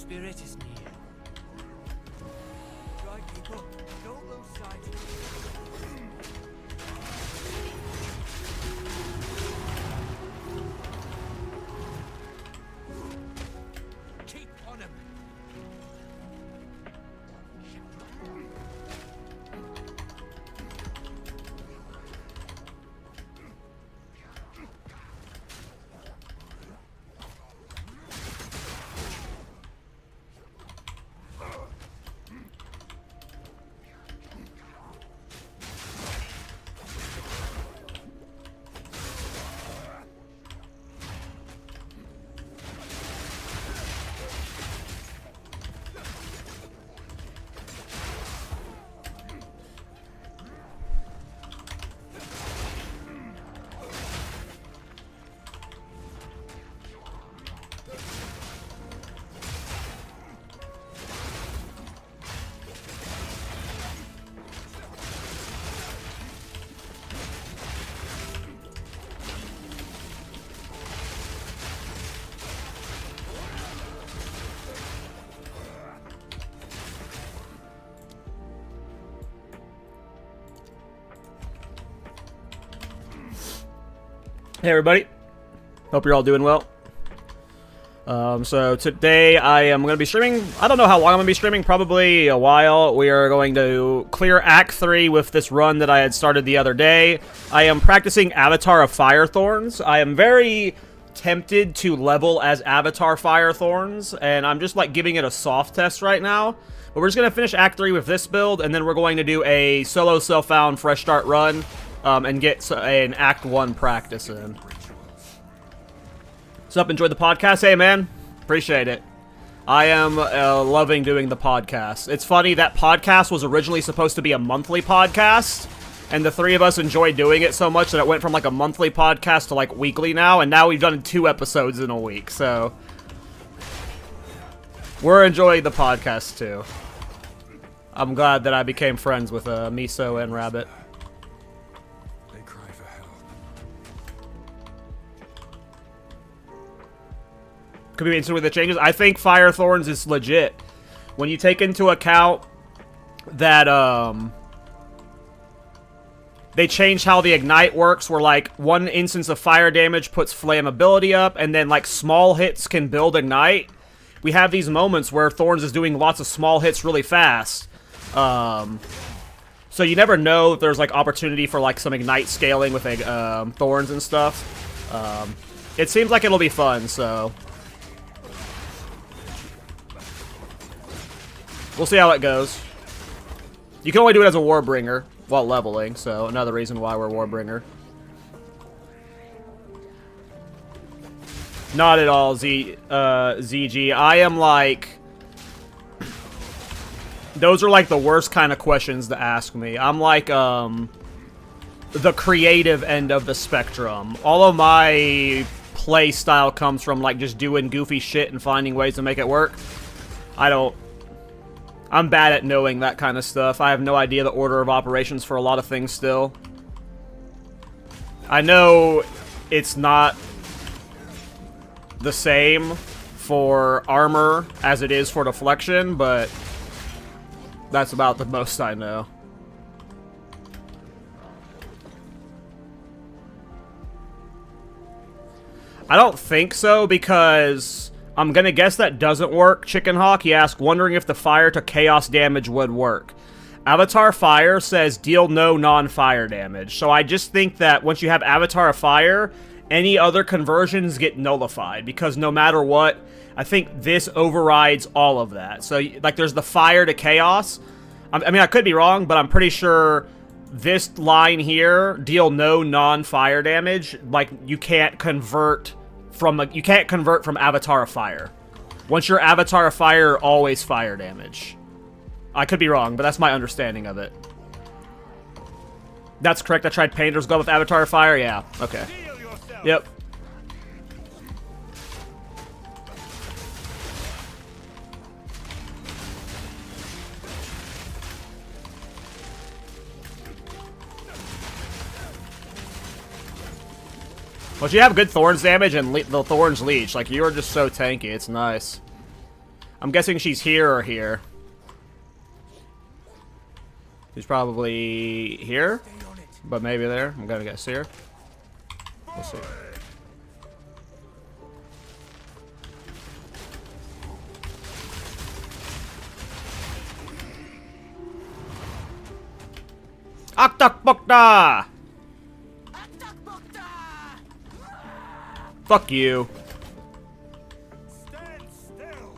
spirit is near. Try people, don't lose sight. Keep on him. Hey everybody, hope you're all doing well. So today I am going to be streaming. I don't know how long I'm going to be streaming, probably a while. We are going to clear Act 3 with this run that I had started the other day. I am practicing Avatar of Fire Thorns. I am very tempted to level as Avatar Fire Thorns, and I'm just like giving it a soft test right now. But we're just going to finish Act 3 with this build, and then we're going to do a solo self-found fresh start run. And get an Act 1 practice in. What's up? Enjoyed the podcast? Hey, man. Appreciate it. I am loving doing the podcast. It's funny, that podcast was originally supposed to be a monthly podcast, and the three of us enjoyed doing it so much that it went from, like, a monthly podcast to, like, weekly now, and now we've done 2 episodes in a week, so... We're enjoying the podcast, too. I'm glad that I became friends with Miso and Rabbit. Could be interested with the changes. I think Fire Thorns is legit. When you take into account that they changed how the ignite works, where like one instance of fire damage puts flammability up, and then like small hits can build ignite. We have these moments where Thorns is doing lots of small hits really fast. So you never know if there's like opportunity for like some ignite scaling with Thorns and stuff. It seems like it'll be fun, so... We'll see how it goes. You can only do it as a Warbringer while leveling, so another reason why we're Warbringer. Not at all, ZG. I am like... Those are like the worst kind of questions to ask me. I'm like, the creative end of the spectrum. All of my play style comes from like just doing goofy shit and finding ways to make it work. I'm bad at knowing that kind of stuff. I have no idea the order of operations for a lot of things still. I know it's not the same for armor as it is for deflection, but that's about the most I know. I don't think so, because... I'm gonna guess that doesn't work, Chicken Hawk. He asked, wondering if the fire to chaos damage would work. Avatar Fire says deal no non-fire damage. So I just think that once you have Avatar of Fire, any other conversions get nullified. Because no matter what, I think this overrides all of that. So, like, there's the fire to chaos. I mean, I could be wrong, but I'm pretty sure this line here, deal no non-fire damage, like, you can't convert from Avatar of Fire. Once you're Avatar of Fire, always fire damage. I could be wrong, but that's my understanding of it. That's correct. I tried Painter's Glove with Avatar of Fire. Yeah. Okay. Yep. But you have good Thorns damage and the Thorns leech. Like, you are just so tanky. It's nice. I'm guessing she's here or here. She's probably here, but maybe there. I'm gonna guess here. We'll see. Aktakbokta! Fuck you. Stand still.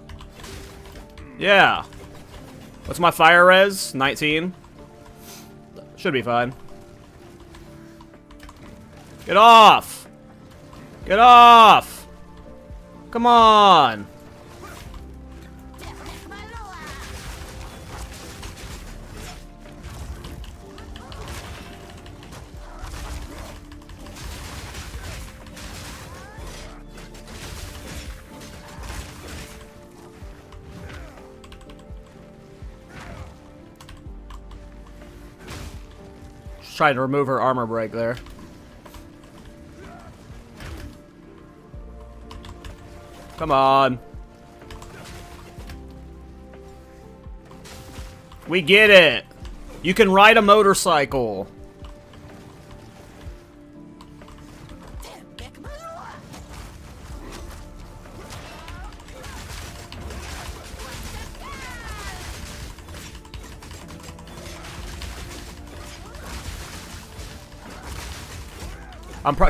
Yeah. What's my fire res? 19. Should be fine. Get off! Get off! Come on! Trying to remove her armor break there. Come on. We get it. You can ride a motorcycle.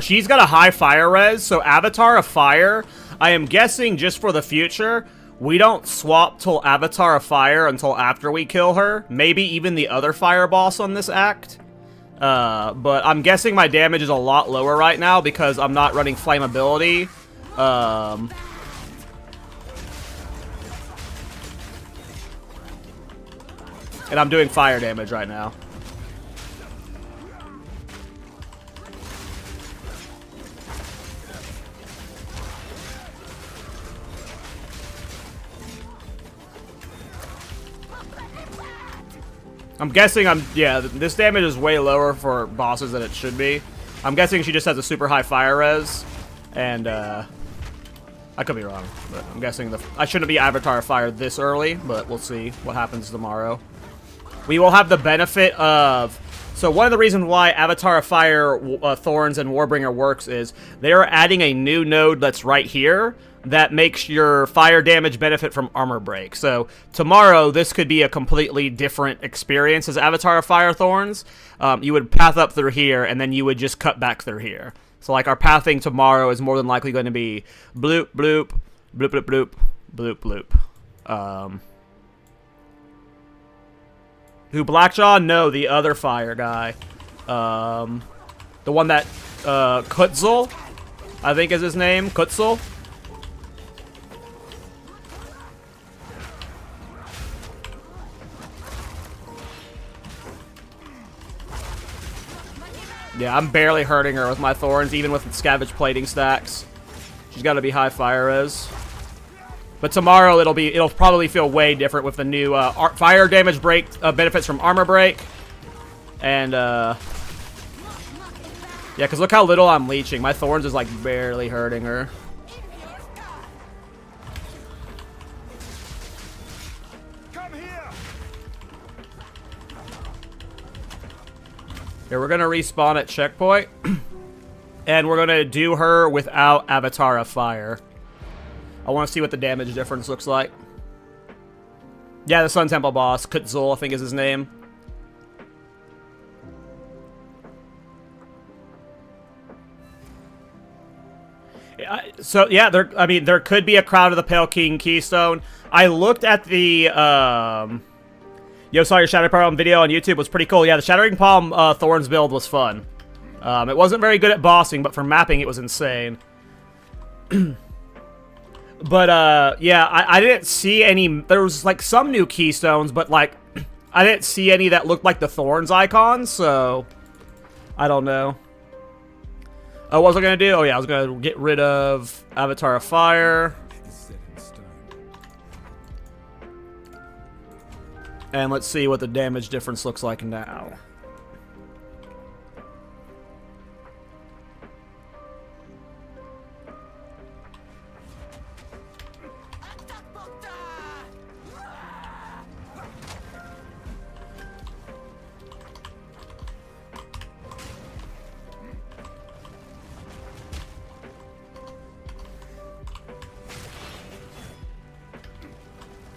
She's got a high fire res, so Avatar of Fire, I am guessing just for the future, we don't swap till Avatar of Fire until after we kill her. Maybe even the other fire boss on this act. But I'm guessing my damage is a lot lower right now because I'm not running flammability. And I'm doing fire damage right now. I'm guessing yeah, this damage is way lower for bosses than it should be. I'm guessing she just has a super high fire res, and, I could be wrong, but I'm guessing I shouldn't be Avatar of Fire this early, but we'll see what happens tomorrow. We will have the benefit of... So one of the reasons why Avatar of Fire, Thorns, and Warbringer works is they're adding a new node that's right here, that makes your fire damage benefit from armor break. So tomorrow, this could be a completely different experience as Avatar of Fire Thorns. You would path up through here, and then you would just cut back through here. So like our pathing tomorrow is more than likely going to be bloop, bloop, bloop, bloop, bloop, bloop, bloop. Who, Blackjaw? No, the other fire guy. The one that, Kutzel, I think is his name, Kutzel. Yeah, I'm barely hurting her with my Thorns, even with the Scavenge Plating stacks. She's got to be high fire res. But tomorrow it'll probably feel way different with the new fire damage break benefits from armor break. And yeah, because look how little I'm leeching. My Thorns is like barely hurting her. Here, we're going to respawn at checkpoint. And we're going to do her without Avatar of Fire. I want to see what the damage difference looks like. Yeah, the Sun Temple boss. Kutzul, I think is his name. So, yeah, there could be a Crown of the Pale King Keystone. I looked at the... Yo, saw your Shattering Palm video on YouTube. It was pretty cool. Yeah, the Shattering Palm Thorns build was fun. It wasn't very good at bossing, but for mapping, it was insane. But, yeah, I didn't see any... There was, like, some new Keystones, but, like, I didn't see any that looked like the Thorns icon, so... I don't know. Oh, what was I going to do? Oh, yeah, I was going to get rid of Avatar of Fire. And let's see what the damage difference looks like now.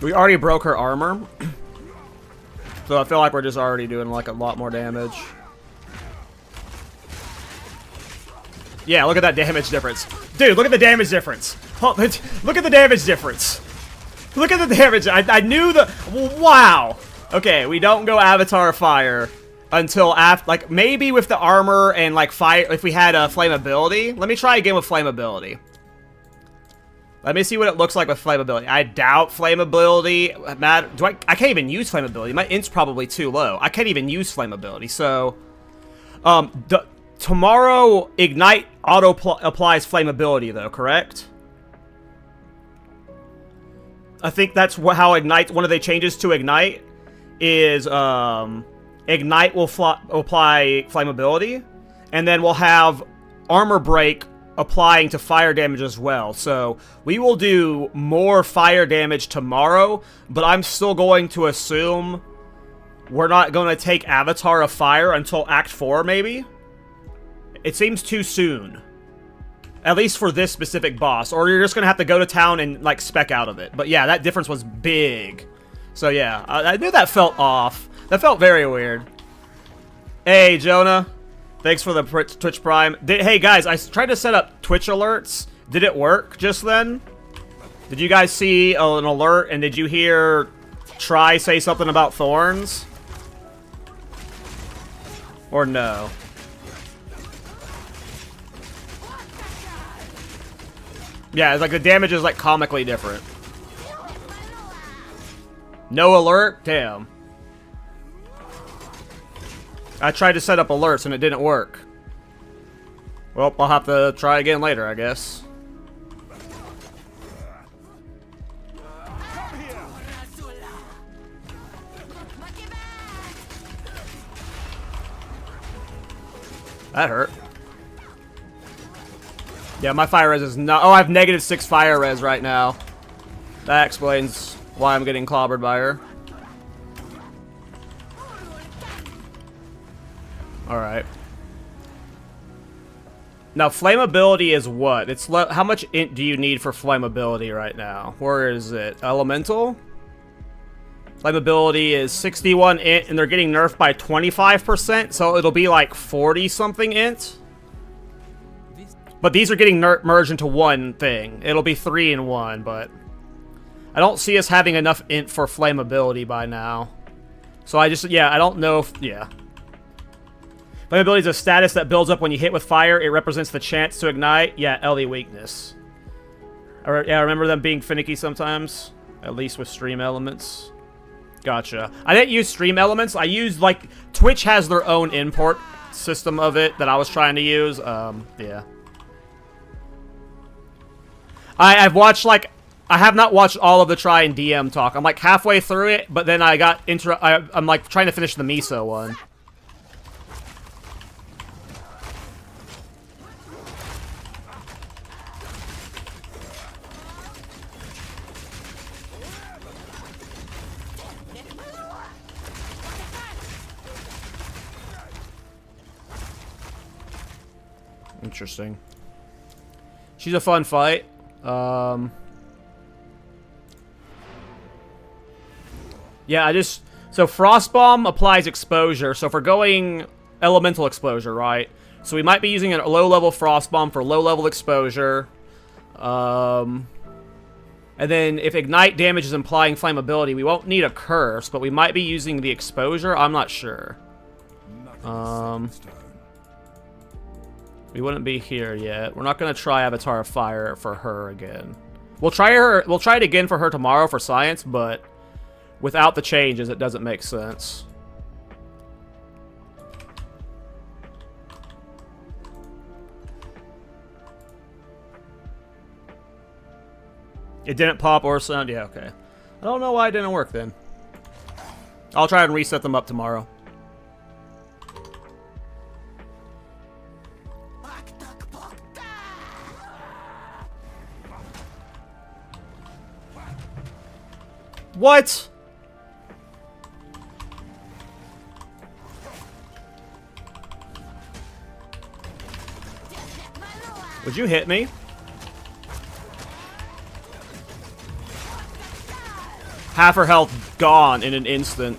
We already broke her armor. So I feel like we're just already doing like a lot more damage. Yeah, look at that damage difference. Dude, look at the damage difference. Look at the damage difference. Look at the damage. I knew the... Wow. Okay, we don't go Avatar Fire until after... Like, maybe with the armor and, like, fire... If we had a flammability. Let me try again with flammability. Let me see what it looks like with flammability. I doubt flammability. I can't even use flammability. My int's probably too low. I can't even use flammability. So, tomorrow, Ignite applies flammability, though, correct? I think that's how Ignite, one of the changes to Ignite is, Ignite will apply flammability, and then we'll have Armor Break applying to fire damage as well. So we will do more fire damage tomorrow, but I'm still going to assume we're not going to take Avatar of Fire until Act 4, maybe? It seems too soon. At least for this specific boss. Or you're just going to have to go to town and, like, spec out of it. But yeah, that difference was big. So yeah, I knew that felt off. That felt very weird. Hey, Jonah. Thanks for the Twitch Prime. Hey, guys, I tried to set up Twitch alerts. Did it work just then? Did you guys see an alert, and did you hear Try say something about Thorns? Or no? Yeah, it's like the damage is, like, comically different. No alert? Damn. I tried to set up alerts and it didn't work. Well, I'll have to try again later, I guess. That hurt. Yeah, my fire res is not... Oh, I have -6 fire res right now. That explains why I'm getting clobbered by her. Alright. Now, flammability is what? It's how much int do you need for flammability right now? Where is it? Elemental? Flammability is 61 int, and they're getting nerfed by 25%, so it'll be like 40-something int. But these are getting merged into one thing. It'll be 3 in 1, but... I don't see us having enough int for flammability by now. So I just... Yeah, I don't know if... Yeah. Flammability is a status that builds up when you hit with fire. It represents the chance to ignite. Yeah, LE weakness. Yeah, I remember them being finicky sometimes. At least with stream elements. Gotcha. I didn't use stream elements. I used, like... Twitch has their own import system of it that I was trying to use. Yeah. I've watched, like... I have not watched all of the Try and DM talk. I'm, like, halfway through it, but then I got... I'm, like, trying to finish the Miso one. Interesting. She's a fun fight. Yeah, so Frostbomb applies exposure, so if we're going elemental exposure, right? So we might be using a low-level Frostbomb for low-level exposure. And then if Ignite damage is implying flammability, we won't need a curse, but we might be using the exposure. I'm not sure. We wouldn't be here yet. We're not going to try Avatar of Fire for her again. We'll try it again for her tomorrow for science, but without the changes, it doesn't make sense. It didn't pop or sound? Yeah, okay. I don't know why it didn't work then. I'll try and reset them up tomorrow. What? Would you hit me? half her health gone in an instant.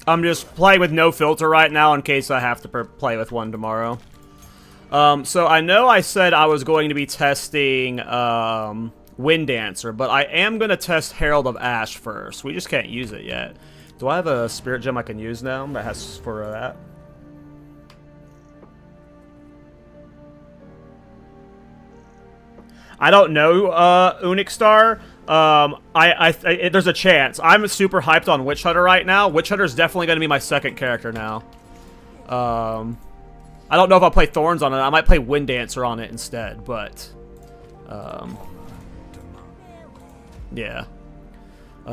I'm just playing with no filter right now in case I have to play with one tomorrow. So I know I said I was going to be testing Wind Dancer, but I am going to test Herald of Ash first. We just can't use it yet. Do I have a spirit gem I can use now that has for that? I don't know, Unix Star. There's a chance. I'm super hyped on Witch Hunter right now. Witch Hunter is definitely going to be my second character now. I don't know if I'll play Thorns on it. I might play Wind Dancer on it instead, but... yeah.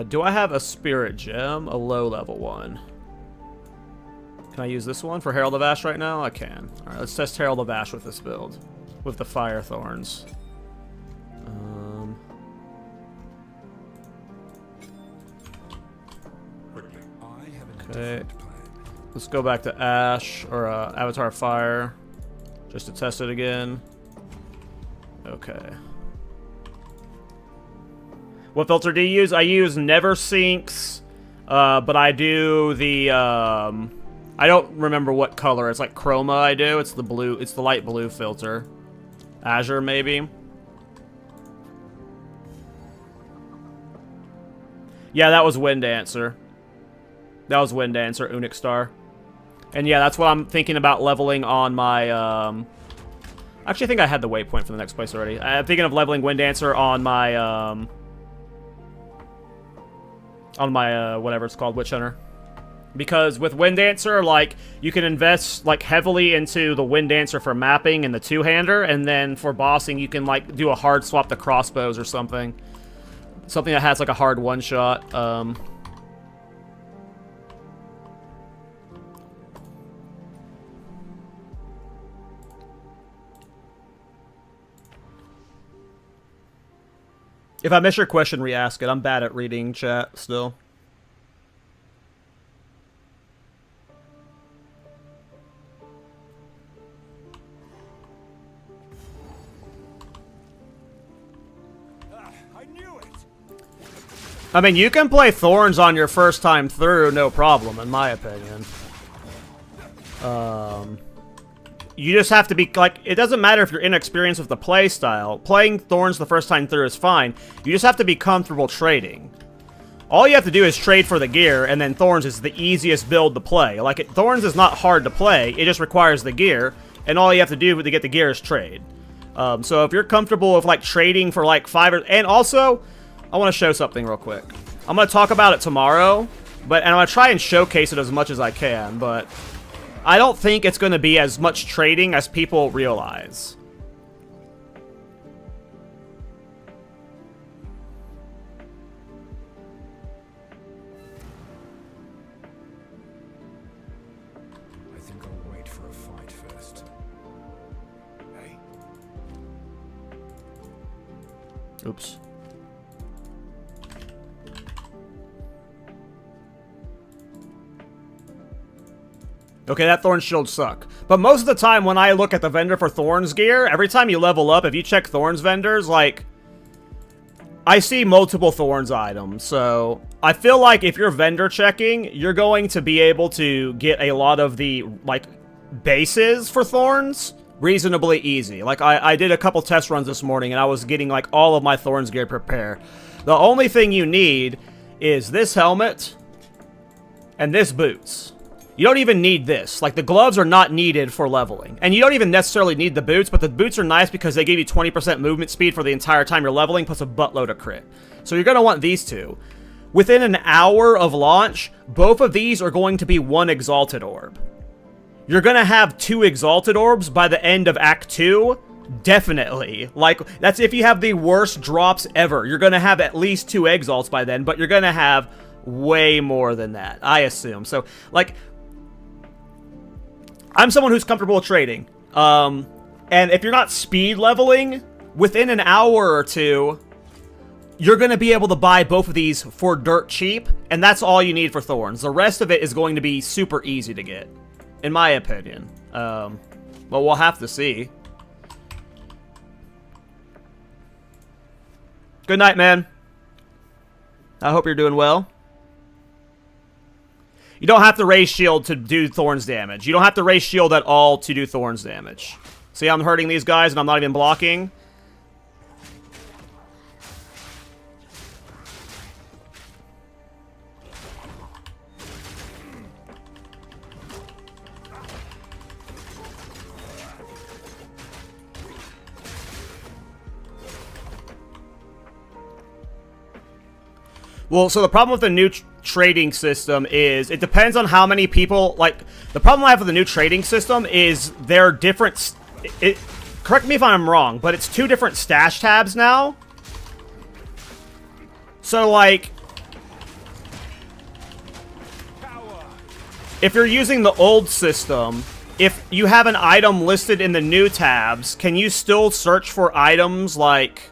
Do I have a Spirit Gem? A low level one. Can I use this one for Herald of Ash right now? I can. Alright, let's test Herald of Ash with this build. With the Fire Thorns. Okay. Let's go back to Ash, or Avatar Fire, just to test it again. Okay. What filter do you use? I use Never Sinks, but I do the, I don't remember what color. It's like Chroma I do. It's the blue, it's the light blue filter. Azure, maybe? Yeah, that was Wind Dancer. That was Wind Dancer, Unix Star. And yeah, that's what I'm thinking about leveling on my, actually, I think I had the waypoint for the next place already. I'm thinking of leveling Wind Dancer on my, whatever it's called, Witch Hunter. Because with Wind Dancer, like, you can invest, like, heavily into the Wind Dancer for mapping and the two-hander, and then for bossing, you can, like, do a hard swap to crossbows or something. Something that has, like, a hard one-shot, If I miss your question, re-ask it. I'm bad at reading chat still. I knew it. I mean, you can play Thorns on your first time through, no problem, in my opinion. You just have to be, like, it doesn't matter if you're inexperienced with the play style. Playing Thorns the first time through is fine. You just have to be comfortable trading. All you have to do is trade for the gear, and then Thorns is the easiest build to play. Like, Thorns is not hard to play, it just requires the gear, and all you have to do to get the gear is trade. So if you're comfortable with, like, trading for, like, and also, I want to show something real quick. I'm going to talk about it tomorrow, and I'm going to try and showcase it as much as I can, but... I don't think it's going to be as much trading as people realize. I think I'll wait for a fight first. Hey? Oops. Okay, that Thorns shield suck. But most of the time when I look at the vendor for Thorns gear, every time you level up, if you check Thorns vendors, like, I see multiple Thorns items. So I feel like if you're vendor checking, you're going to be able to get a lot of the, like, bases for Thorns reasonably easy. Like, I did a couple test runs this morning, and I was getting, like, all of my Thorns gear prepared. The only thing you need is this helmet and this boots. You don't even need this. Like, the gloves are not needed for leveling. And you don't even necessarily need the boots, but the boots are nice because they give you 20% movement speed for the entire time you're leveling, plus a buttload of crit. So you're going to want these two. Within an hour of launch, both of these are going to be one Exalted Orb. you're gonna have 2 Exalted Orbs by the end of Act 2. Definitely. Like, that's if you have the worst drops ever. You're gonna have at least 2 Exalts by then, but you're gonna have way more than that, I assume. So, like, I'm someone who's comfortable with trading. And if you're not speed leveling, within an hour or 2, you're going to be able to buy both of these for dirt cheap, and that's all you need for Thorns. The rest of it is going to be super easy to get, in my opinion. Well, we'll have to see. Good night, man. I hope you're doing well. You don't have to raise shield to do Thorns damage. You don't have to raise shield at all to do Thorns damage. See, I'm hurting these guys and I'm not even blocking. Well, so the problem with the new trading system is it depends on how many people, like, the problem I have with the new trading system is they're different, correct me if I'm wrong, but it's 2 different stash tabs now. So, like, if you're using the old system, if you have an item listed in the new tabs, can you still search for items, like...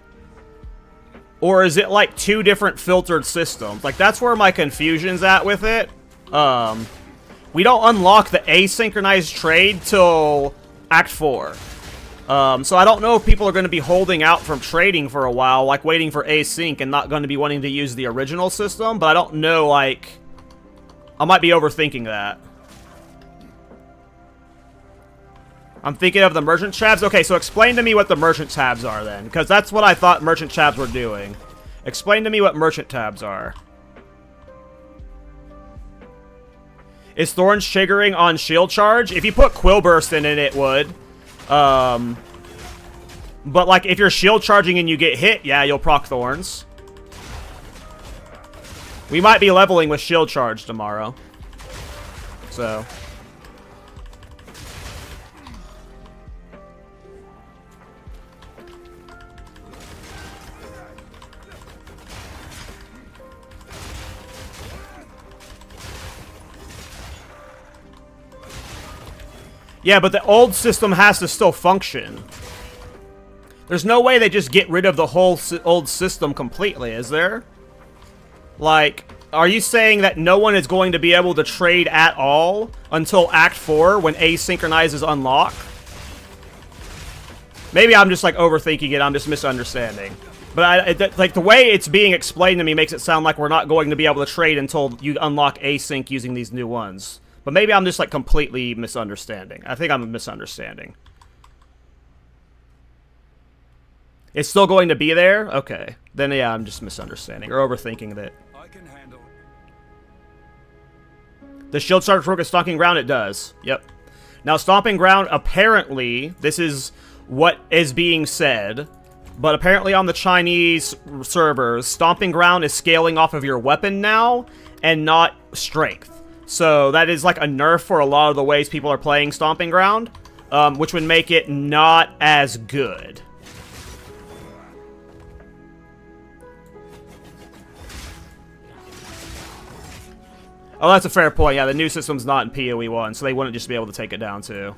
Or is it like 2 different filtered systems? Like, that's where my confusion's at with it. We don't unlock the asynchronized trade till Act 4. So I don't know if people are going to be holding out from trading for a while, like waiting for async and not going to be wanting to use the original system. But I don't know, like... I might be overthinking that. I'm thinking of the merchant tabs. Okay, so explain to me what the merchant tabs are then, because that's what I thought merchant tabs were doing. Explain to me what merchant tabs are. Is Thorns triggering on shield charge? If you put Quill Burst in it, it would. But like if you're shield charging and you get hit, yeah, you'll proc Thorns. We might be leveling with shield charge tomorrow. So... Yeah, but the old system has to still function. There's no way they just get rid of the whole old system completely, is there? Like, are you saying that no one is going to be able to trade at all until Act 4 when Asynchronize is unlocked? Maybe I'm just, like, overthinking it. I'm just misunderstanding. But, like, the way it's being explained to me makes it sound like we're not going to be able to trade until you unlock async using these new ones. But maybe I'm just, like, completely misunderstanding. I think I'm misunderstanding. It's still going to be there? Okay. Then, yeah, I'm just misunderstanding or overthinking it. I can handle it. The shield starts work at Stomping Ground? It does. Yep. Now, Stomping Ground, apparently, this is what is being said, but apparently on the Chinese servers, Stomping Ground is scaling off of your weapon now and not strength. So that is like a nerf for a lot of the ways people are playing Stomping Ground, which would make it not as good. Oh, that's a fair point. Yeah, the new system's not in PoE 1, so they wouldn't just be able to take it down too.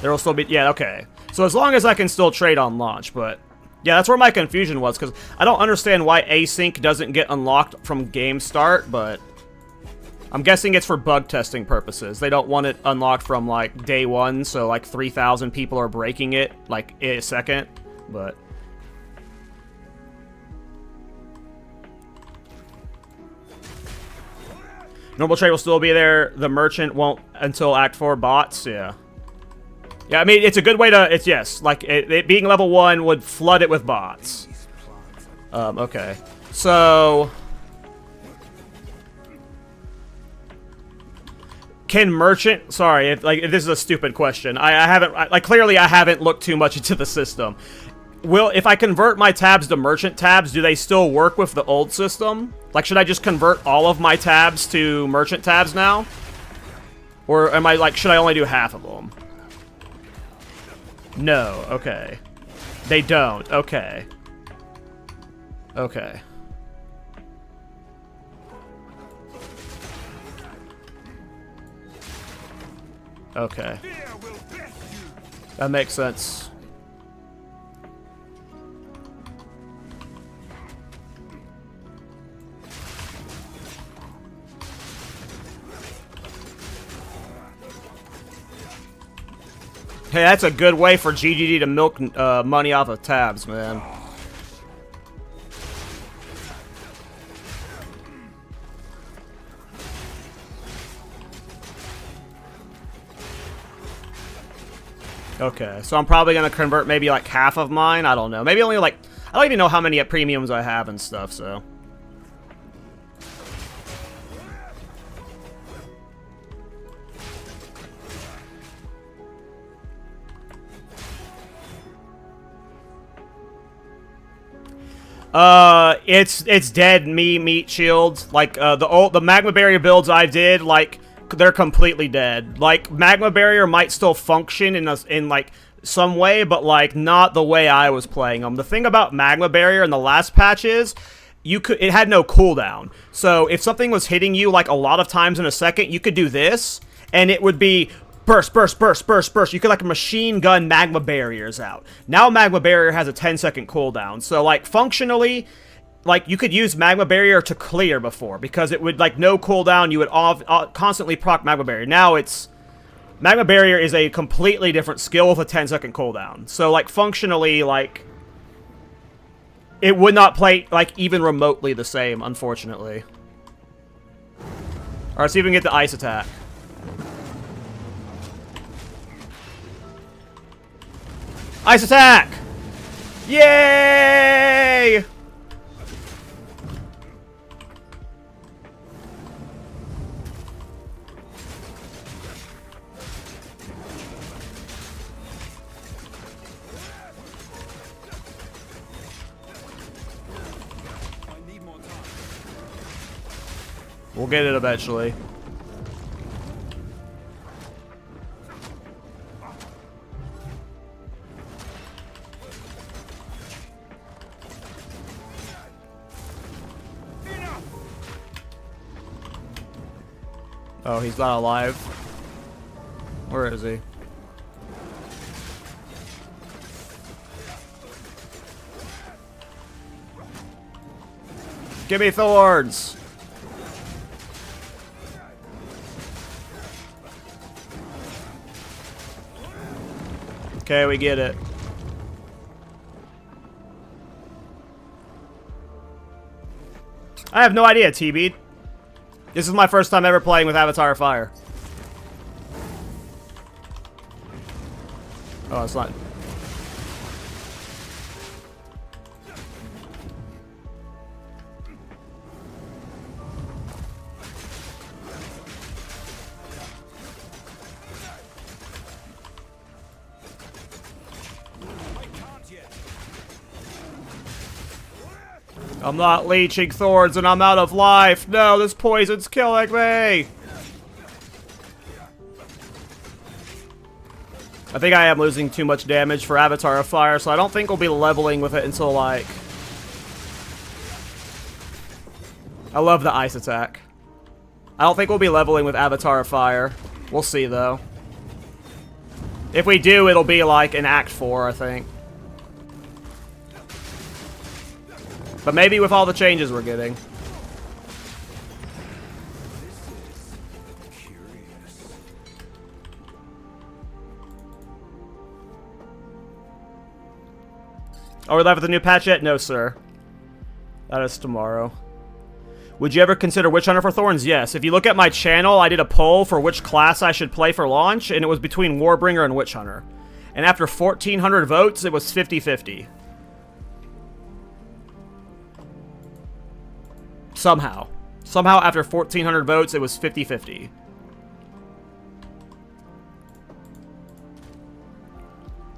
There will still be... Yeah, okay. So as long as I can still trade on launch, but... Yeah, that's where my confusion was, because I don't understand why async doesn't get unlocked from game start, but... I'm guessing it's for bug testing purposes. They don't want it unlocked from, like, day 1, so, like, 3,000 people are breaking it, like, a second, but... Normal trade will still be there. The merchant won't until Act 4 bots, yeah. Yeah, I mean, it's a good way to... It's, yes, like, it being level 1 would flood it with bots. Okay. So... Can merchant... Sorry, if this is a stupid question. I haven't... clearly I haven't looked too much into the system. If I convert my tabs to merchant tabs, do they still work with the old system? Like, should I just convert all of my tabs to merchant tabs now? Or am I like, should I only do half of them? No, okay. They don't, okay. Okay. Okay. That makes sense. Hey, that's a good way for GGD to milk money off of tabs, man. Okay, so I'm probably gonna convert maybe like half of mine. I don't know. Maybe only like, I don't even know how many premiums I have and stuff, so. It's dead. Meat shields. Like the magma barrier builds I did, like they're completely dead. Like magma barrier might still function in like some way, but like not the way I was playing them. The thing about magma barrier in the last patch is it had no cooldown. So if something was hitting you like a lot of times in a second, you could do this and it would be burst, burst, burst, burst, burst. You could like machine gun magma barriers out. Now magma barrier has a 10-second cooldown. So like functionally, like you could use magma barrier to clear before because it would like no cooldown. You would constantly proc magma barrier. Now it's magma barrier is a completely different skill with a 10-second cooldown. So like functionally, like it would not play like even remotely the same, unfortunately. All right, see if we can get the ice attack. Ice attack! Yay! We'll get it eventually. Oh, he's not alive. Where is he? Give me Thorns! Okay, we get it. I have no idea, T-Beat. This is my first time ever playing with Avatar of Fire. Oh, it's not. I'm not leeching Thorns and I'm out of life. No, this poison's killing me. I think I am losing too much damage for Avatar of Fire, so I don't think we'll be leveling with it until like... I love the ice attack. I don't think we'll be leveling with Avatar of Fire. We'll see though. If we do, it'll be like in Act 4, I think. But maybe with all the changes we're getting. Are we live with the new patch yet? No, sir. That is tomorrow. Would you ever consider Witch Hunter for Thorns? Yes. If you look at my channel, I did a poll for which class I should play for launch, and it was between Warbringer and Witch Hunter. And after 1,400 votes, it was 50-50. Somehow. Somehow, after 1,400 votes, it was 50-50.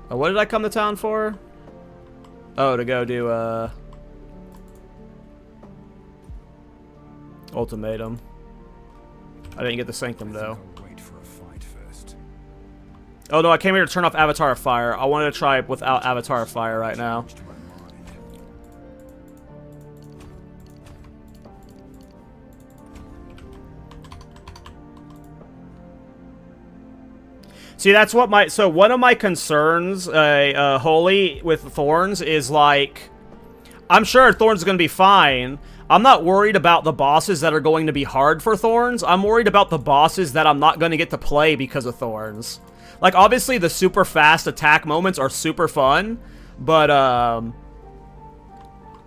What did I come to town for? Oh, to go do, Ultimatum. I didn't get the Sanctum, though. Wait for a fight. Oh no, I came here to turn off Avatar of Fire. I wanted to try without Avatar of Fire right now. To my mind. See, that's what my... So, one of my concerns, Holy, with Thorns is, like... I'm sure Thorns is going to be fine. I'm not worried about the bosses that are going to be hard for Thorns. I'm worried about the bosses that I'm not going to get to play because of Thorns. Like, obviously, the super fast attack moments are super fun, but,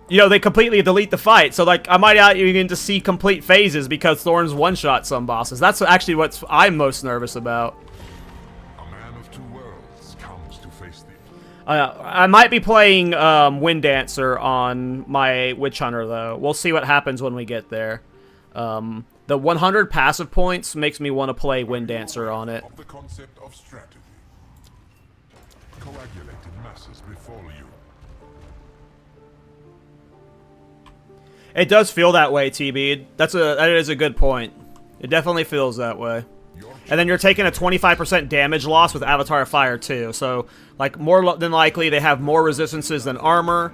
you know, they completely delete the fight, so, like, I might not even get to see complete phases because Thorns one-shot some bosses. That's actually what I'm most nervous about. A man of two worlds comes to face thee. I might be playing Wind Dancer on my Witch Hunter, though. We'll see what happens when we get there. The 100 passive points makes me want to play Wind Dancer on it. Of the concept of strategy. Coagulated masses befall you. It does feel that way, T-Bead. That is a good point. It definitely feels that way. And then you're taking a 25% damage loss with Avatar of Fire, too. So, like, more than likely, they have more resistances than armor.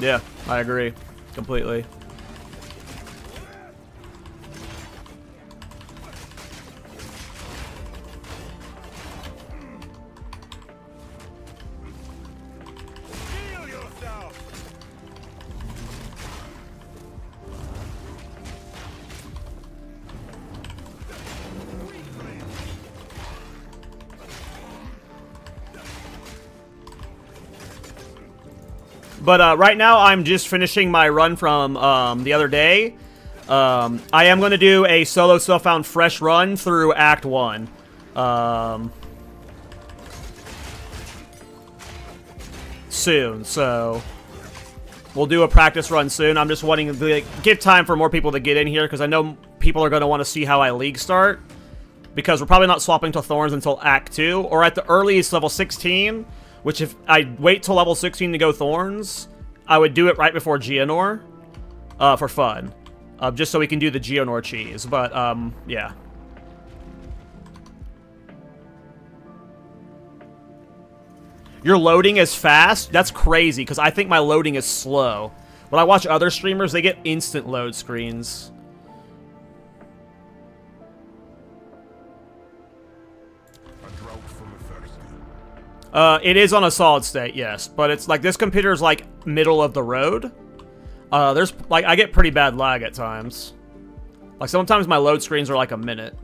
Yeah, I agree. Completely. But right now, I'm just finishing my run from the other day. I am going to do a solo self-found fresh run through Act 1. Soon, so we'll do a practice run soon. I'm just wanting to like, give time for more people to get in here, because I know people are going to want to see how I League start. Because we're probably not swapping to Thorns until Act 2, or at the earliest level 16. Which, if I wait till level 16 to go Thorns, I would do it right before Geonor, for fun. Just so we can do the Geonor cheese, but, yeah. Your loading is fast? That's crazy, because I think my loading is slow. When I watch other streamers, they get instant load screens. It is on a solid state, yes, but it's like this computer is like middle of the road. There's like I get pretty bad lag at times. Like sometimes my load screens are like a minute.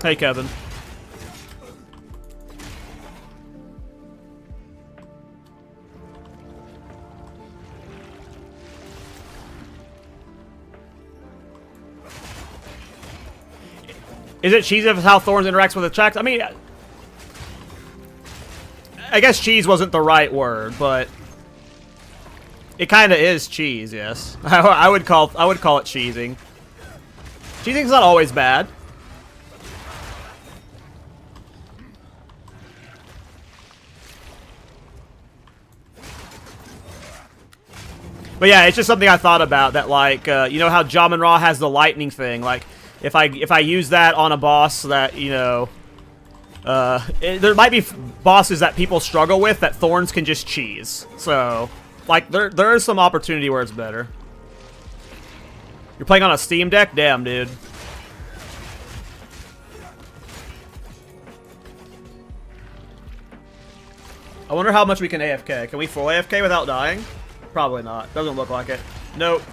Hey, Kevin. Is it cheesy of how Thorns interacts with attacks? I mean, I guess cheese wasn't the right word, but it kind of is cheese. Yes, I would call it cheesing. Cheesing's not always bad. But yeah, it's just something I thought about that, like, you know how Jamin Ra has the lightning thing, like. If I use that on a boss that, you know, there might be bosses that people struggle with that Thorns can just cheese. So, like, there is some opportunity where it's better. You're playing on a Steam Deck? Damn, dude. I wonder how much we can AFK. Can we full AFK without dying? Probably not. Doesn't look like it. Nope.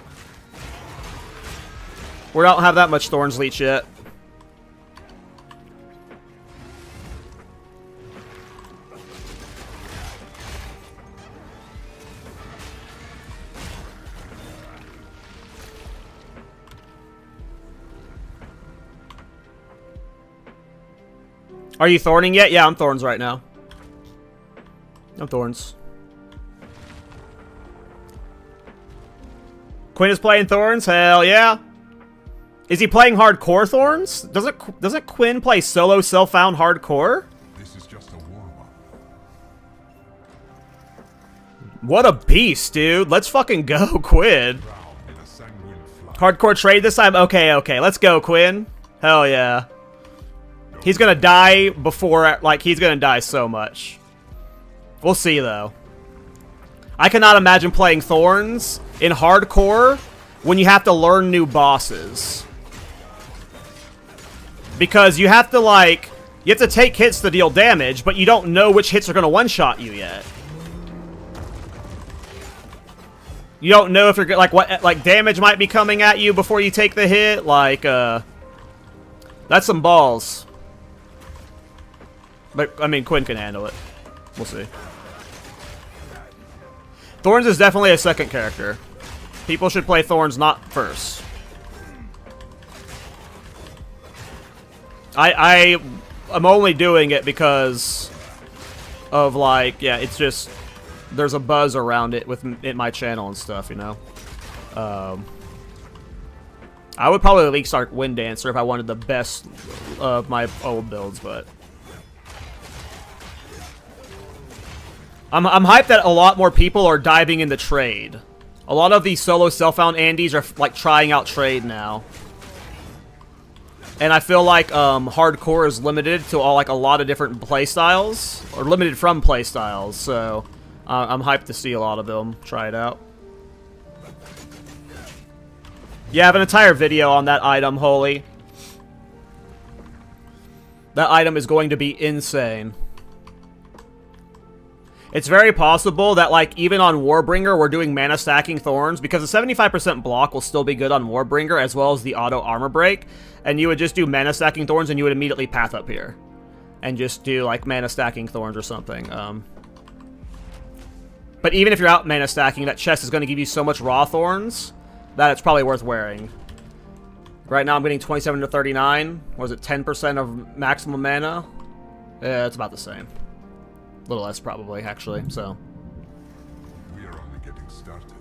We don't have that much Thorns Leech yet. Are you Thorning yet? Yeah, I'm Thorns right now. I'm Thorns. Quinn is playing Thorns? Hell yeah. Is he playing hardcore Thorns? Doesn't Quinn play solo self-found hardcore? This is just a warm-up. What a beast, dude. Let's fucking go, Quinn. Hardcore trade this time? Okay, let's go, Quinn. Hell yeah. He's gonna die before, like, he's gonna die so much. We'll see, though. I cannot imagine playing Thorns in hardcore when you have to learn new bosses. Because you have to, like, you have to take hits to deal damage, but you don't know which hits are gonna one-shot you yet. You don't know if you're, like, what, like, damage might be coming at you before you take the hit. Like, that's some balls. But, I mean, Quinn can handle it. We'll see. Thorns is definitely a second character. People should play Thorns not first. I'm only doing it because of, like, yeah, it's just, there's a buzz around it with my channel and stuff, you know? I would probably League start Wind Dancer if I wanted the best of my old builds, but I'm hyped that a lot more people are diving into trade. A lot of these solo self-found Andes are, like, trying out trade now. And I feel like hardcore is limited to all, like, a lot of different playstyles, or limited from playstyles, so I'm hyped to see a lot of them try it out. Yeah, I have an entire video on that item, Holy. That item is going to be insane. It's very possible that, like, even on Warbringer, we're doing mana stacking Thorns, because the 75% block will still be good on Warbringer, as well as the auto armor break, and you would just do mana stacking Thorns, and you would immediately path up here. And just do, like, mana stacking Thorns or something. But even if you're out mana stacking, that chest is going to give you so much raw Thorns that it's probably worth wearing. Right now I'm getting 27 to 39. Was it 10% of maximum mana? Yeah, it's about the same. A little less, probably, actually, so. We are only getting started.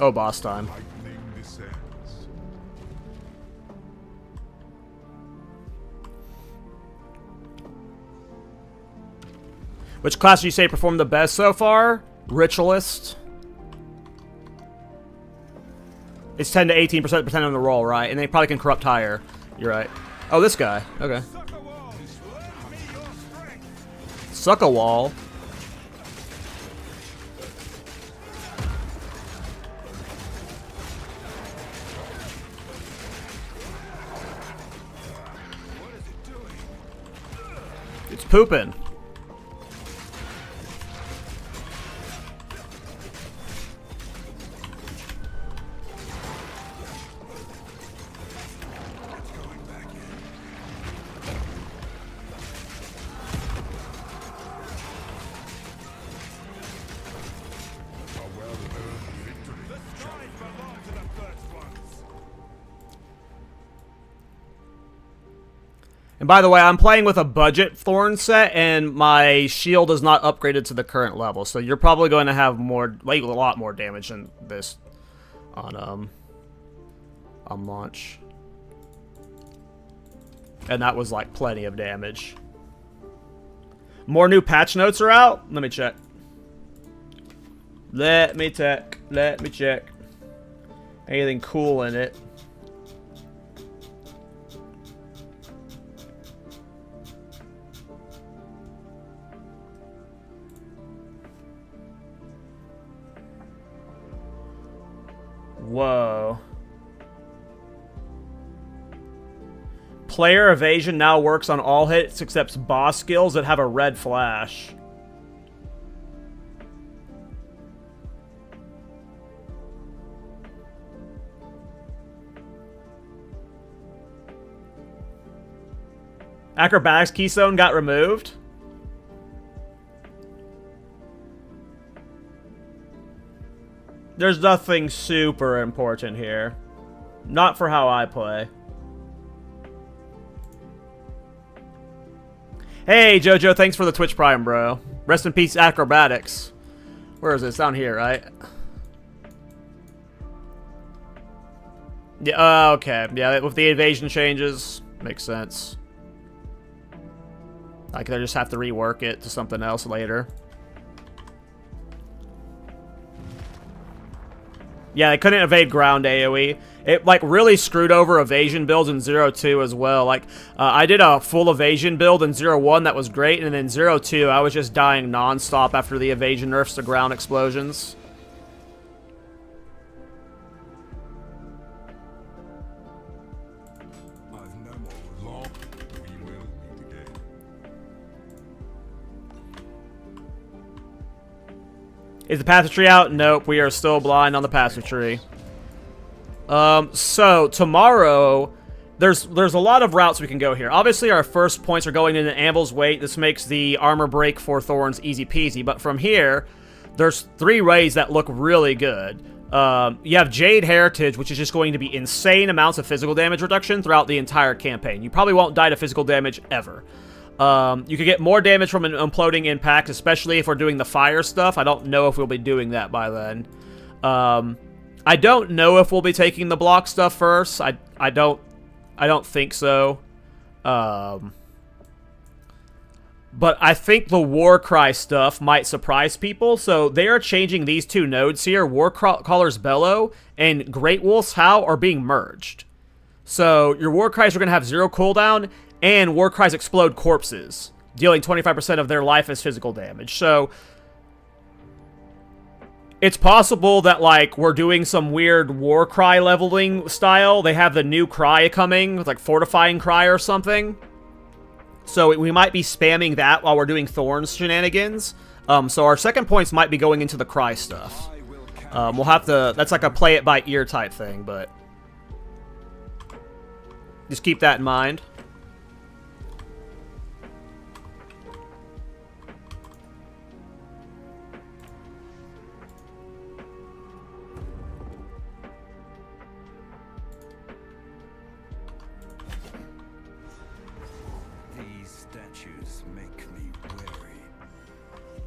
Oh, boss time. Lightning descends. Which class do you say performed the best so far? Ritualist. It's 10 to 18% depending on the roll, right? And they probably can corrupt higher. You're right. Oh, this guy. Okay. Suck a wall. It's pooping. And by the way, I'm playing with a budget Thorn set, and my shield is not upgraded to the current level, so you're probably going to have more, like, a lot more damage than this on launch. And that was, like, plenty of damage. More new patch notes are out? Let me check. Let me check. Anything cool in it? Whoa. Player evasion now works on all hits except boss skills that have a red flash. Acrobatics keystone got removed? There's nothing super important here. Not for how I play. Hey, Jojo, thanks for the Twitch Prime, bro. Rest in peace, Acrobatics. Where is it? It's down here, right? Yeah, okay. Yeah, with the evasion changes, makes sense. Like, they just have to rework it to something else later. Yeah, they couldn't evade ground AoE. It, like, really screwed over evasion builds in 0-2 as well. Like, I did a full evasion build in 0-1 that was great, and in 0-2, I was just dying non-stop after the evasion nerfs to ground explosions. Is the passive tree out? Nope, we are still blind on the passive tree. So tomorrow, there's a lot of routes we can go here. Obviously, our first points are going into Anvil's Weight. This makes the armor break for Thorns easy peasy. But from here, there's 3 ways that look really good. You have Jade Heritage, which is just going to be insane amounts of physical damage reduction throughout the entire campaign. You probably won't die to physical damage ever. You could get more damage from an imploding impact, especially if we're doing the fire stuff. I don't know if we'll be doing that by then. I don't know if we'll be taking the block stuff first. I don't think so. But I think the Warcry stuff might surprise people. So they are changing these 2 nodes here. Warcaller's Bellow and Great Wolf's Howl are being merged. So your Warcries are going to have 0 cooldown, and Warcries explode corpses, dealing 25% of their life as physical damage. So it's possible that, like, we're doing some weird Warcry leveling style. They have the new cry coming, with, like, Fortifying Cry or something. So we might be spamming that while we're doing Thorns shenanigans. So our second points might be going into the cry stuff. We'll have to... That's like a play it by ear type thing, but... Just keep that in mind.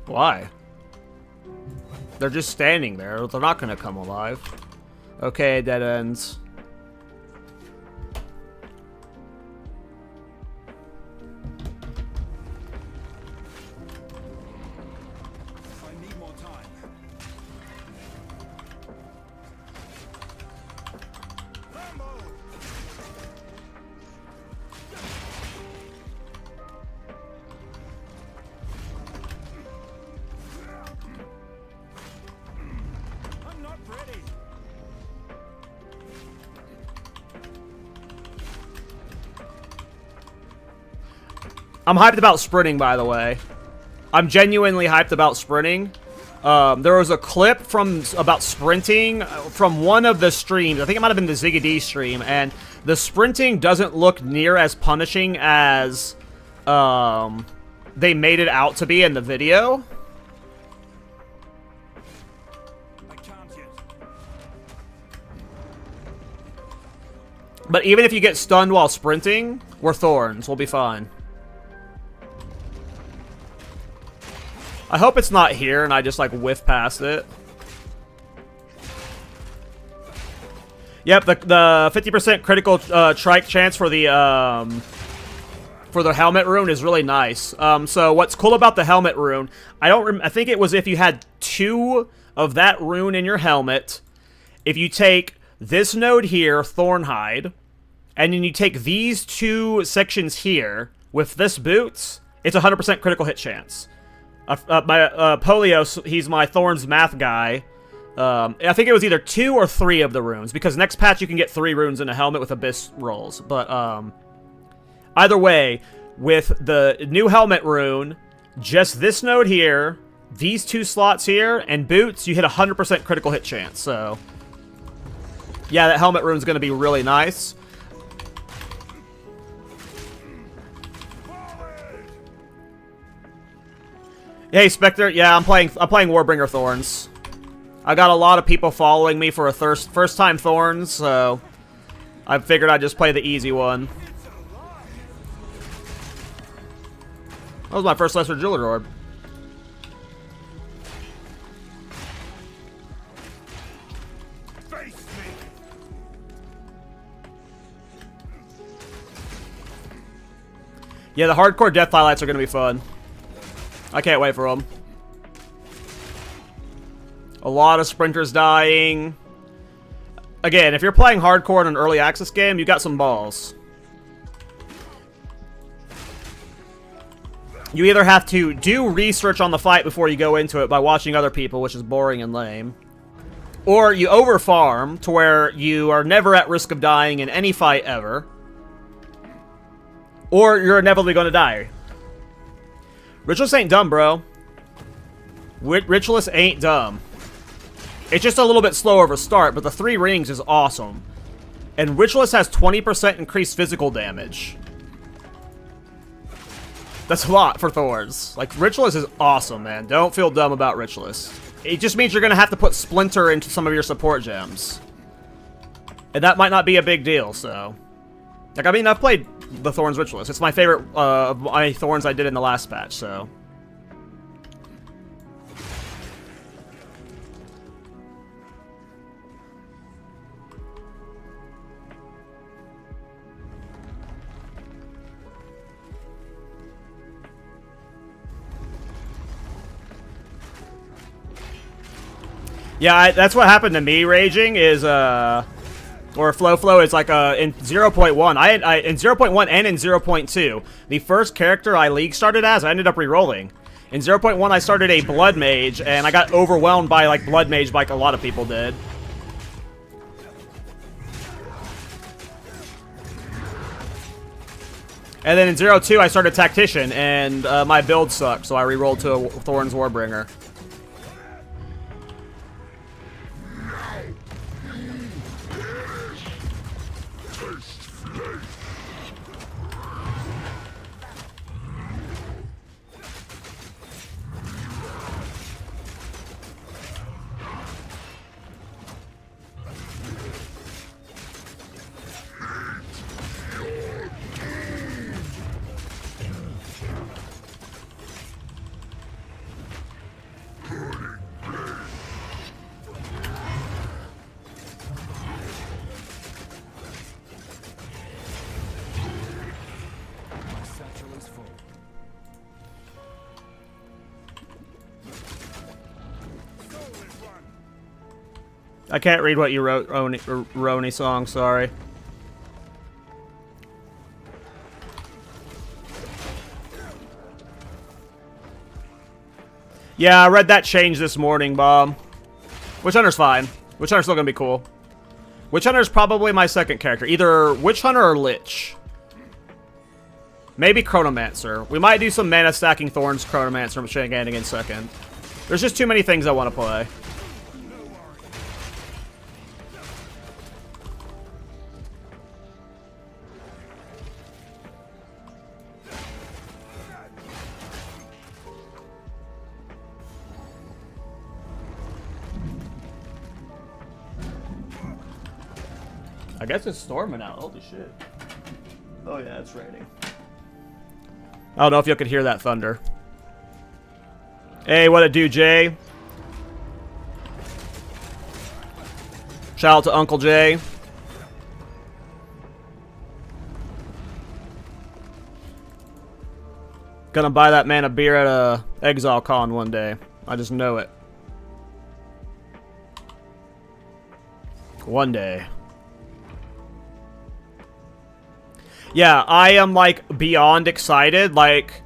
Why? They're just standing there. They're not going to come alive. Okay, dead ends. I need more time. I'm not ready. I'm hyped about sprinting, by the way. I'm genuinely hyped about sprinting. There was a clip about sprinting from one of the streams. I think it might have been the Ziggy D stream, and the sprinting doesn't look near as punishing as they made it out to be in the video. I can't yet. But even if you get stunned while sprinting, we're Thorns. We'll be fine. I hope it's not here and I just, like, whiff past it. Yep, the 50% critical strike chance for the helmet rune is really nice. So what's cool about the helmet rune, I think it was if you had 2 of that rune in your helmet, if you take this node here, Thornhide, and then you take these 2 sections here with this boots, it's 100% critical hit chance. Polios, he's my Thorns math guy. I think it was either 2 or 3 of the runes, because next patch you can get 3 runes in a helmet with Abyss rolls. But either way, with the new helmet rune, just this node here, these 2 slots here, and boots, you hit 100% critical hit chance. So yeah, that helmet rune's going to be really nice. Hey, Spectre. Yeah, I'm playing Warbringer Thorns. I got a lot of people following me for a first time Thorns, so I figured I'd just play the easy one. That was my first Lesser Jeweler Orb. Face me. Yeah, the hardcore death highlights are going to be fun. I can't wait for them. A lot of sprinters dying. Again, if you're playing hardcore in an early access game, you got some balls. You either have to do research on the fight before you go into it by watching other people, which is boring and lame. Or you overfarm to where you are never at risk of dying in any fight ever. Or you're inevitably going to die. Ritualist ain't dumb, bro. Ritualist ain't dumb. It's just a little bit slower of a start, but the 3 rings is awesome. And Ritualist has 20% increased physical damage. That's a lot for Thorns. Like, Ritualist is awesome, man. Don't feel dumb about Ritualist. It just means you're going to have to put Splinter into some of your support gems. And that might not be a big deal, so... Like, I mean, I've played the Thorns Ritualist. It's my favorite of my Thorns I did in the last patch, so... Yeah, that's what happened to me, Raging, is, or Flow is like, in 0.1, in 0.1 and in 0.2, the first character I League started as, I ended up re-rolling. In 0.1, I started a Blood Mage, and I got overwhelmed by, like, Blood Mage like a lot of people did. And then in 0.2, I started Tactician, and my build sucked, so I re-rolled to a Thorns Warbringer. I can't read what you wrote, Roni song, sorry. Yeah, I read that change this morning, Bob. Witch Hunter's fine. Witch Hunter's still gonna be cool. Witch Hunter's probably my second character. Either Witch Hunter or Lich. Maybe Chronomancer. We might do some mana stacking Thorns Chronomancer shenanigans second. There's just too many things I want to play. I guess it's storming out. Holy shit. Oh yeah, it's raining. I don't know if you could hear that thunder. Hey, what it do, Jay? Shout out to Uncle Jay. Gonna buy that man a beer at a Exile Con one day. I just know it. One day. Yeah, I am, like, beyond excited. Like,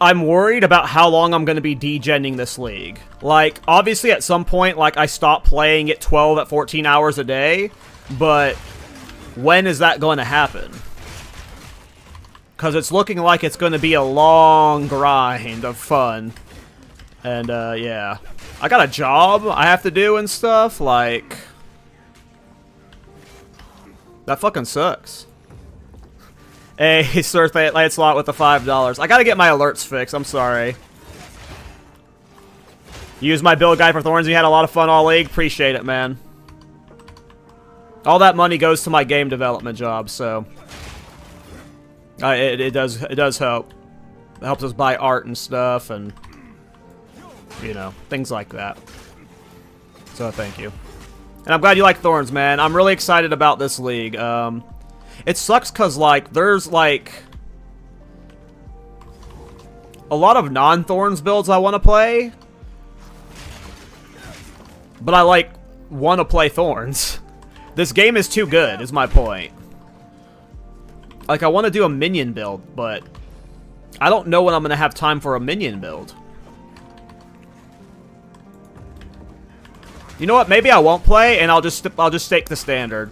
I'm worried about how long I'm going to be degenning this league. Like, obviously at some point, like, I stop playing at 12 at 14 hours a day, but when is that going to happen? Because it's looking like it's going to be a long grind of fun. And, yeah. I got a job I have to do and stuff, like... That fucking sucks. Hey, Sir Lancelot with the $5. I gotta get my alerts fixed, I'm sorry. Use my build guide for Thorns, you had a lot of fun all league. Appreciate it, man. All that money goes to my game development job, so... it does help. It helps us buy art and stuff, and... You know, things like that. So, thank you. And I'm glad you like Thorns, man. I'm really excited about this league. It sucks because, like, there's, like, a lot of non-Thorns builds I want to play. But I, like, want to play Thorns. This game is too good, is my point. Like, I want to do a minion build, but I don't know when I'm going to have time for a minion build. You know what? Maybe I won't play, and I'll just take the standard.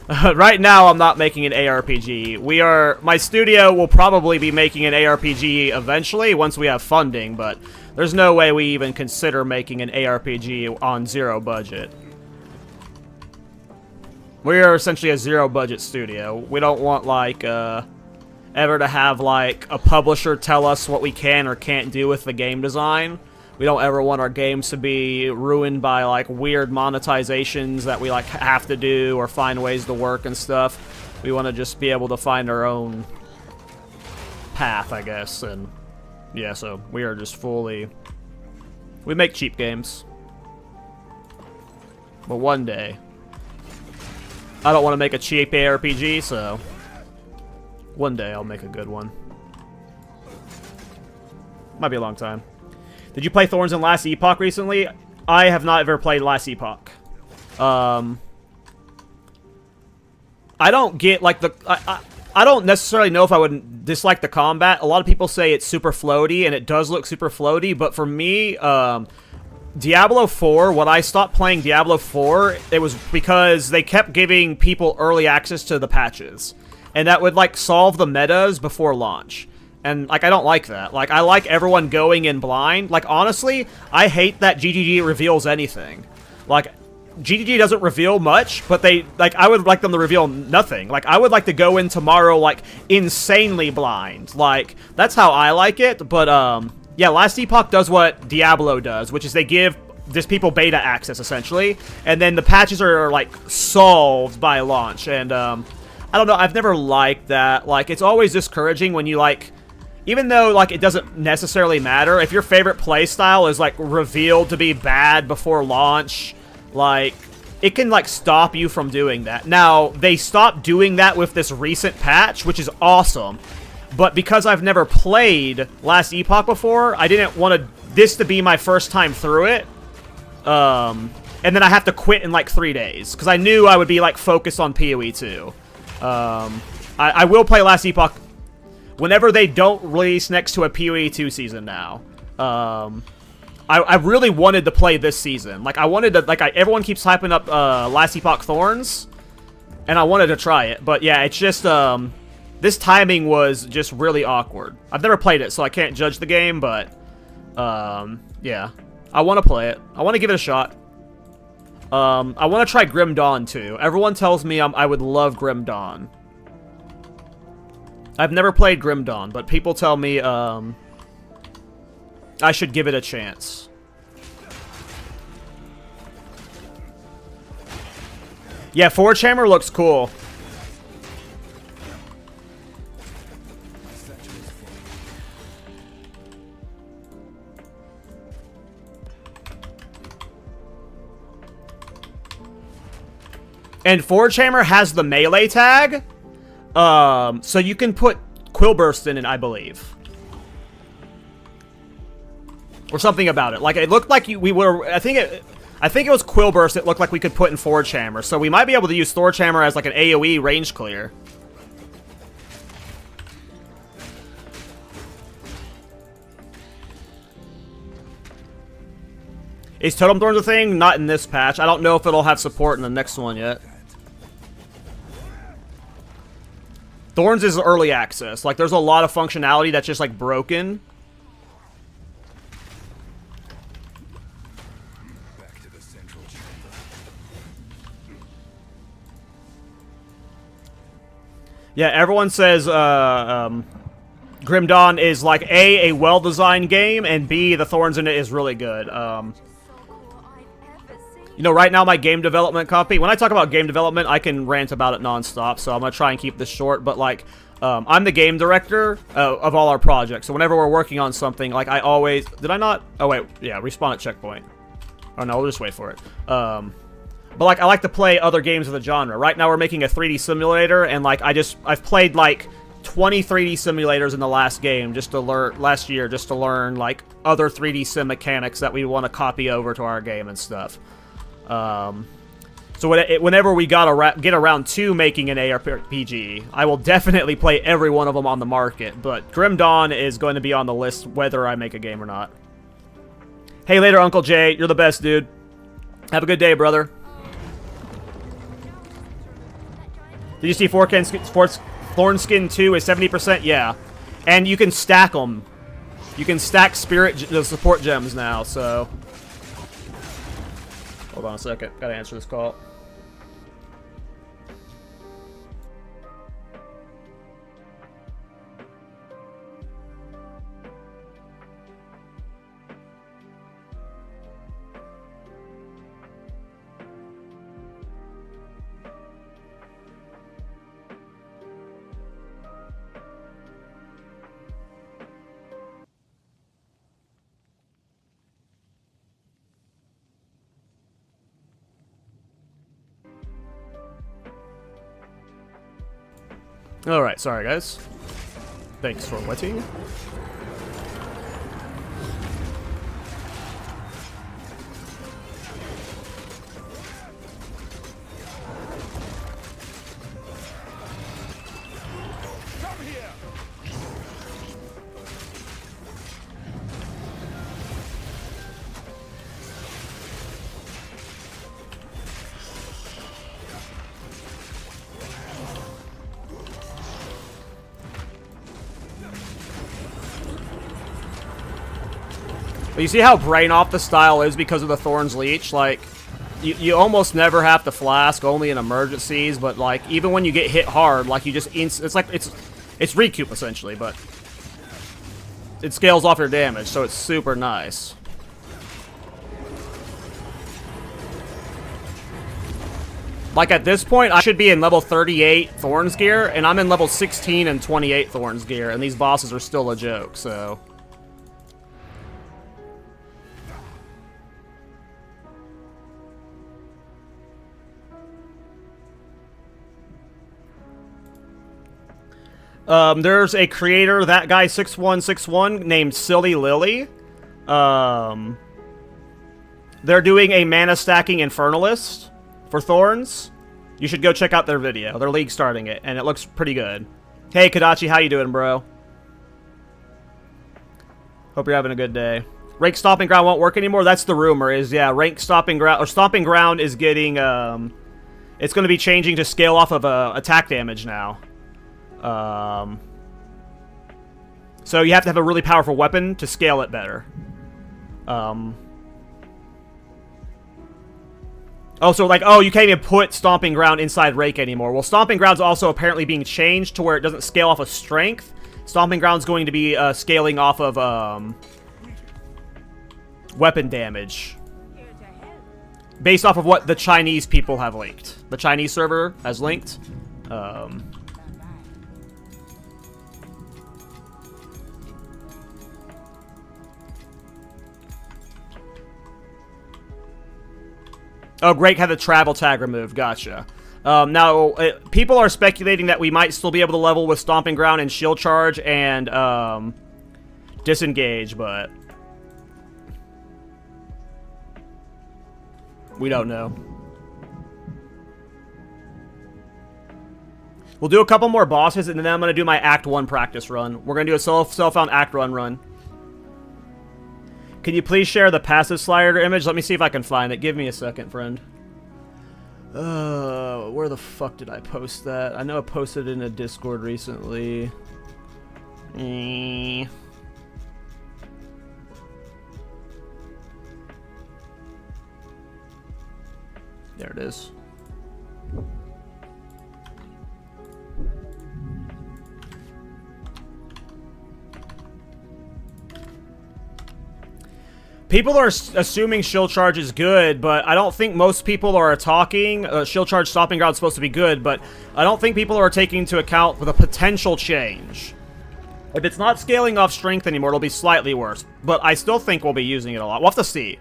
Right now, I'm not making an ARPG. My studio will probably be making an ARPG eventually once we have funding, but there's no way we even consider making an ARPG on zero budget. We are essentially a zero budget studio. We don't want, like, ever to have, like, a publisher tell us what we can or can't do with the game design. We don't ever want our games to be ruined by, like, weird monetizations that we, like, have to do or find ways to work and stuff. We want to just be able to find our own path, I guess. And, yeah, so we are just fully... We make cheap games. But one day... I don't want to make a cheap ARPG, so... One day I'll make a good one. Might be a long time. Did you play Thorns in Last Epoch recently? I have not ever played Last Epoch. I don't get, like, I don't necessarily know if I would dislike the combat. A lot of people say it's super floaty, and it does look super floaty, but for me, Diablo 4, when I stopped playing Diablo 4, it was because they kept giving people early access to the patches. And that would, like, solve the metas before launch. And, like, I don't like that. Like, I like everyone going in blind. Like, honestly, I hate that GGG reveals anything. Like, GGG doesn't reveal much, but they, like, I would like them to reveal nothing. Like, I would like to go in tomorrow, like, insanely blind. Like, that's how I like it. But, yeah, Last Epoch does what Diablo does, which is they give just people beta access, essentially. And then the patches are, like, solved by launch. And, I don't know, I've never liked that. Like, it's always discouraging when you, like... Even though, like, it doesn't necessarily matter, if your favorite playstyle is, like, revealed to be bad before launch, like, it can, like, stop you from doing that. Now, they stopped doing that with this recent patch, which is awesome. But because I've never played Last Epoch before, I didn't want this to be my first time through it. And then I have to quit in, like, 3 days. Because I knew I would be, like, focused on PoE 2. I will play Last Epoch whenever they don't release next to a PoE 2 season now. I really wanted to play this season. Like, I wanted to, like, everyone keeps hyping up, Last Epoch Thorns, and I wanted to try it. But, yeah, it's just, this timing was just really awkward. I've never played it, so I can't judge the game, but, yeah. I want to play it. I want to give it a shot. I want to try Grim Dawn, too. Everyone tells me I would love Grim Dawn. I've never played Grim Dawn, but people tell me, I should give it a chance. Yeah, Forge Hammer looks cool. And Forge Hammer has the melee tag. So you can put Quill Burst in it, I believe. Or something about it. Like, it looked like we were... I think it was Quill Burst it looked like we could put in Forge Hammer. So we might be able to use Forge Hammer as, like, an AoE range clear. Is Totem Thorns a thing? Not in this patch. I don't know if it'll have support in the next one yet. Thorns is early access. Like, there's a lot of functionality that's just, like, broken. Back to the central chamber. Yeah, everyone says, Grim Dawn is, like, A well-designed game, and B, the Thorns in it is really good. You know, right now my game development company, when I talk about game development, I can rant about it nonstop, so I'm going to try and keep this short, but, like, I'm the game director of all our projects, so whenever we're working on something, like, I always... Did I not? Oh, wait, yeah, respawn at checkpoint. Oh no, we'll just wait for it. But like, I like to play other games of the genre. Right now we're making a 3D simulator, and like, I've played like 20 3D simulators in the last game last year just to learn like other 3D sim mechanics that we want to copy over to our game and stuff. So whenever we get around to making an ARPG, I will definitely play every one of them on the market, but Grim Dawn is going to be on the list whether I make a game or not. Hey, later, Uncle Jay. You're the best, dude. Have a good day, brother. Did you see Thorns Skin 2 is 70%? Yeah. And you can stack them. You can stack the support gems now, so... Hold on a second. Gotta answer this call. Alright, sorry guys. Thanks for waiting. But you see how brain off the style is because of the Thorns Leech? Like, you almost never have to Flask, only in emergencies, but like, even when you get hit hard, like, you just it's recoup essentially, but it scales off your damage, so it's super nice. Like, at this point, I should be in level 38 Thorns gear, and I'm in level 16 and 28 Thorns gear, and these bosses are still a joke, so... There's a creator, that guy 6161, named Silly Lily. They're doing a mana stacking Infernalist for Thorns. You should go check out their video. They're league starting it, and it looks pretty good. Hey, Kadachi, how you doing, bro? Hope you're having a good day. Rank Stomping Ground won't work anymore? That's the rumor, is, yeah, Rank Stomping Ground, or Stomping Ground is getting, it's going to be changing to scale off of attack damage now. So you have to have a really powerful weapon to scale it better. Oh, so like, oh, you can't even put Stomping Ground inside Rake anymore. Well, Stomping Ground's also apparently being changed to where it doesn't scale off of strength. Stomping Ground's going to be scaling off of weapon damage. Based off of what the Chinese people have linked. The Chinese server has linked. Oh, Greg had the travel tag removed. Gotcha. Now, people are speculating that we might still be able to level with Stomping Ground and Shield Charge and Disengage, but we don't know. We'll do a couple more bosses, and then I'm going to do my Act 1 practice run. We're going to do a self-found Act 1 run. Can you please share the passive slider image? Let me see if I can find it. Give me a second, friend. Where the fuck did I post that? I know I posted it in a Discord recently. There it is. People are assuming Shield Charge is good, but I don't think most people are talking. Shield Charge Stomping Ground is supposed to be good, but I don't think people are taking into account the potential change. If it's not scaling off strength anymore, it'll be slightly worse. But I still think we'll be using it a lot. We'll have to see.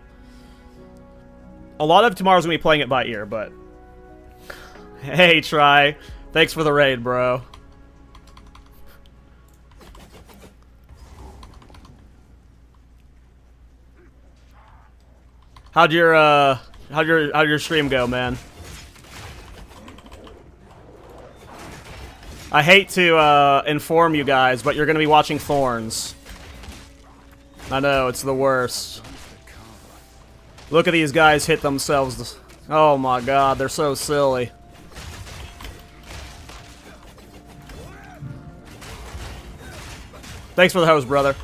a lot of tomorrow's gonna be playing it by ear, but... Hey, Try. Thanks for the raid, bro. How'd your stream go, man? I hate to inform you guys, but you're gonna be watching Thorns. I know, it's the worst. Look at these guys hit themselves. Oh my god, they're so silly. Thanks for the host, brother.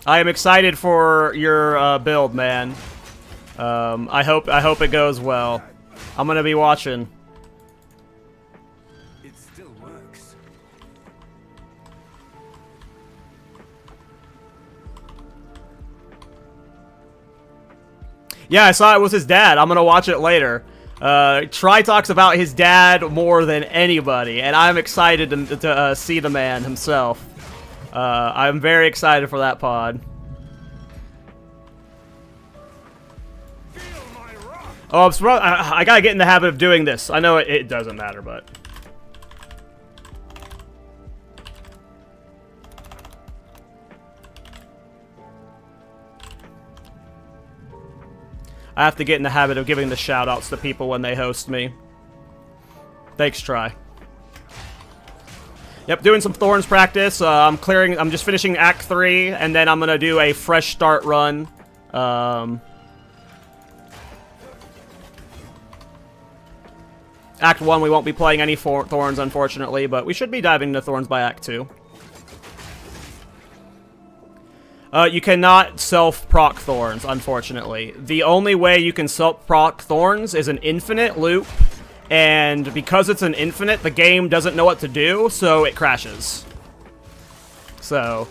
I am excited for your build, man. I hope it goes well. I'm gonna be watching. It still works. Yeah, I saw it was his dad. I'm gonna watch it later. Try talks about his dad more than anybody, and I'm excited to see the man himself. I'm very excited for that pod. Oh, I'm surprised. I gotta get in the habit of doing this. I know it doesn't matter, but... I have to get in the habit of giving the shoutouts to people when they host me. Thanks, Try. Yep, doing some Thorns practice. I'm just finishing Act 3, and then I'm gonna do a fresh start run. Act 1, we won't be playing any Thorns, unfortunately, but we should be diving into Thorns by Act 2. You cannot self-proc Thorns, unfortunately. The only way you can self-proc Thorns is an infinite loop, and because it's an infinite, the game doesn't know what to do, so it crashes. So,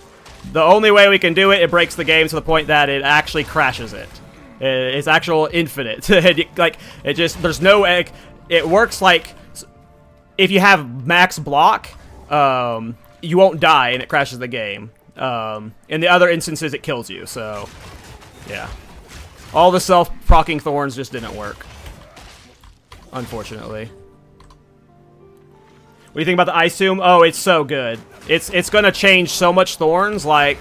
the only way we can do it, it breaks the game to the point that it actually crashes it. It's actual infinite. There's no egg. It works like, if you have max block, you won't die and it crashes the game. In the other instances, it kills you, so, yeah. All the self-procking Thorns just didn't work. Unfortunately. What do you think about the Ice Tomb? Oh, it's so good. It's gonna change so much Thorns, like...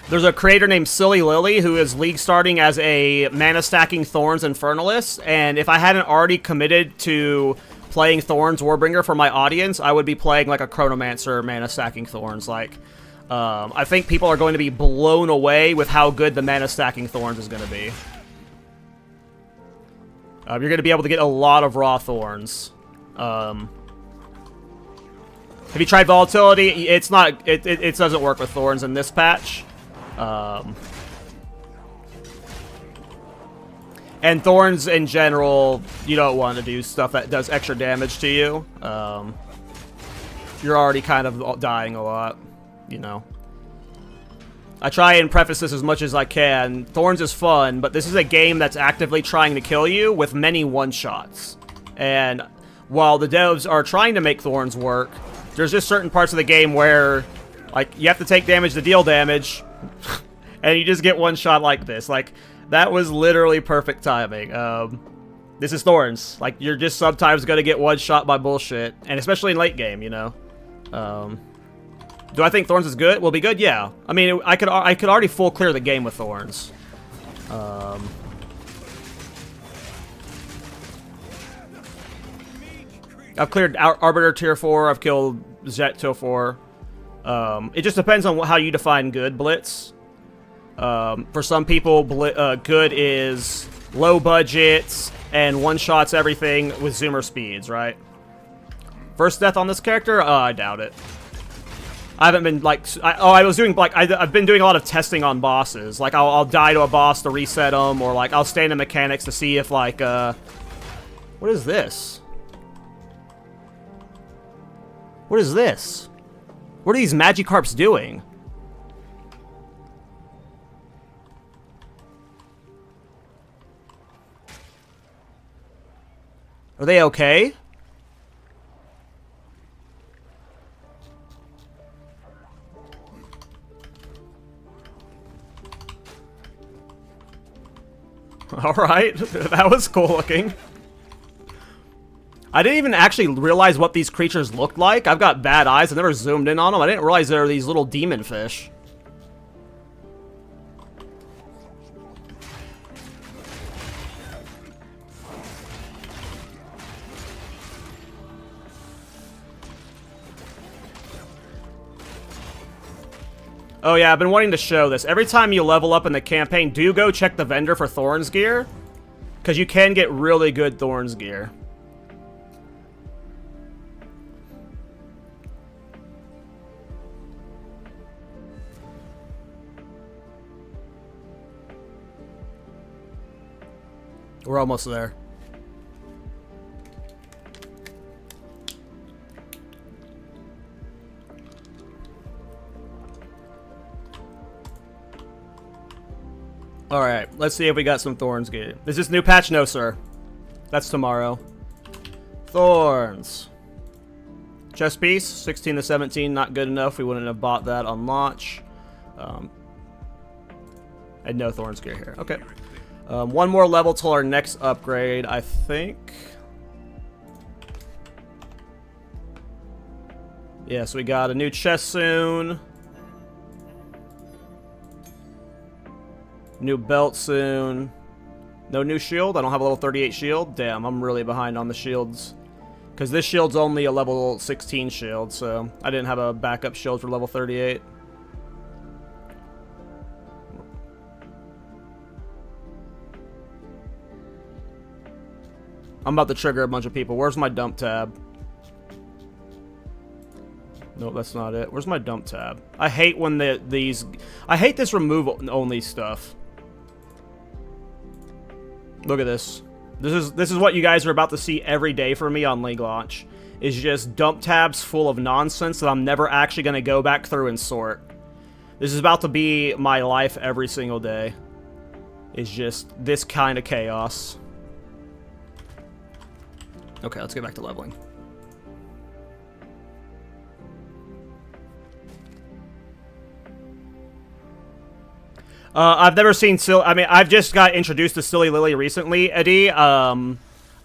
There's a creator named Silly Lily who is league starting as a mana stacking Thorns Infernalist, and if I hadn't already committed to playing Thorns Warbringer for my audience, I would be playing like a Chronomancer mana stacking Thorns. Like, I think people are going to be blown away with how good the mana stacking Thorns is going to be. You're going to be able to get a lot of raw Thorns. Have you tried Volatility? It's not. It doesn't work with Thorns in this patch. And Thorns in general, you don't want to do stuff that does extra damage to you. You're already kind of dying a lot, you know. I try and preface this as much as I can. Thorns is fun, but this is a game that's actively trying to kill you with many one-shots. And while the devs are trying to make Thorns work, there's just certain parts of the game where, like, you have to take damage to deal damage, and you just get one shot like this. Like, that was literally perfect timing. This is Thorns. Like, you're just sometimes gonna get one shot by bullshit, and especially in late game, you know. Do I think Thorns is good? Will be good? Yeah. I mean, I could already full clear the game with Thorns. I've cleared Arbiter tier 4. I've killed Zet tier 4. It just depends on how you define good, Blitz. For some people, good is low budgets and one-shots everything with zoomer speeds, right? First death on this character? I doubt it. I haven't been, like... I've been doing a lot of testing on bosses. Like, I'll die to a boss to reset them, or, like, I'll stand in mechanics to see if, like, what is this? What is this? What are these Magikarps doing? Are they okay? Alright, that was cool looking. I didn't even actually realize what these creatures looked like. I've got bad eyes. I never zoomed in on them. I didn't realize there were these little demon fish. Oh yeah, I've been wanting to show this. Every time you level up in the campaign, do go check the vendor for Thorns gear. Because you can get really good Thorns gear. We're almost there. Alright, let's see if we got some Thorns gear. Is this new patch? No, sir. That's tomorrow. Thorns. Chest piece, 16 to 17, not good enough. We wouldn't have bought that on launch. And no Thorns gear here. Okay. One more level till our next upgrade, I think. Yeah, so we got a new chest soon. New belt soon. No new shield? I don't have a level 38 shield? Damn, I'm really behind on the shields. Because this shield's only a level 16 shield, so I didn't have a backup shield for level 38. I'm about to trigger a bunch of people. Where's my dump tab? Nope, that's not it. Where's my dump tab? I hate when I hate this remove only stuff. Look at this. This is what you guys are about to see every day for me on League launch. Is just dump tabs full of nonsense that I'm never actually going to go back through and sort. This is about to be my life every single day. It's just this kind of chaos. Okay, let's get back to leveling. I've never seen I've just got introduced to Silly Lily recently, Eddie. I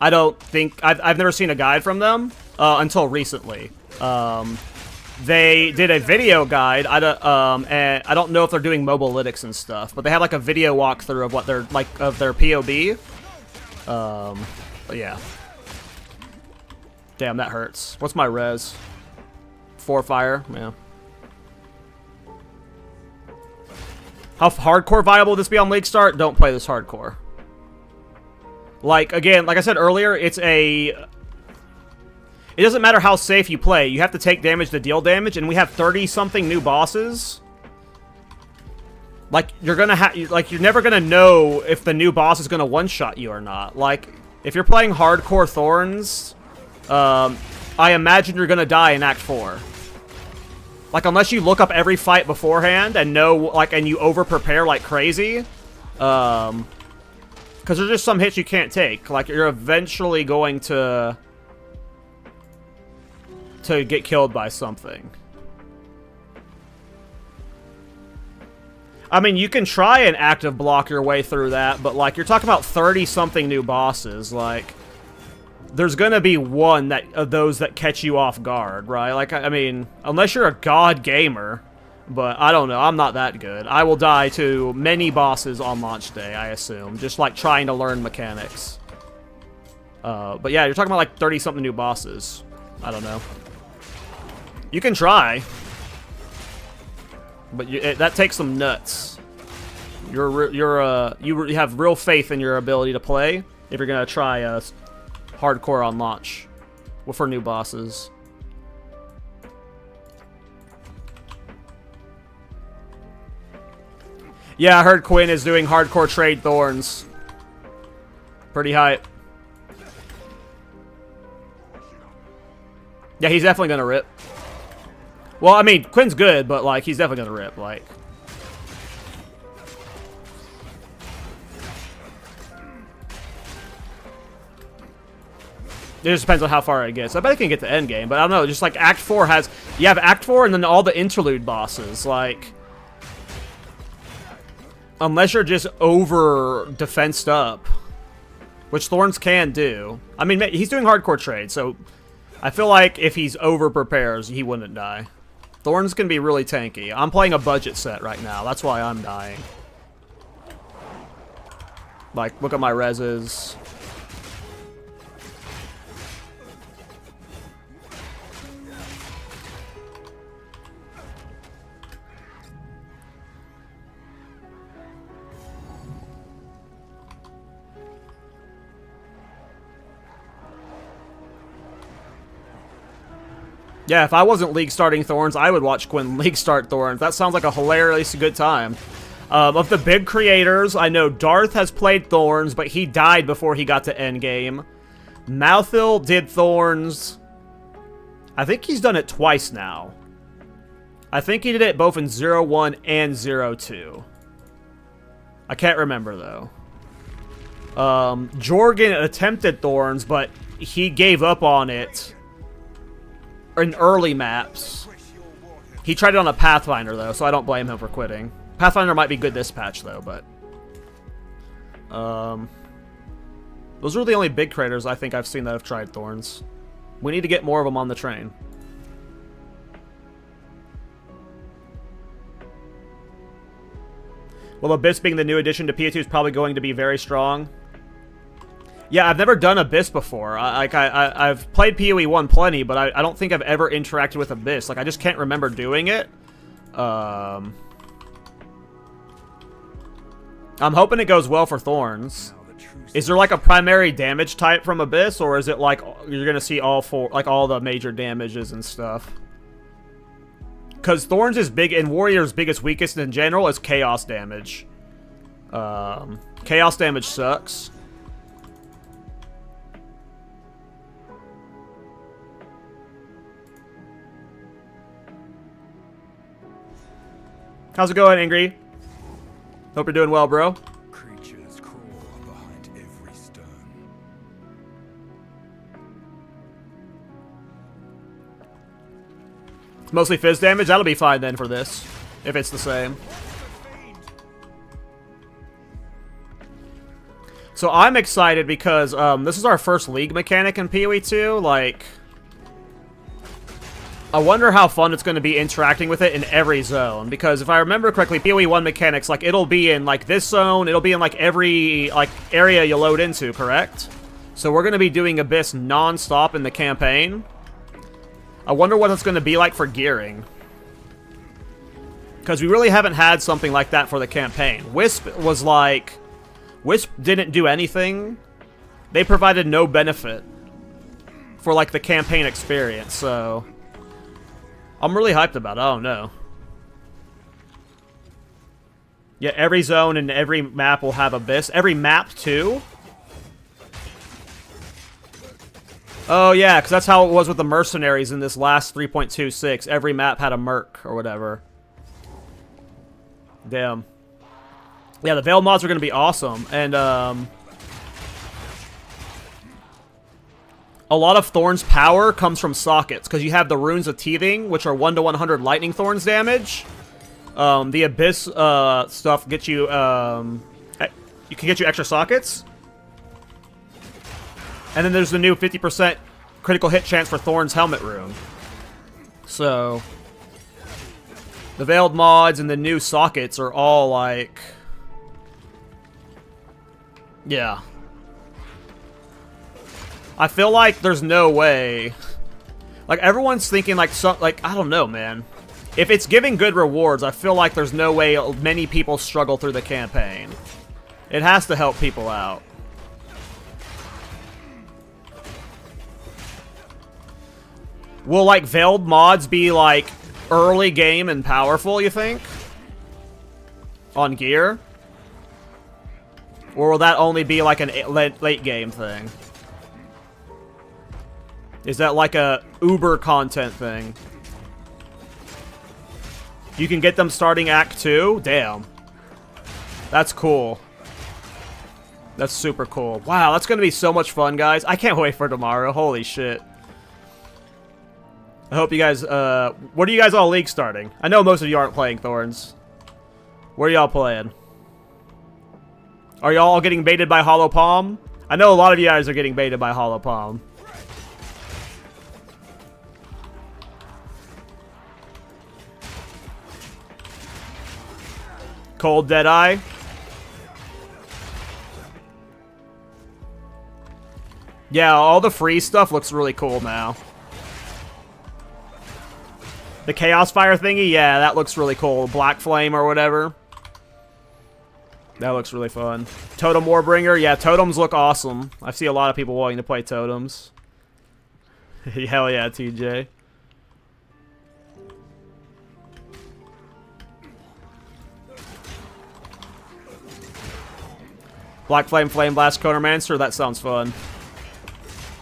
don't think I've never seen a guide from them until recently. They did a video guide. And I don't know if they're doing mobalytics and stuff, but they had like a video walkthrough of what they're like of their POB. But yeah. Damn, that hurts. What's my res? 4 fire. Yeah. How hardcore viable would this be on League Start? Don't play this hardcore. Like, again, like I said earlier, it doesn't matter how safe you play. You have to take damage to deal damage, and we have 30-something new bosses. Like, you're never gonna know if the new boss is gonna one-shot you or not. Like, if you're playing hardcore Thorns, I imagine you're gonna die in Act 4. Like, unless you look up every fight beforehand and know, like, and you over-prepare like crazy. Because there's just some hits you can't take. Like, you're eventually going to get killed by something. I mean, you can try and active block your way through that, but, like, you're talking about 30-something new bosses, like... There's gonna be one of those that catch you off guard, right? Like, I mean, unless you're a god gamer, but I don't know, I'm not that good. I will die to many bosses on launch day, I assume, just like trying to learn mechanics. But yeah, you're talking about like 30-something new bosses. I don't know. You can try, but that takes some nuts. You have real faith in your ability to play if you're gonna try hardcore on launch for new bosses. Yeah, I heard Quinn is doing hardcore trade Thorns. Pretty hype. Yeah, he's definitely gonna rip. Well, I mean, Quinn's good, but like he's definitely gonna rip. Like, it just depends on how far it gets. I bet it can get to endgame, but I don't know. Just like Act 4 has... You have Act 4 and then all the interlude bosses. Like... Unless you're just over defensed up. Which Thorns can do. I mean, he's doing hardcore trade, so I feel like if he's over prepares, he wouldn't die. Thorns can be really tanky. I'm playing a budget set right now. That's why I'm dying. Like, look at my reses. Yeah, if I wasn't League starting Thorns, I would watch Quinn League start Thorns. That sounds like a hilariously good time. Of the big creators, I know Darth has played Thorns, but he died before he got to endgame. Malthil did Thorns. I think he's done it twice now. I think he did it both in 0-1 and 0-2. I can't remember, though. Jorgen attempted Thorns, but he gave up on it in early maps. He tried it on a Pathfinder, though, so I don't blame him for quitting. Pathfinder might be good this patch, though, but... those are the only big creators I think I've seen that have tried Thorns. We need to get more of them on the train. Well, Abyss being the new addition to PO2 is probably going to be very strong. Yeah, I've never done Abyss before. I've played PoE 1 plenty, but I don't think I've ever interacted with Abyss. Like, I just can't remember doing it. I'm hoping it goes well for Thorns. Is there like a primary damage type from Abyss, or is it like you're gonna see all four, like all the major damages and stuff? Because Thorns is big, and Warrior's biggest weakest in general is chaos damage. Chaos damage sucks. How's it going, Angry? Hope you're doing well, bro. Creatures crawl behind every stone. It's mostly fizz damage. That'll be fine then for this, if it's the same. So I'm excited because this is our first League mechanic in PoE 2. Like, I wonder how fun it's going to be interacting with it in every zone, because if I remember correctly, PoE 1 mechanics, like, it'll be in, like, this zone, it'll be in, like, every, like, area you load into, correct? So we're going to be doing Abyss non-stop in the campaign. I wonder what it's going to be like for gearing. Because we really haven't had something like that for the campaign. Wisp was like... Wisp didn't do anything. They provided no benefit for, like, the campaign experience, so... I'm really hyped about it. I don't know. Yeah, every zone and every map will have Abyss. Every map, too? Oh, yeah, because that's how it was with the mercenaries in this last 3.26. Every map had a merc or whatever. Damn. Yeah, the Veil mods are going to be awesome. And, a lot of Thorns' power comes from sockets, because you have the Runes of Teething, which are 1 to 100 Lightning Thorns damage. The Abyss stuff gets you, you can get you extra sockets. And then there's the new 50% critical hit chance for Thorns' Helmet Rune. So, the Veiled mods and the new sockets are all like... Yeah. I feel like there's no way. Like, everyone's thinking, like, I don't know, man. If it's giving good rewards, I feel like there's no way many people struggle through the campaign. It has to help people out. Will, like, Veiled mods be, like, early game and powerful, you think? On gear? Or will that only be, like, a late game thing? Is that like a Uber content thing? You can get them starting Act 2? Damn. That's cool. That's super cool. Wow, that's going to be so much fun, guys. I can't wait for tomorrow. Holy shit. I hope you guys, what are you guys all League starting? I know most of you aren't playing Thorns. Where are y'all playing? Are y'all getting baited by Hollow Palm? I know a lot of you guys are getting baited by Hollow Palm. Cold Deadeye. Yeah, all the free stuff looks really cool now. The Chaos Fire thingy, yeah, that looks really cool. Black Flame or whatever. That looks really fun. Totem Warbringer, yeah, totems look awesome. I see a lot of people wanting to play totems. Hell yeah, TJ. Black Flame, Flame Blast, Countermancer, that sounds fun.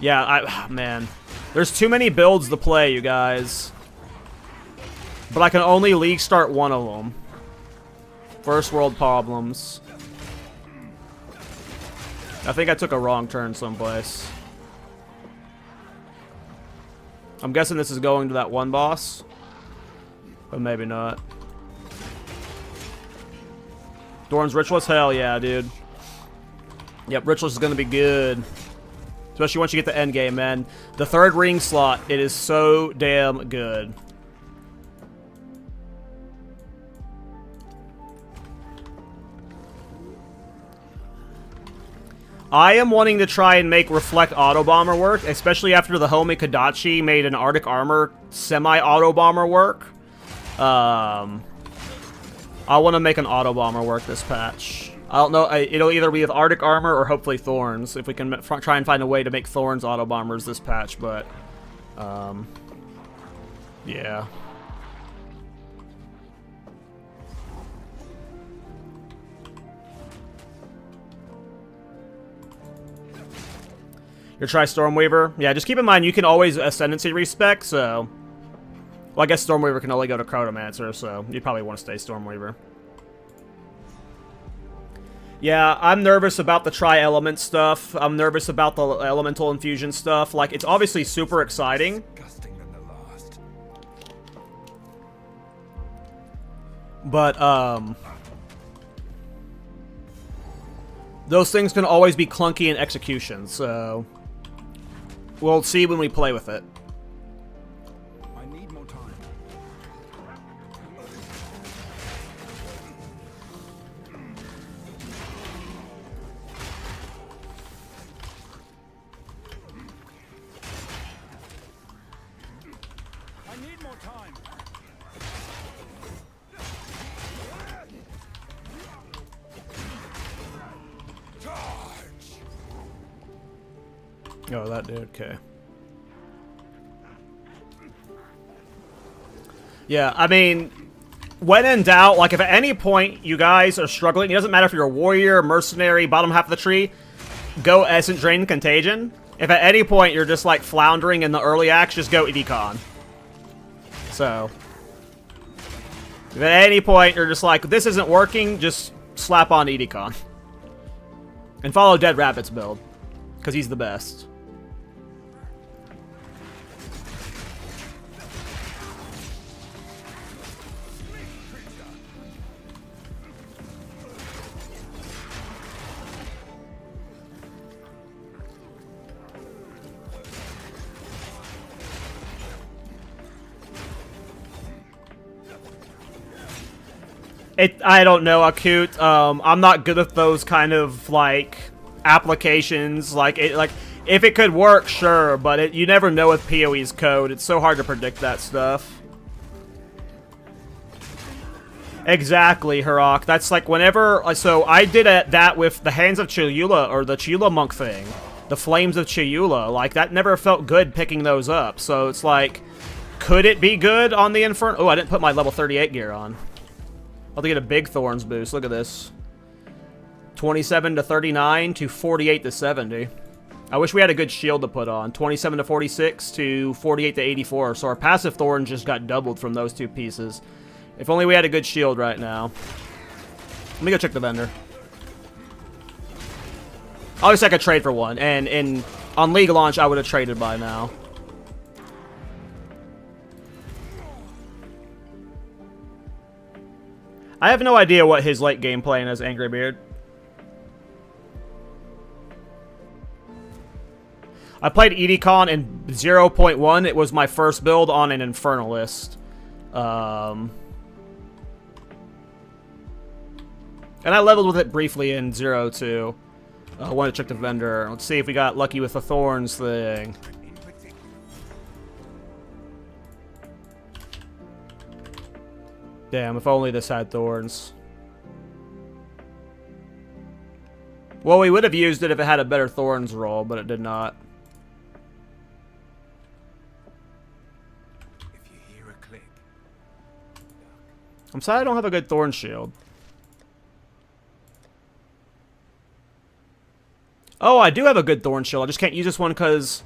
Yeah, man. There's too many builds to play, you guys. But I can only League start one of them. First world problems. I think I took a wrong turn someplace. I'm guessing this is going to that one boss. But maybe not. Thorns Ritualist? Hell yeah, dude. Yep, Ritualist is going to be good. Especially once you get the endgame, man. The third ring slot, it is so damn good. I am wanting to try and make Reflect Auto Bomber work, especially after the Homie Kodachi made an Arctic Armor semi-auto bomber work. I want to make an auto bomber work this patch. I don't know, it'll either be with Arctic Armor or hopefully Thorns, if we can try and find a way to make Thorns auto bombers this patch, but, yeah. You're try Stormweaver? Yeah, just keep in mind you can always Ascendancy respec, so... Well, I guess Stormweaver can only go to Chronomancer, so you probably want to stay Stormweaver. Yeah, I'm nervous about the Tri-Element stuff. I'm nervous about the Elemental Infusion stuff. Like, it's obviously super exciting. But, those things can always be clunky in execution, so... We'll see when we play with it. I need more time. I need more time. Oh, that dude, okay. Yeah, I mean, when in doubt, like if at any point you guys are struggling, it doesn't matter if you're a warrior, mercenary, bottom half of the tree, go Essence Drain Contagion. If at any point you're just like floundering in the early acts, just go Edicon. So, if at any point you're just like, this isn't working, just slap on Edicon. And follow Dead Rabbit's build, because he's the best. I don't know, Acute. I'm not good at those kind of, like, applications. Like, if it could work, sure, but you never know with PoE's code. It's so hard to predict that stuff. Exactly, Harok. That's like whenever... So, I did that with the Hands of Chiyula, or the Chiyula Monk thing. The Flames of Chiyula. Like, that never felt good picking those up. So, it's like... Could it be good on the Inferno? Oh, I didn't put my level 38 gear on. I'll have to get a big Thorns boost. Look at this. 27 to 39 to 48 to 70. I wish we had a good shield to put on. 27 to 46 to 48 to 84. So our passive Thorns just got doubled from those two pieces. If only we had a good shield right now. Let me go check the vendor. Obviously I could trade for one. And on League launch, I would have traded by now. I have no idea what his late game plan is, Angry Beard. I played Edicon in 0.1. It was my first build on an Infernalist. And I leveled with it briefly in 0.2. I wanted to check the vendor. Let's see if we got lucky with the Thorns thing. Damn, if only this had Thorns. Well, we would have used it if it had a better Thorns roll, but it did not. If you hear a click, I'm sorry I don't have a good Thorn shield. Oh, I do have a good Thorn shield. I just can't use this one because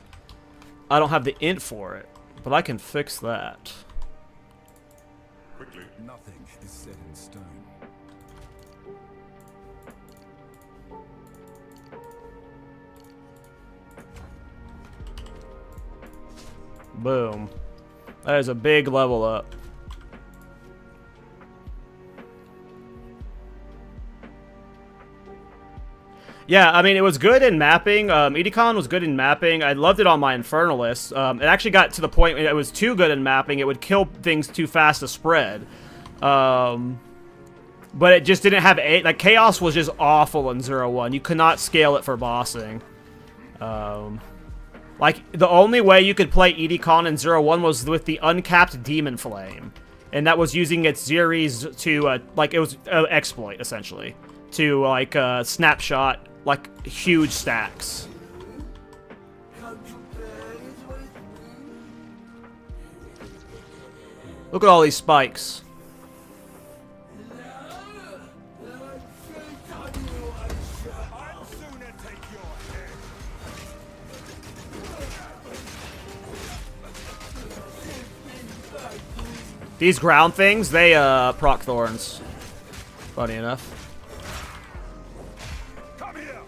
I don't have the int for it. But I can fix that. quickly. Nothing is set in stone. Boom. That is a big level up. Yeah, I mean, it was good in mapping. Edicon was good in mapping. I loved it on my Infernalist. It actually got to the point where it was too good in mapping. It would kill things too fast to spread. But it just didn't have... Like, Chaos was just awful in 0-1. You could not scale it for bossing. Like, the only way you could play Edicon in 0-1 was with the uncapped Demon Flame. And that was using its Zeres to, like, it was an exploit, essentially. To, like, snapshot, like, huge stacks. Look at all these spikes. These ground things, they proc Thorns. Funny enough. Come here.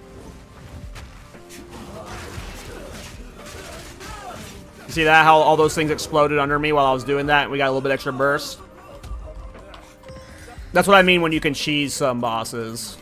You see that? How all those things exploded under me while I was doing that, and we got a little bit extra burst. That's what I mean when you can cheese some bosses.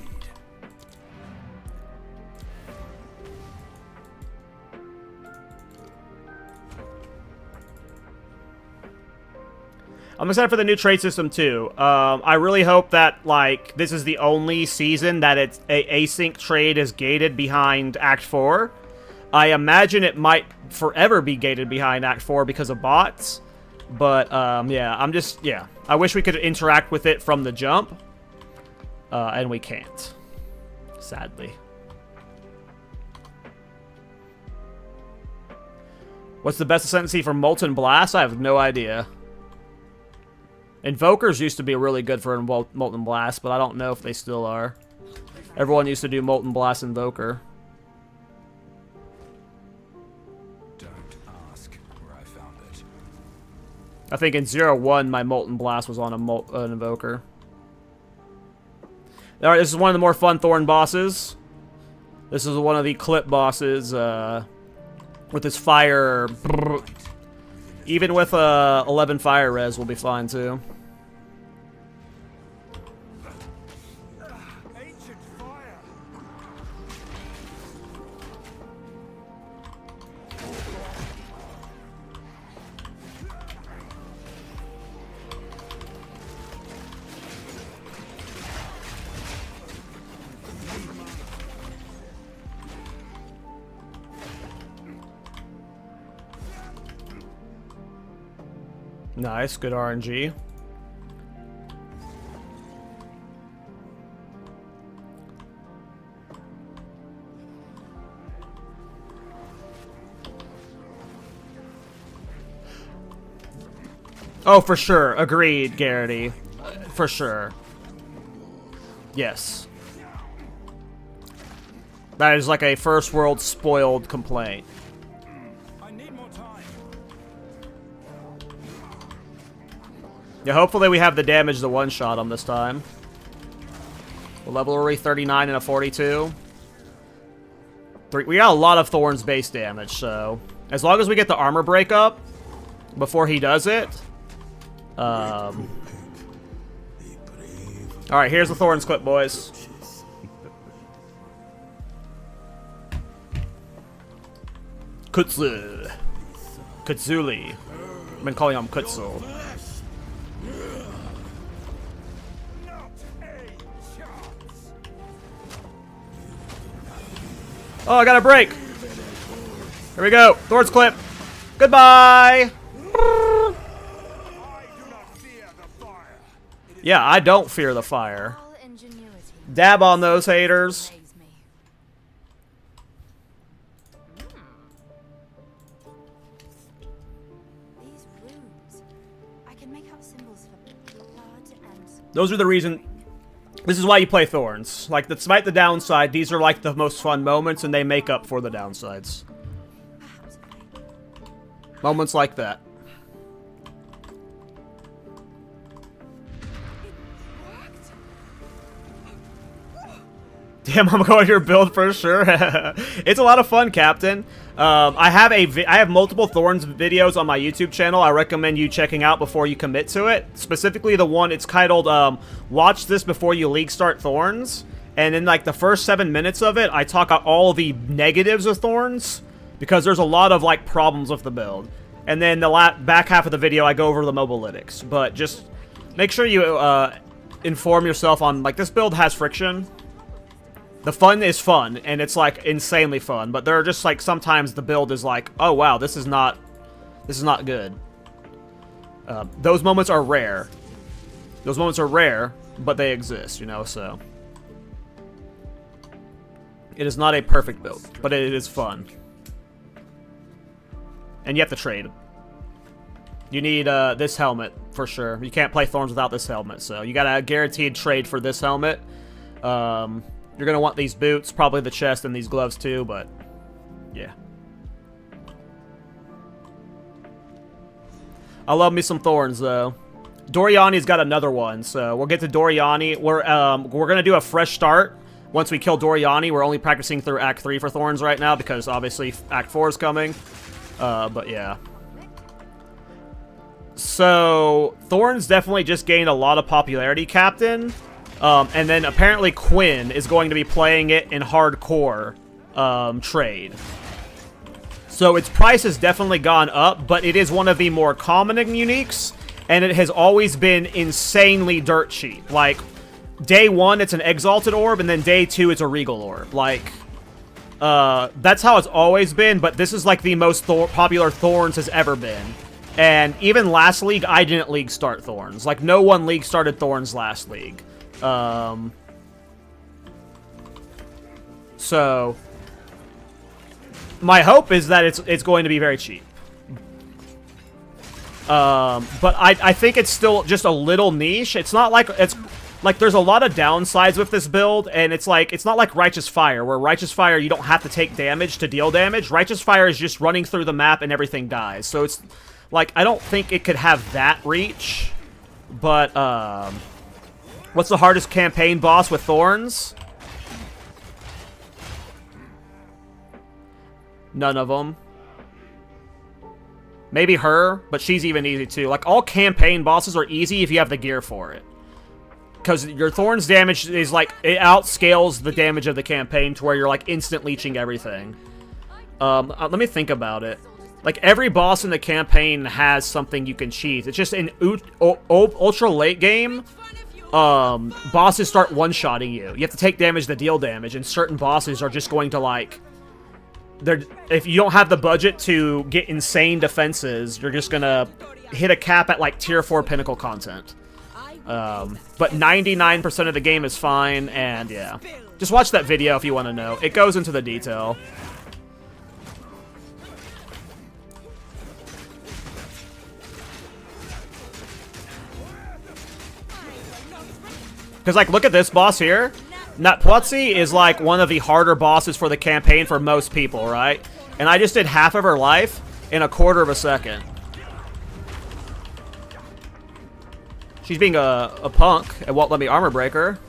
I'm excited for the new trade system, too. I really hope that, like, this is the only season that it's async trade is gated behind Act 4. I imagine it might forever be gated behind Act 4 because of bots. But, yeah, I wish we could interact with it from the jump. And we can't. Sadly. What's the best Ascendancy for Molten Blast? I have no idea. Invokers used to be really good for Molten Blast, but I don't know if they still are. Everyone used to do Molten Blast Invoker. Don't ask where I found it. I think in 0-1, my Molten Blast was on an Invoker. Alright, this is one of the more fun Thorn bosses. This is one of the clip bosses, with this fire. Even with 11 fire res, we'll be fine too. Ancient fire. Nice, good RNG. Oh, for sure. Agreed, Garrity. For sure. Yes. That is like a first world spoiled complaint. I need more time. Yeah, hopefully we have the damage to one-shot him this time. What level are we? 39 and a 42? We got a lot of Thorns base damage, so... As long as we get the armor break up before he does it... Alright, here's the Thorns clip, boys. Kutsu. Kutsuli. I've been calling him Kutsul. Oh, I got a break. Here we go. Thorns clip. Goodbye. Yeah, I don't fear the fire. Dab on those haters. Those are the reason. This is why you play Thorns. Like, despite the downside, these are like the most fun moments, and they make up for the downsides. Moments like that. Damn, I'm going to your build for sure. It's a lot of fun, Captain. I have multiple Thorns videos on my YouTube channel. I recommend you checking out before you commit to it. Specifically, the one it's titled "Watch This Before You League Start Thorns." And in like the first 7 minutes of it, I talk about all the negatives of Thorns because there's a lot of like problems with the build. And then the back half of the video, I go over the mobalytics. But just make sure you inform yourself on like this build has friction. The fun is fun, and it's, like, insanely fun, but there are just, like, sometimes the build is like, oh, wow, this is not good. Those moments are rare. Those moments are rare, but they exist, you know, so. It is not a perfect build, but it is fun. And you have to trade. You need, this helmet, for sure. You can't play Thorns without this helmet, so you got a guaranteed trade for this helmet. You're going to want these boots, probably the chest, and these gloves too, but yeah. I love me some Thorns, though. Doriani's got another one, so we'll get to Doriani. We're going to do a fresh start once we kill Doriani. We're only practicing through Act 3 for Thorns right now because, obviously, Act 4 is coming. But yeah. So, Thorns definitely just gained a lot of popularity, Captain. And then apparently Quinn is going to be playing it in hardcore trade. So its price has definitely gone up, but it is one of the more common uniques, and it has always been insanely dirt cheap. Like, day 1, it's an Exalted Orb, and then day 2, it's a Regal Orb. Like, that's how it's always been, but this is like the most popular Thorns has ever been. And even last league, I didn't league start Thorns. Like, no one league started Thorns last league. So my hope is that it's going to be very cheap. But I think it's still just a little niche. It's not like there's a lot of downsides with this build, and it's not like Righteous Fire, where Righteous Fire you don't have to take damage to deal damage. Righteous Fire is just running through the map and everything dies. So it's like I don't think it could have that reach. But what's the hardest campaign boss with Thorns? None of them. Maybe her, but she's even easy too. Like, all campaign bosses are easy if you have the gear for it. Because your Thorns damage is like, it outscales the damage of the campaign to where you're like instant leeching everything. Let me think about it. Like, every boss in the campaign has something you can cheese. It's just in ultra late game, bosses start one-shotting you. You have to take damage to deal damage, and certain bosses are just going to, like... if you don't have the budget to get insane defenses, you're just gonna hit a cap at, like, tier 4 pinnacle content. But 99% of the game is fine, and yeah. Just watch that video if you want to know. It goes into the detail. Because, like, look at this boss here. Natpwatsi is, like, one of the harder bosses for the campaign for most people, right? And I just did half of her life in a quarter of a second. She's being a punk and won't let me armor break her.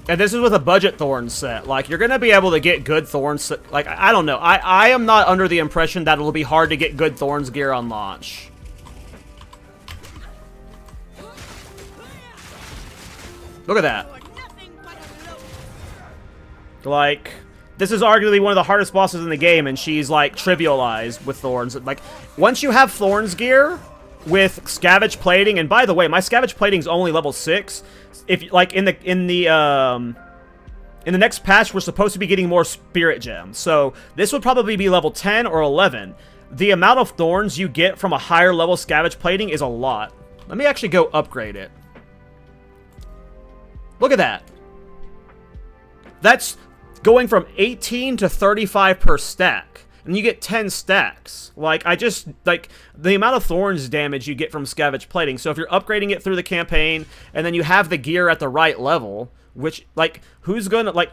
And this is with a budget Thorns set. Like, you're going to be able to get good Thorns... Like, I don't know. I am not under the impression that it'll be hard to get good Thorns gear on launch. Look at that. Like, this is arguably one of the hardest bosses in the game, and she's, like, trivialized with Thorns. Like, once you have Thorns gear with Scavenge Plating, and by the way, my Scavenge Plating's only level 6. If, like, in the next patch, we're supposed to be getting more Spirit Gems. So, this would probably be level 10 or 11. The amount of Thorns you get from a higher level Scavenge Plating is a lot. Let me actually go upgrade it. Look at that. That's going from 18 to 35 per stack. And you get 10 stacks. Like, the amount of Thorns damage you get from Scavenge Plating. So if you're upgrading it through the campaign, and then you have the gear at the right level, which, like, who's gonna, like,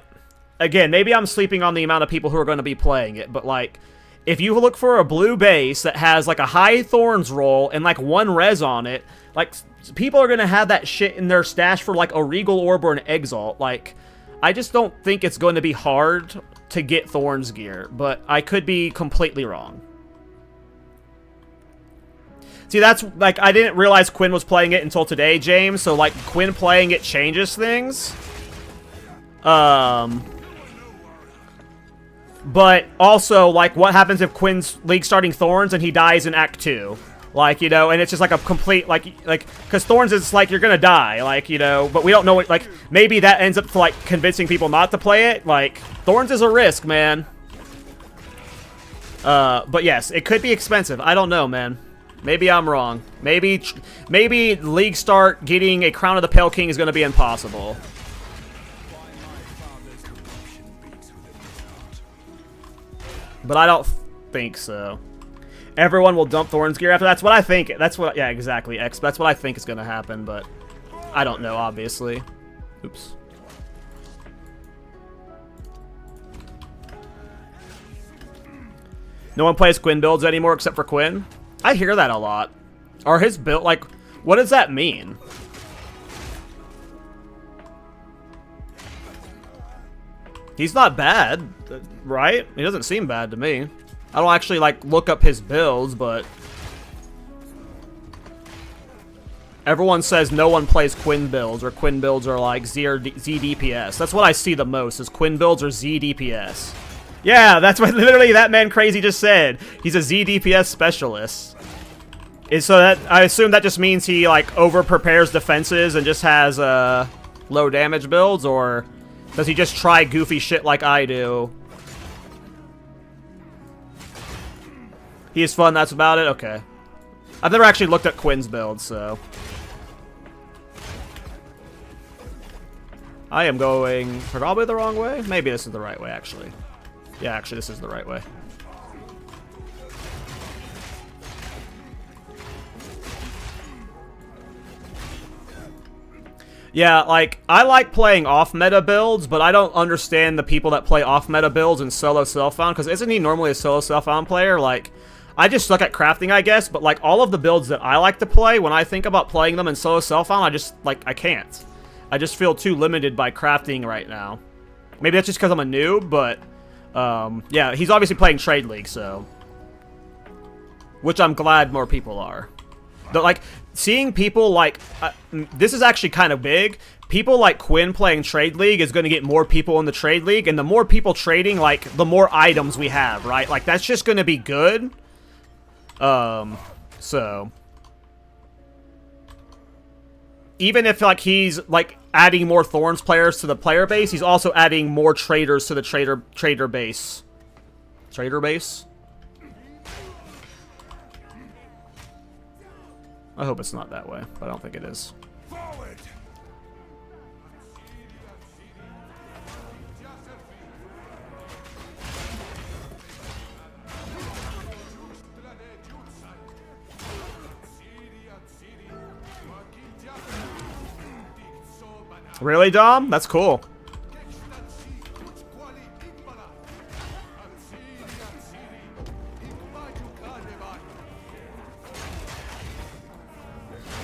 again, maybe I'm sleeping on the amount of people who are going to be playing it, but, like, if you look for a blue base that has, like, a high Thorns roll and, like, 1 res on it, like, people are going to have that shit in their stash for, like, a Regal Orb or an Exalt. Like, I just don't think it's going to be hard to get Thorns gear, but I could be completely wrong. See, that's, like, I didn't realize Quinn was playing it until today, James, so, like, Quinn playing it changes things. But also, like, what happens if Quinn's League starting Thorns and he dies in Act 2? Like, you know, and it's just like a complete, like, because Thorns is like, you're gonna die, like, you know, but we don't know what, like, maybe that ends up, like, convincing people not to play it. Like, Thorns is a risk, man. But yes, it could be expensive. I don't know, man. Maybe I'm wrong. Maybe League start getting a Crown of the Pale King is gonna be impossible. But I don't think so. Everyone will dump Thorns gear after. That's what I think. That's what. Yeah, exactly. That's what I think is going to happen. But I don't know. Obviously. Oops. No one plays Quinn builds anymore except for Quinn. I hear that a lot. Are his build, like, what does that mean? He's not bad, right? He doesn't seem bad to me. I don't actually, like, look up his builds, but everyone says no one plays Quinn builds, or Quinn builds are, like, Z DPS. That's what I see the most, is Quinn builds or Z DPS. Yeah, that's what literally that man crazy just said. He's a Z DPS specialist. And so that, I assume that just means he, like, over-prepares defenses and just has, low damage builds, or does he just try goofy shit like I do? He is fun, that's about it? Okay. I've never actually looked at Quinn's build, so. I am going probably the wrong way. Maybe this is the right way, actually. Yeah, actually, this is the right way. Yeah, like, I like playing off-meta builds, but I don't understand the people that play off-meta builds in solo self-found, because isn't he normally a solo self-found player? Like, I just suck at crafting, I guess, but, like, all of the builds that I like to play, when I think about playing them in solo self-found, I just, like, I can't. I just feel too limited by crafting right now. Maybe that's just because I'm a noob, but, yeah, he's obviously playing Trade League, so. Which I'm glad more people are. But, like, seeing people like, this is actually kind of big. People like Quinn playing Trade League is going to get more people in the Trade League, and the more people trading, like, the more items we have, right? Like, that's just going to be good. So. Even if, like, he's, like, adding more Thorns players to the player base, he's also adding more traders to the trader base. Trader base? I hope it's not that way, but I don't think it is. Forward. Really, Dom? That's cool.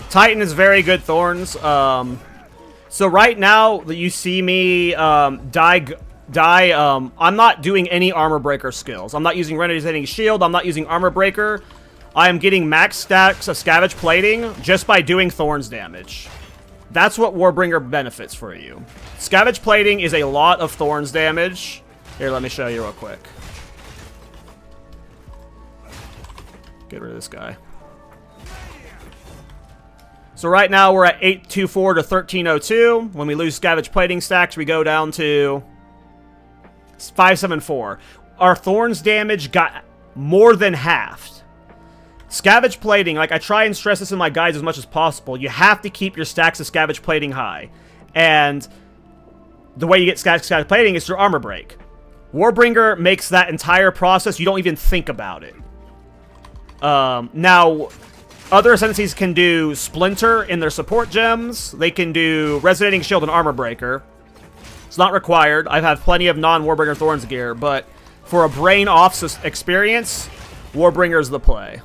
Titan is very good, Thorns. So right now, you see me I'm not doing any armor breaker skills. I'm not using Renegating Shield. I'm not using armor breaker. I am getting max stacks of Scavenge Plating just by doing Thorns damage. That's what Warbringer benefits for you. Scavenge Plating is a lot of Thorns damage. Here, let me show you real quick. Get rid of this guy. So right now we're at 824 to 1302. When we lose Scavenge Plating stacks, we go down to 574. Our Thorns damage got more than halved. Scavenge Plating, like I try and stress this in my guides as much as possible, you have to keep your stacks of Scavenge Plating high. And the way you get Scavenge Plating is through Armor Break. Warbringer makes that entire process, you don't even think about it. Now, other Ascendancies can do Splinter in their support gems. They can do Resonating Shield and Armor Breaker. It's not required. I have plenty of non-Warbringer Thorns gear, but for a brain-off experience, Warbringer's the play.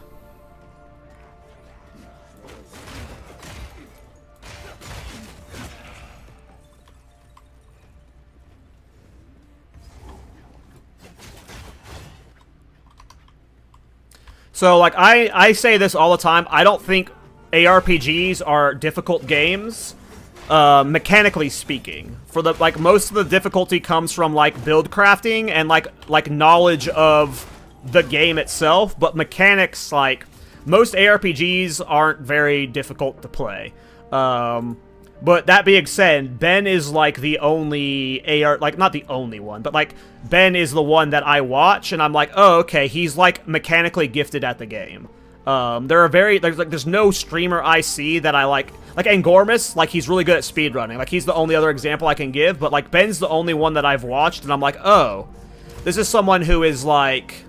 So, like, I say this all the time. I don't think ARPGs are difficult games, mechanically speaking. For the, like, most of the difficulty comes from, like, build crafting and, like knowledge of the game itself. But mechanics, like, most ARPGs aren't very difficult to play. But that being said, Ben is, like, the only like, not the only one, but, like, Ben is the one that I watch, and I'm like, oh, okay, he's, like, mechanically gifted at the game. There's no streamer I see that I like Angormus, like, he's really good at speedrunning. Like, he's the only other example I can give, but, like, Ben's the only one that I've watched, and I'm like, oh, this is someone who is, like,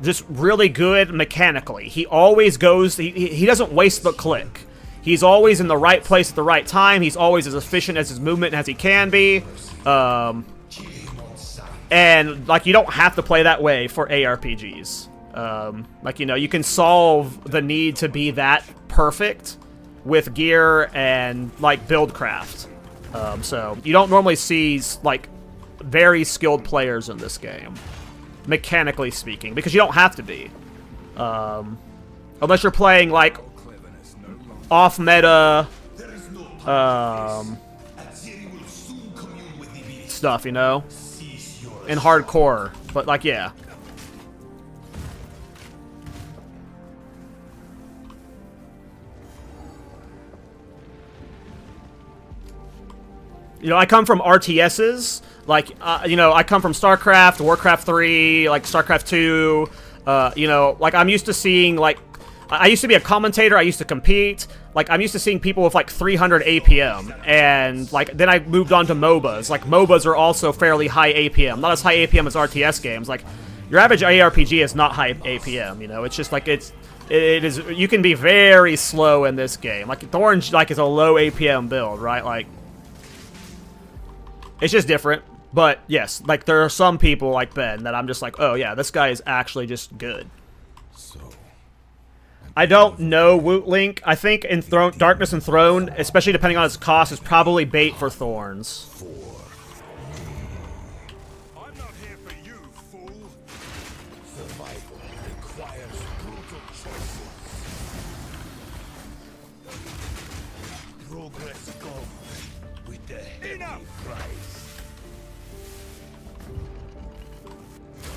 just really good mechanically. He always goes, he doesn't waste the click. He's always in the right place at the right time. He's always as efficient as his movement as he can be. And, like, you don't have to play that way for ARPGs. Like, you know, you can solve the need to be that perfect with gear and, like, build craft. So, you don't normally see, like, very skilled players in this game. Mechanically speaking. Because you don't have to be. Unless you're playing, like, off-meta stuff, you know? In hardcore. But, like, yeah. You know, I come from RTSs. Like, you know, I come from StarCraft, Warcraft 3, like, StarCraft 2. You know, like, I'm used to seeing, like, I used to be a commentator, I used to compete. Like, I'm used to seeing people with, like, 300 APM. And, like, then I moved on to MOBAs. Like, MOBAs are also fairly high APM. Not as high APM as RTS games. Like, your average ARPG is not high APM, you know? It's just, like, it is, you can be very slow in this game. Like, Thorns, like, is a low APM build, right? Like, it's just different. But, yes, like, there are some people like Ben that I'm just like, oh, yeah, this guy is actually just good. I don't know Woot Link. I think in Darkness Enthroned, especially depending on its cost, is probably bait for Thorns. I'm not here for you, fool. Survival requires brutal choices. Progress comes with the heavy price.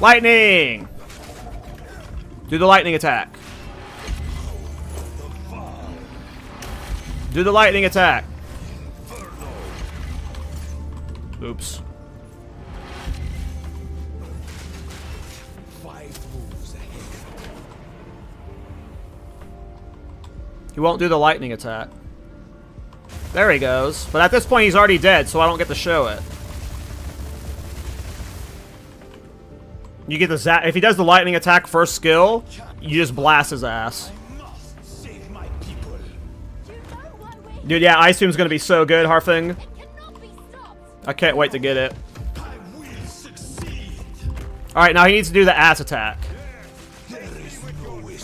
Lightning! Do the lightning attack. Do the lightning attack. Oops. 5 moves ahead. He won't do the lightning attack. There he goes. But at this point, he's already dead, so I don't get to show it. You get the zap. If he does the lightning attack first skill, you just blast his ass. Dude, yeah, Ice Beam's gonna be so good, Harfing. I can't wait to get it. Alright, now he needs to do the ass attack.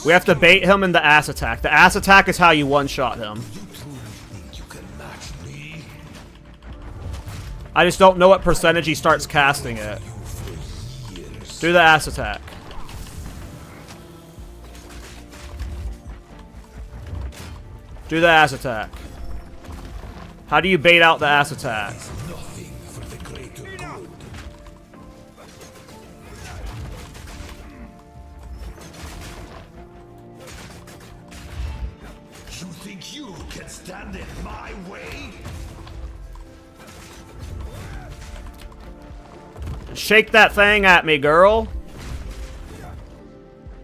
We have to bait him in the ass attack. The ass attack is how you one-shot him. I just don't know what percentage he starts casting it. Do the ass attack. Do the ass attack. How do you bait out the ass attack? Nothing for the greater good. You think you can stand in my way? Shake that thing at me, girl.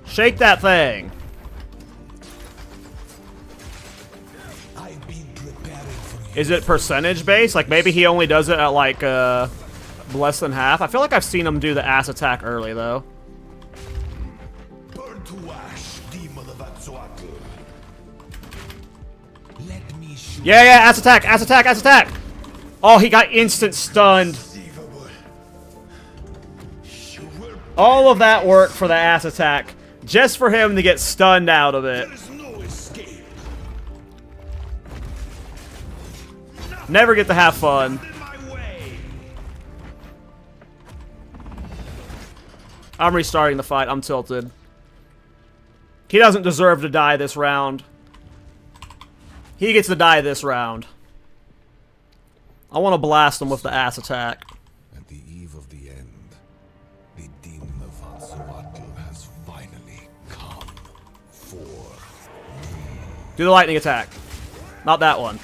Shake that thing. I've been preparing for you. Is it percentage based? Like maybe he only does it at like less than half. I feel like I've seen him do the ass attack early though. Burn to ash, demon of Atsuatl. Let me shoot. Yeah, ass attack, ass attack, ass attack. Oh, he got instant stunned. All of that work for the ass attack, just for him to get stunned out of it. There is no escape. Never get to have fun. In my way. I'm restarting the fight. I'm tilted. He doesn't deserve to die this round. He gets to die this round. I want to blast him with the ass attack. At the eve of the end, the demon of Atsuatl has finally come for Do the lightning attack. Not that one.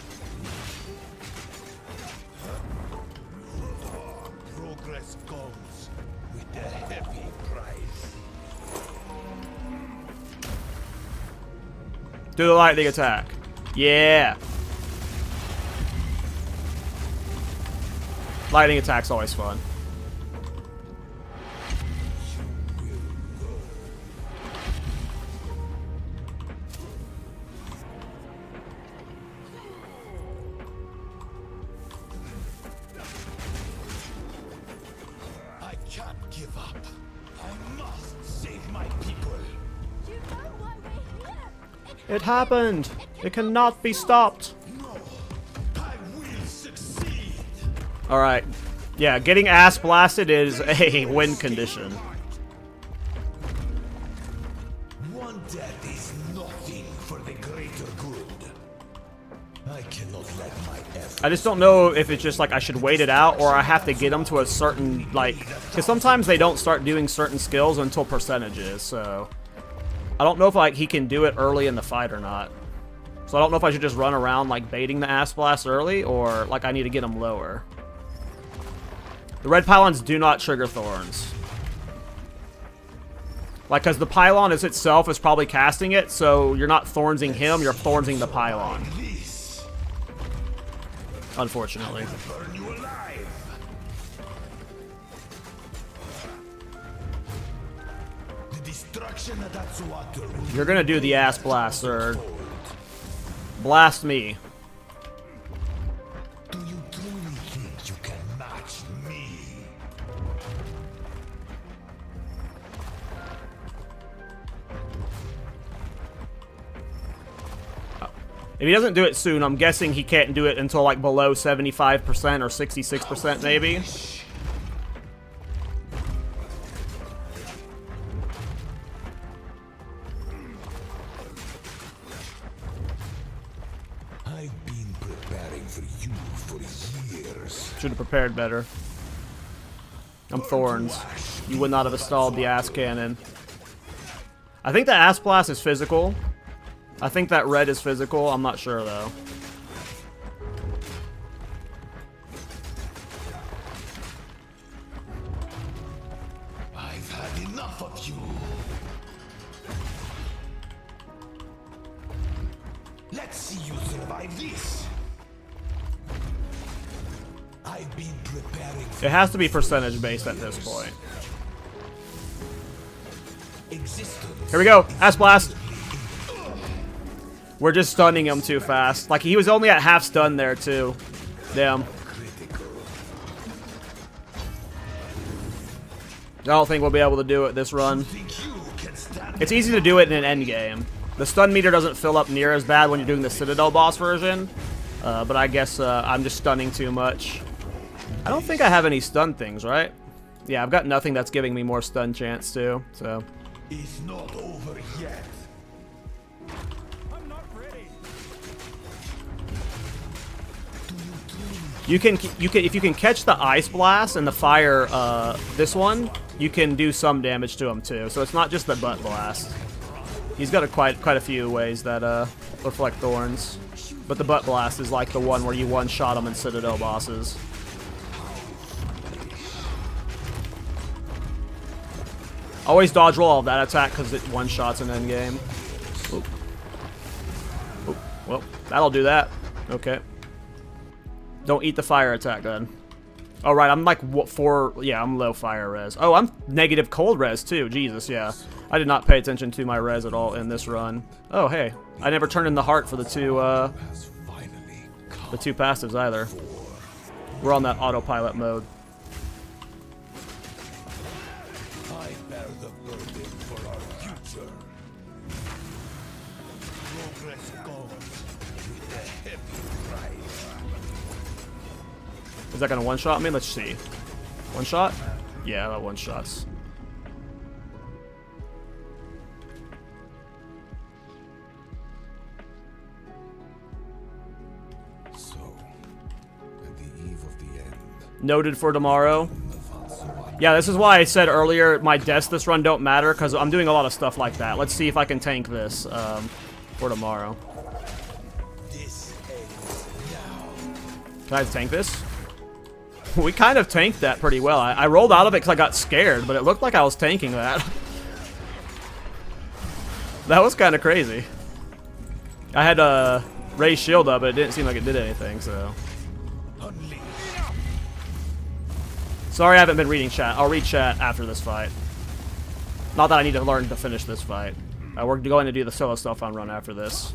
progress comes with a heavy price. Do the lightning attack. Yeah. Lightning attack's always fun. I can't give up. I must save my people. You know why we're here. It happened. It cannot be stopped. No, I will succeed. Alright. Yeah, getting ass blasted is a win condition. One death is nothing for the greater good. I cannot let my effort. I just don't know if it's just like I should wait it out or I have to get them to a certain, like, because sometimes they don't start doing certain skills until percentages, so I don't know if like he can do it early in the fight or not. So I don't know if I should just run around like baiting the ass blast early or like I need to get him lower. The red pylons do not trigger Thorns. Like, because the pylon is itself is probably casting it, so you're not Thornsing him, you're Thornsing the pylon. This Unfortunately. burn you alive. The destruction of Atsuatl. You're gonna do the ass blast, sir. Blast me. Do you truly think you can match me? If he doesn't do it soon, I'm guessing he can't do it until like below 75% or 66% maybe. I've been preparing for you for years. Should have prepared better. I'm Thorns. You would not have installed the ass cannon. I think the ass blast is physical. I think that red is physical. I'm not sure though. I've had enough of you. Let's see you survive this. I've been preparing for It has to be percentage based at this point. existence. Here we go. Ass blast. We're just stunning him too fast. Like, he was only at half stun there, too. Damn. Critical. I don't think we'll be able to do it this run. Think you can stand It's easy to do it in an endgame. The stun meter doesn't fill up near as bad when you're doing the Citadel boss version. But I guess I'm just stunning too much. I don't think I have any stun things, right? Yeah, I've got nothing that's giving me more stun chance, too. So, It's not over yet. I'm not ready. Do you if you can catch the ice blast and the fire, this one, you can do some damage to him too. So it's not just the butt blast. He's got quite a few ways that reflect thorns, but the butt blast is like the one where you one-shot him in Citadel bosses. Always dodge roll of that attack because it one-shots an endgame. Oop. Oop. Well, that'll do that. Okay. Don't eat the fire attack then. Oh, right, I'm like, what, 4... Yeah, I'm low fire res. Oh, I'm negative cold res, too. Jesus, yeah. I did not pay attention to my res at all in this run. Oh, hey. I never turned in the heart for the two passives either. We're on that autopilot mode. I bear the burden for our future. Progress goes with a heavy price. Is that gonna one-shot me? Let's see. One shot? Yeah, that one-shots. So, at the eve of the end, Noted for tomorrow. Yeah, this is why I said earlier my deaths this run don't matter, because I'm doing a lot of stuff like that. Let's see if I can tank this for tomorrow. Can I tank this? We kind of tanked that pretty well. I rolled out of it because I got scared, but it looked like I was tanking that. That was kind of crazy. I had a raised shield up, but it didn't seem like it did anything, so... Sorry I haven't been reading chat. I'll read chat after this fight. Not that I need to learn to finish this fight. We're going to do the solo stuff on run after this.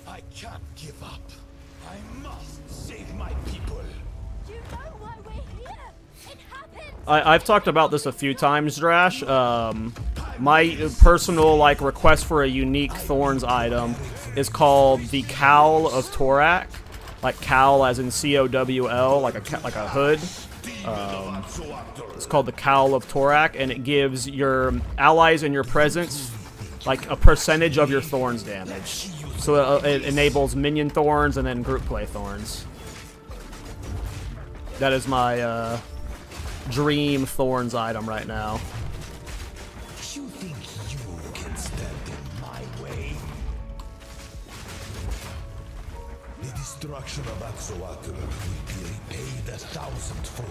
I can't give up. I must save my people. You know why we're here. It happened. I've talked about this a few times, Drash. My personal request for a unique Thorns item is called the Cowl of Torak, like cowl as in C-O-W-L, like a hood. It's called the Cowl of Torak, and it gives your allies in your presence like a percentage of your Thorns damage. So it enables minion Thorns and then group play Thorns. That is my dream Thorns item right now. You think you can stand in my way? The destruction of Atsuatu will be repaid 1,000-fold.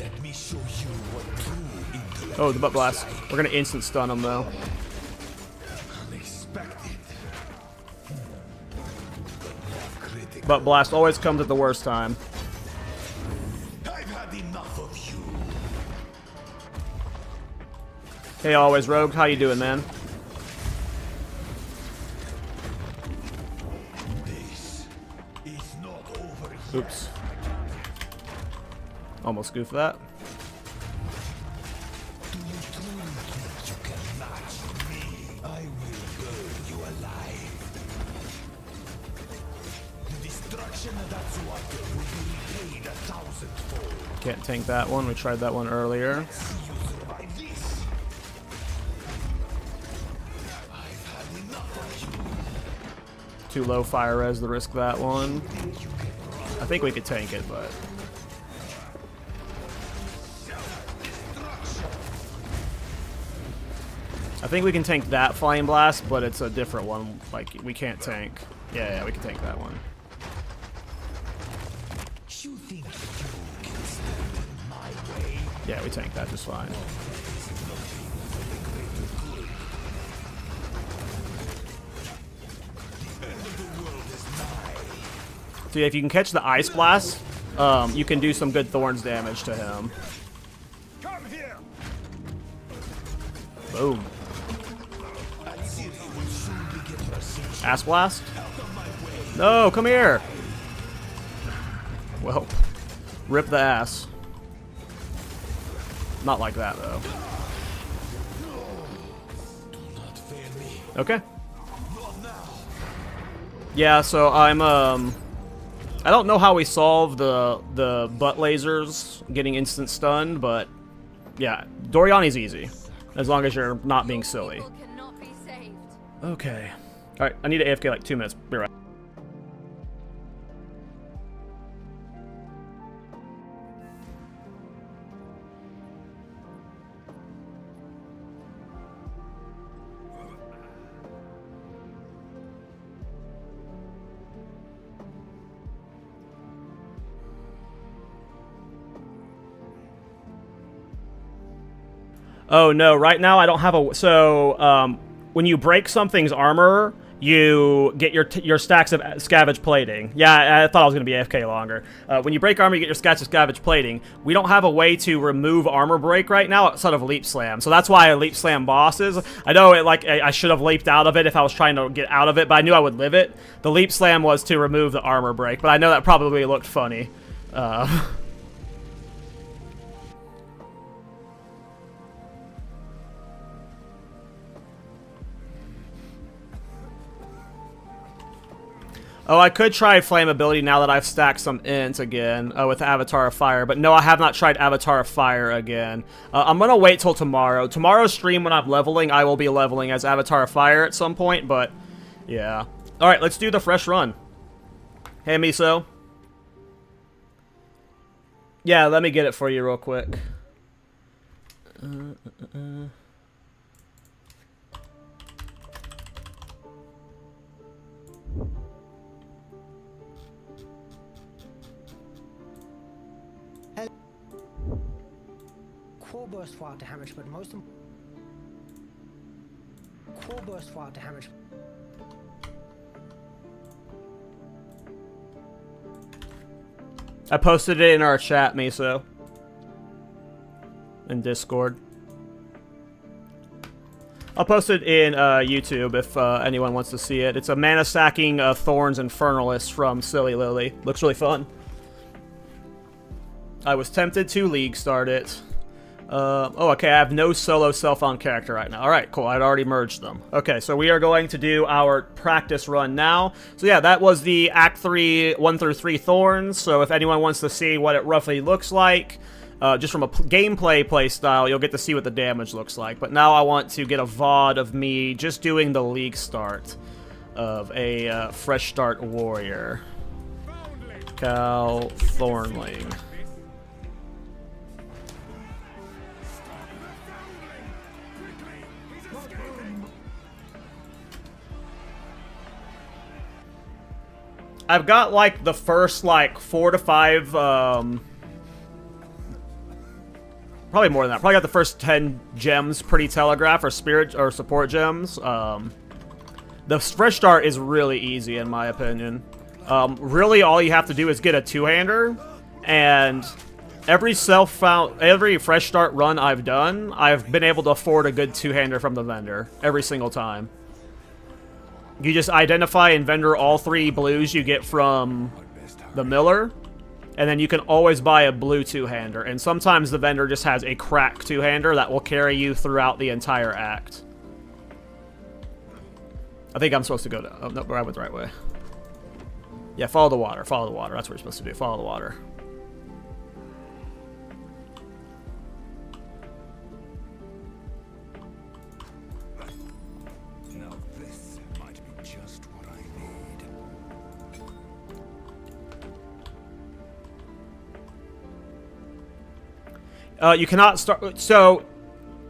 Let me show you what true intellect. Oh, the butt blast. We're gonna instant stun him though. Unexpected. Critical. Butt blast always comes at the worst time. I've had enough of you. Hey, always Rogue. How you doing, man? This is not over yet. Oops. Almost goofed that. Do you truly think you can match me? I will burn you alive. The destruction of Atsuatu will be repaid 1,000-fold. Can't tank that one. We tried that one earlier. See you survive this. I've had enough of you. Too low fire res to risk that one. I think we could tank it, but... I think we can tank that Flame Blast, but it's a different one. Like, we can't tank. Yeah, we can tank that one. You think you can stand in my way? Yeah, we tank that just fine. So yeah, if you can catch the Ice Blast, you can do some good Thorns damage to him. Come here. Boom. Ass Blast? No, come here! Well, rip the ass. Not like that, though. Okay. Yeah, so I'm, I don't know how we solve the butt lasers getting instant stunned, but yeah, Doriani's easy, as long as you're not being silly. People cannot be saved. Okay. Alright, I need to AFK like 2 minutes. Be right. Oh no, right now I don't have a... So, when you break something's armor, you get your stacks of scavenge plating. Yeah, I thought I was going to be AFK longer. When you break armor, you get your stacks of scavenge plating. We don't have a way to remove armor break right now outside of leap slam. So that's why I leap slam bosses. I know I should have leaped out of it if I was trying to get out of it, but I knew I would live it. The leap slam was to remove the armor break, but I know that probably looked funny. Oh, I could try flammability now that I've stacked some int again with Avatar of Fire, but no, I have not tried Avatar of Fire again. I'm gonna wait till tomorrow. Tomorrow's stream when I'm leveling, I will be leveling as Avatar of Fire at some point, but yeah. Alright, let's do the fresh run. Hey, Miso. Yeah, let me get it for you real quick. Core burst fire to damage, but most core burst fire to damage. I posted it in our chat, Miso. In Discord. I'll post it in YouTube if anyone wants to see it. It's a mana stacking Thorns Infernalist from Silly Lily. Looks really fun. I was tempted to League start it. Oh, okay, I have no solo self-found character right now. Alright, cool, I'd already merged them. Okay, so we are going to do our practice run now. So yeah, that was the Act 3, 1 through 3 Thorns. So if anyone wants to see what it roughly looks like, just from a gameplay playstyle, you'll get to see what the damage looks like. But now I want to get a VOD of me just doing the League start of a Fresh Start Warrior. KallTorak. I've got, like, the first, like, 4 to 5, probably more than that. Probably got the first 10 gems pretty telegraphed, or spirit, or support gems. The fresh start is really easy, in my opinion. Really, all you have to do is get a two-hander, and every fresh start run I've done, I've been able to afford a good two-hander from the vendor, every single time. You just identify and vendor all 3 blues you get from the miller, and then you can always buy a blue two-hander. And sometimes the vendor just has a crack two-hander that will carry you throughout the entire act. I think I'm supposed to go to... Oh, no, I went the right way. Yeah, follow the water. Follow the water. That's what you're supposed to do. Follow the water. You cannot start. So,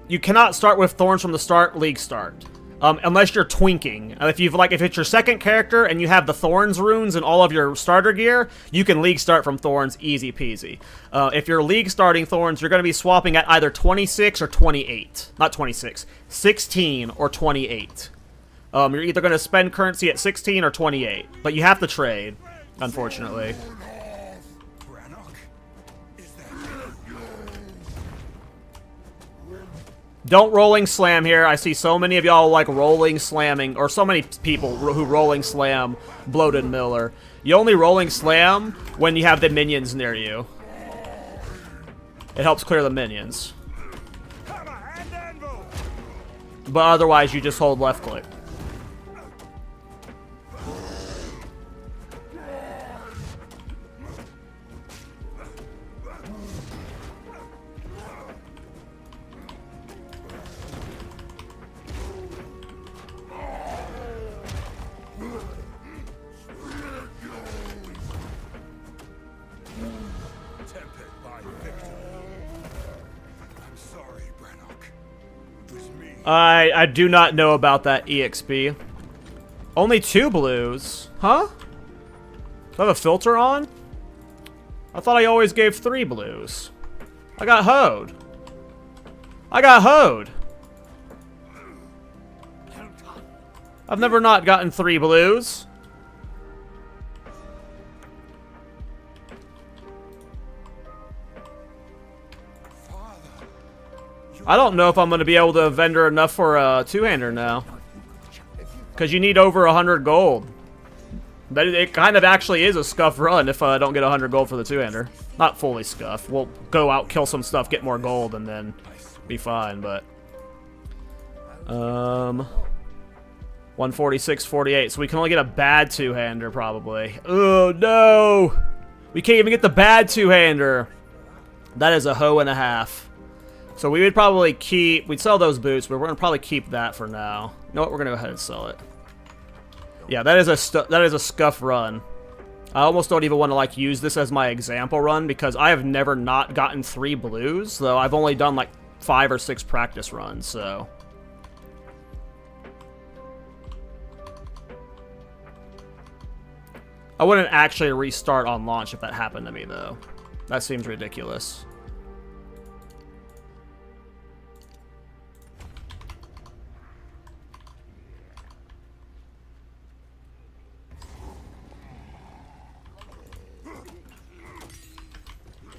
you cannot start with Thorns from the start. League start, unless you're twinking. If it's your second character and you have the Thorns runes and all of your starter gear, you can League start from Thorns, easy peasy. If you're League starting Thorns, you're going to be swapping at either 26 or 28. Not 26, 16 or 28. You're either going to spend currency at 16 or 28, but you have to trade, unfortunately. Don't rolling slam here. I see so many of y'all like rolling slamming, or so many people who rolling slam Bloated Miller. You only rolling slam when you have the minions near you. It helps clear the minions. But otherwise, you just hold left click. I do not know about that EXP. Only 2 blues. Huh? Do I have a filter on? I thought I always gave 3 blues. I got hoed. I got hoed. I've never not gotten 3 blues. I don't know if I'm going to be able to vendor enough for a 2-hander now. Because you need over 100 gold. But it kind of actually is a scuff run if I don't get 100 gold for the 2-hander. Not fully scuff. We'll go out, kill some stuff, get more gold, and then be fine, but... 146.48, so we can only get a bad 2-hander, probably. Oh, no! We can't even get the bad 2-hander. That is a hoe and a half. So we would probably keep... We'd sell those boots, but we're going to probably keep that for now. You know what? We're going to go ahead and sell it. Yeah, that is a scuff run. I almost don't even want to, like, use this as my example run, because I have never not gotten 3 blues, though I've only done, like, 5 or 6 practice runs, so... I wouldn't actually restart on launch if that happened to me, though. That seems ridiculous.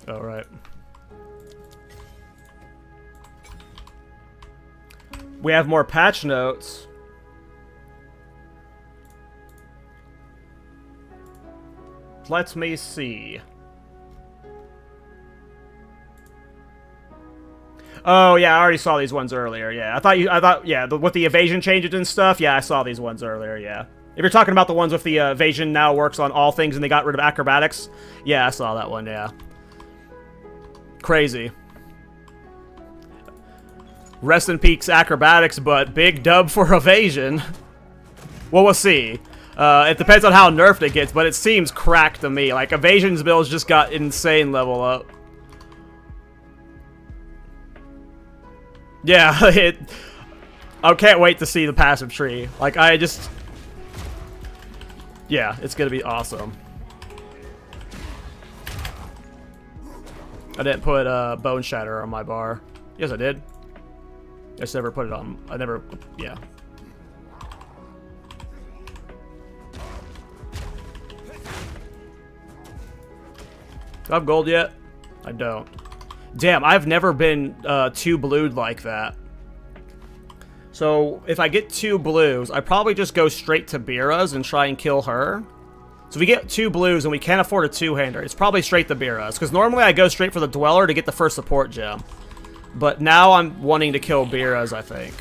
All right. We have more patch notes. Let me see. Oh yeah, I already saw these ones earlier. Yeah, I thought yeah, with the evasion changes and stuff. Yeah, I saw these ones earlier. Yeah, if you're talking about the ones with the evasion now works on all things and they got rid of acrobatics. Yeah, I saw that one. Yeah, crazy. Rest in peace acrobatics, but big dub for evasion. Well, we'll see. It depends on how nerfed it gets, but it seems cracked to me. Like, evasion's bills just got insane level up. Yeah, I can't wait to see the passive tree. Like, I just... Yeah, it's gonna be awesome. I didn't put Bone Shatter on my bar. Yes, I did. I just never put it on. I never... Yeah. Do I have gold yet? I don't. Damn, I've never been 2 blued like that. So, if I get 2 blues, I probably just go straight to Bira's and try and kill her. So if we get 2 blues and we can't afford a 2-hander, it's probably straight to Bira's. Because normally I go straight for the Dweller to get the first support gem. But now I'm wanting to kill Bira's, I think.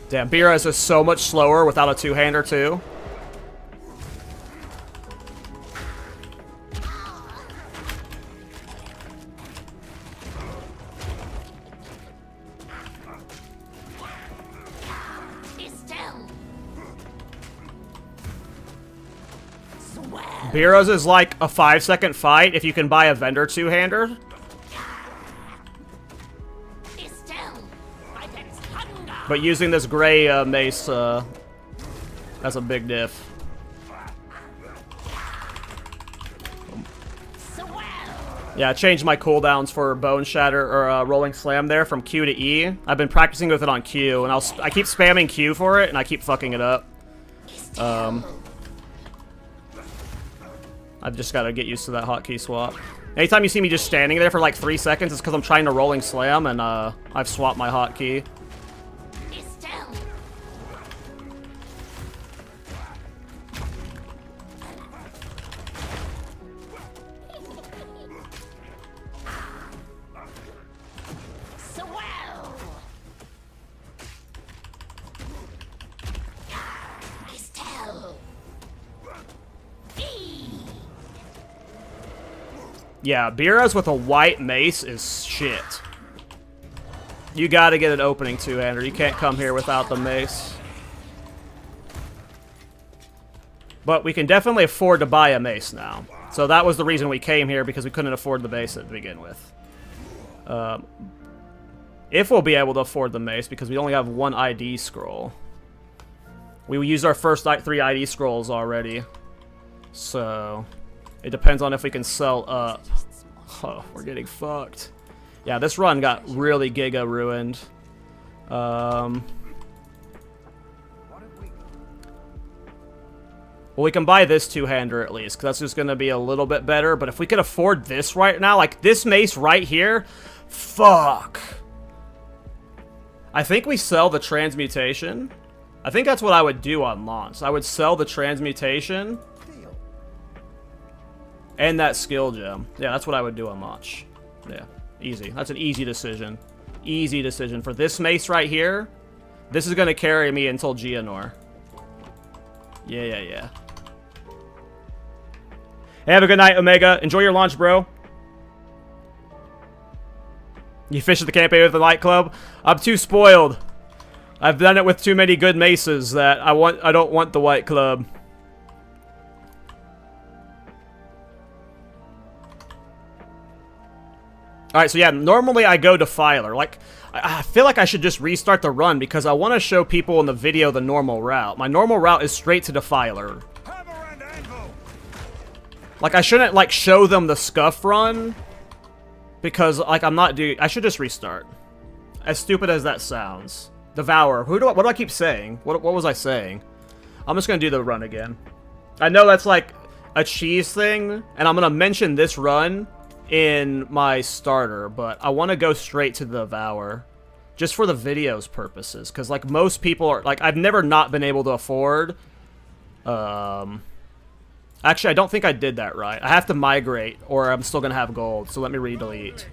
Damn, Bira's is so much slower without a 2-hander, too. Bira's is like a 5-second fight if you can buy a vendor 2-hander. But using this gray mace, that's a big diff. Yeah, I changed my cooldowns for Bone Shatter or Rolling Slam there from Q to E. I've been practicing with it on Q, and I keep spamming Q for it, and I keep fucking it up. I've just got to get used to that hotkey swap. Anytime you see me just standing there for like 3 seconds, it's because I'm trying to Rolling Slam, and I've swapped my hotkey. Yeah, Bira's with a white mace is shit. You gotta get an opening 2-hander. You can't come here without the mace. But we can definitely afford to buy a mace now. So that was the reason we came here, because we couldn't afford the base to begin with. If we'll be able to afford the mace, because we only have 1 ID scroll. We used our first 3 ID scrolls already. So it depends on if we can sell up. Oh, we're getting fucked. Yeah, this run got really giga ruined. Well, we can buy this 2-hander at least, because that's just going to be a little bit better. But if we could afford this right now, like this mace right here, fuck. I think we sell the transmutation. I think that's what I would do on launch. I would sell the transmutation and that skill gem. Yeah, that's what I would do on launch. Yeah, easy. That's an easy decision. Easy decision. For this mace right here, this is going to carry me until Geonor. Yeah. Hey, have a good night, Omega. Enjoy your launch, bro. You fish at the campaign with the light club? I'm too spoiled. I've done it with too many good maces that I don't want the white club. Alright, so yeah, normally I go Defiler. Like, I feel like I should just restart the run because I want to show people in the video the normal route. My normal route is straight to Defiler. Like, I shouldn't, like, show them the Scuff run because, like, I'm not doing... I should just restart. As stupid as that sounds. Devour. What do I keep saying? What was I saying? I'm just gonna do the run again. I know that's, like, a cheese thing, and I'm gonna mention this run in my starter, but I want to go straight to the Devour. Just for the video's purposes, because, like, most people are... Like, I've never not been able to afford... Actually, I don't think I did that right. I have to migrate, or I'm still gonna have gold, so let me re-delete.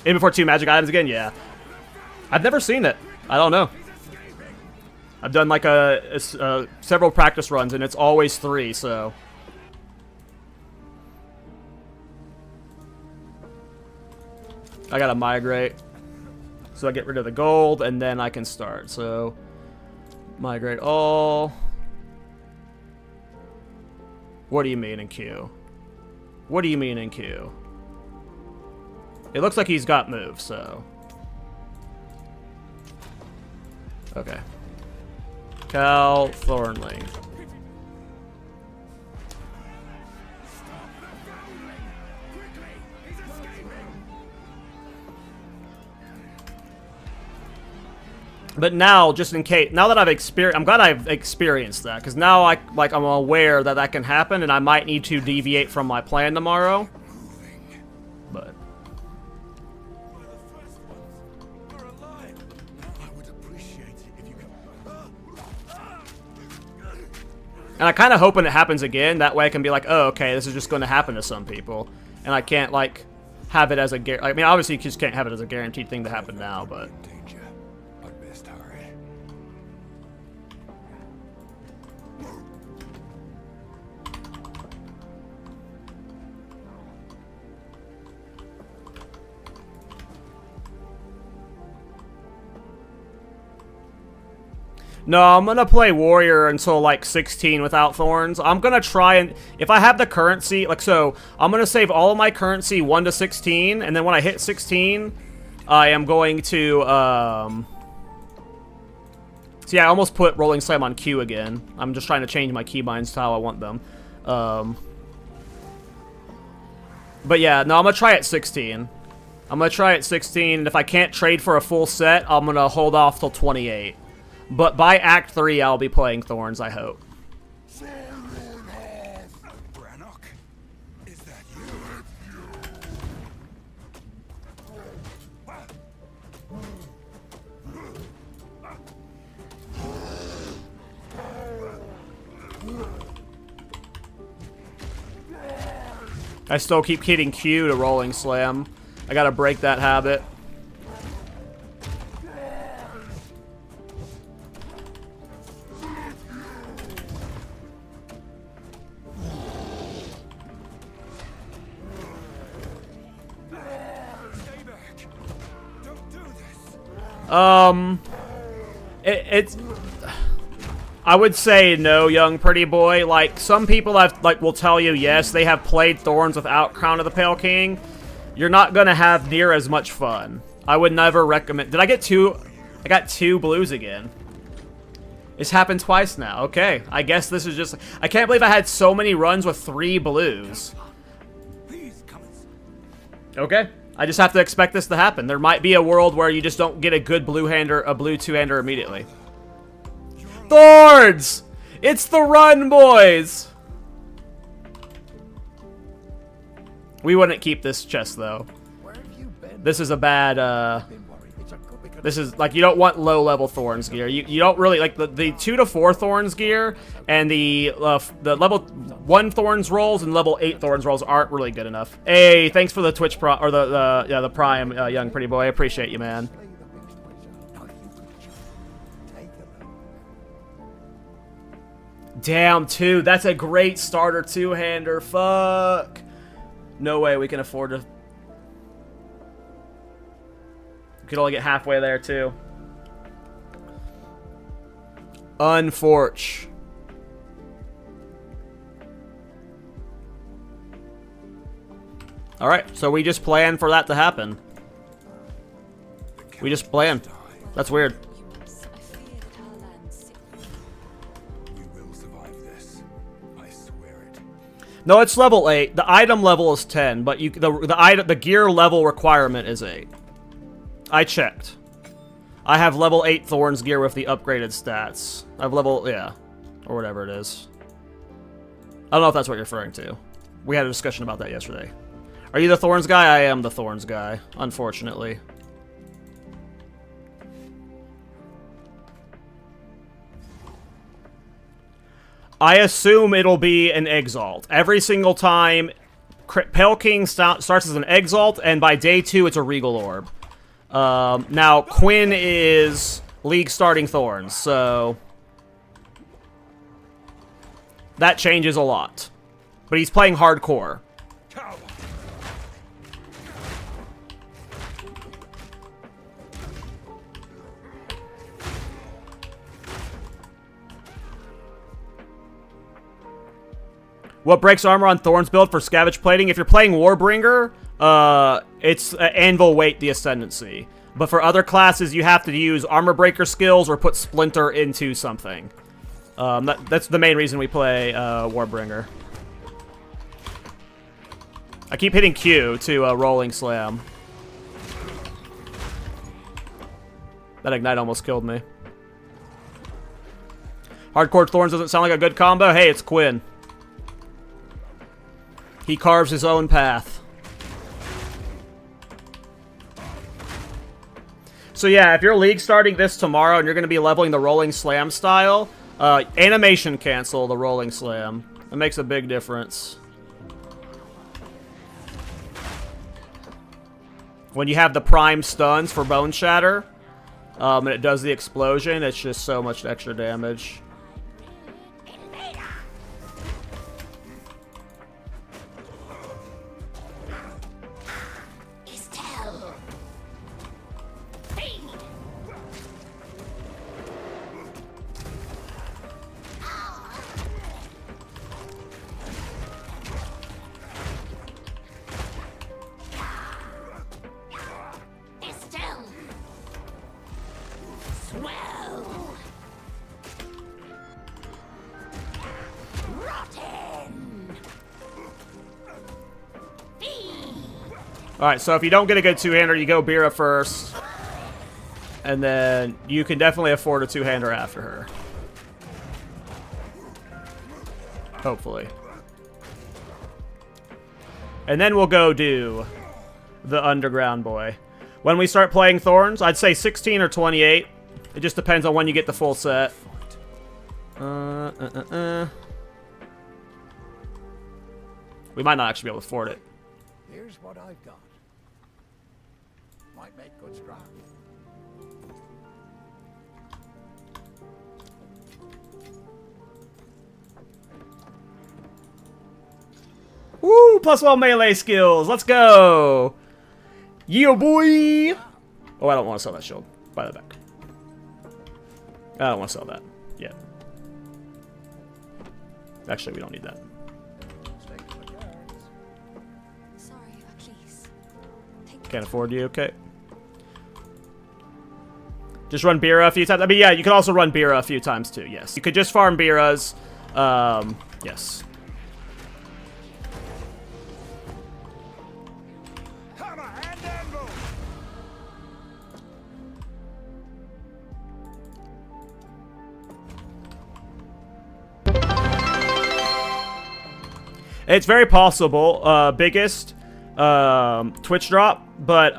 In before 2 magic items again? Yeah. I've never seen it. I don't know. I've done, like, several practice runs, and it's always 3, so... I gotta migrate. So I get rid of the gold, and then I can start. So, migrate all. What do you mean in queue? What do you mean in queue? It looks like he's got moves, so. Okay. Thornling. But now, just in case, now that I've experienced, I'm glad I've experienced that, because now I'm aware that that can happen, and I might need to deviate from my plan tomorrow. But and I kind of hoping it happens again. That way I can be like, oh, okay, this is just going to happen to some people, and I can't like have it as a. I mean, obviously you just can't have it as a guaranteed thing to happen now, but. No, I'm gonna play Warrior until, like, 16 without Thorns. I'm gonna try and... If I have the currency... Like, so, I'm gonna save all of my currency 1 to 16, and then when I hit 16, I am going to, So, yeah, I almost put Rolling Slam on Q again. I'm just trying to change my keybinds to how I want them. But, yeah, no, I'm gonna try at 16. I'm gonna try at 16, and if I can't trade for a full set, I'm gonna hold off till 28. But by Act 3, I'll be playing Thorns, I hope. Is that you? I still keep hitting Q to Rolling Slam. I gotta break that habit. I would say no, young pretty boy. Like, some people will tell you, yes, they have played Thorns without Crown of the Pale King. You're not gonna have near as much fun. I would never recommend... Did I get two? I got 2 blues again. It's happened twice now. Okay, I guess this is just... I can't believe I had so many runs with 3 blues. Okay, I just have to expect this to happen. There might be a world where you just don't get a good blue-hander, a blue 2-hander immediately. Thorns! It's the run, boys! We wouldn't keep this chest, though. This is a bad, This is, like, you don't want low-level Thorns gear. You don't really, like, the 2 to 4 Thorns gear and the level 1 Thorns rolls and level 8 Thorns rolls aren't really good enough. Hey, thanks for the Twitch or the Prime, young pretty boy. I appreciate you, man. Damn, 2. That's a great starter 2-hander. Fuck. No way we can afford to... We could only get halfway there, too. Unforge. Alright, so we just plan for that to happen. We just plan. That's weird. No, it's level 8. The item level is 10, but the gear level requirement is 8. I checked. I have level 8 Thorns gear with the upgraded stats. I have level, yeah, or whatever it is. I don't know if that's what you're referring to. We had a discussion about that yesterday. Are you the Thorns guy? I am the Thorns guy, unfortunately. I assume it'll be an Exalt. Every single time, Pale King starts as an Exalt, and by day 2, it's a Regal Orb. Now, Quinn is League starting Thorns, so... that changes a lot. But he's playing hardcore. What breaks armor on Thorns build for Scavenge Plating? If you're playing Warbringer, it's Anvil Weight the Ascendancy. But for other classes, you have to use Armor Breaker skills or put Splinter into something. That's the main reason we play Warbringer. I keep hitting Q to Rolling Slam. That Ignite almost killed me. Hardcore Thorns doesn't sound like a good combo. Hey, it's Quinn. He carves his own path. So yeah, if you're League starting this tomorrow and you're going to be leveling the Rolling Slam style, animation cancel the Rolling Slam. It makes a big difference. When you have the prime stuns for Bone Shatter, and it does the explosion, it's just so much extra damage. Alright, so if you don't get a good two-hander, you go Bira first. And then you can definitely afford a two-hander after her. Hopefully. And then we'll go do the Underground Boy. When we start playing Thorns, I'd say 16 or 28. It just depends on when you get the full set. We might not actually be able to afford it. Here's what I've got. Might make good scrap. Woo! +1 melee skills. Let's go. Yeah, boy. Oh, I don't want to sell that shield. Buy that back. I don't want to sell that yet. Actually, we don't need that. Sorry, but please. Can't afford you, okay. Just run Bira a few times. I mean, yeah, you can also run Bira a few times too, yes. You could just farm Biras. Yes. Hammer and anvil. It's very possible. Biggest Twitch drop, but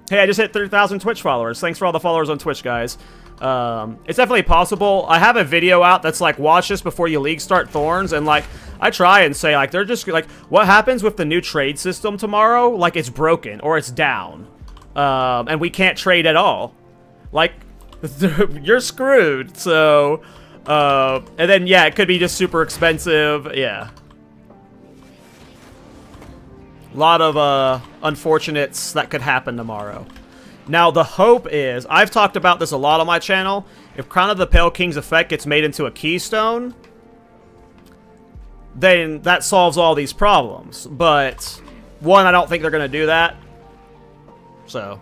hey, I just hit 30,000 Twitch followers. Thanks for all the followers on Twitch, guys. It's definitely possible. I have a video out that's like, watch this before you league start Thorns, and like, I try and say like, they're just like, what happens with the new trade system tomorrow? Like, it's broken or it's down, and we can't trade at all. Like, you're screwed. So, and then yeah, it could be just super expensive. Yeah. A lot of unfortunates that could happen tomorrow. Now, the hope is, I've talked about this a lot on my channel, if Crown of the Pale King's effect gets made into a keystone, then that solves all these problems. But, one, I don't think they're going to do that. So.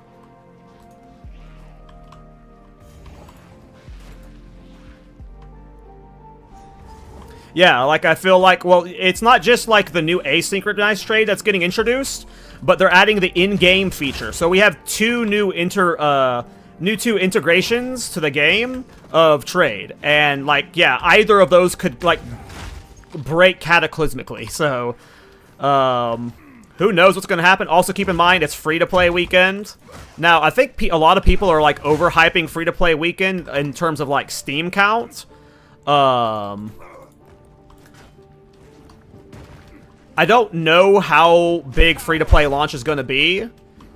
Yeah, like, I feel like, well, it's not just, like, the new asynchronized trade that's getting introduced, but they're adding the in-game feature. So we have two new integrations to the game of trade. And, like, yeah, either of those could, like, break cataclysmically. So, who knows what's going to happen. Also, keep in mind, it's free-to-play weekend. Now, I think a lot of people are, like, overhyping free-to-play weekend in terms of, like, Steam count. I don't know how big free-to-play launch is going to be.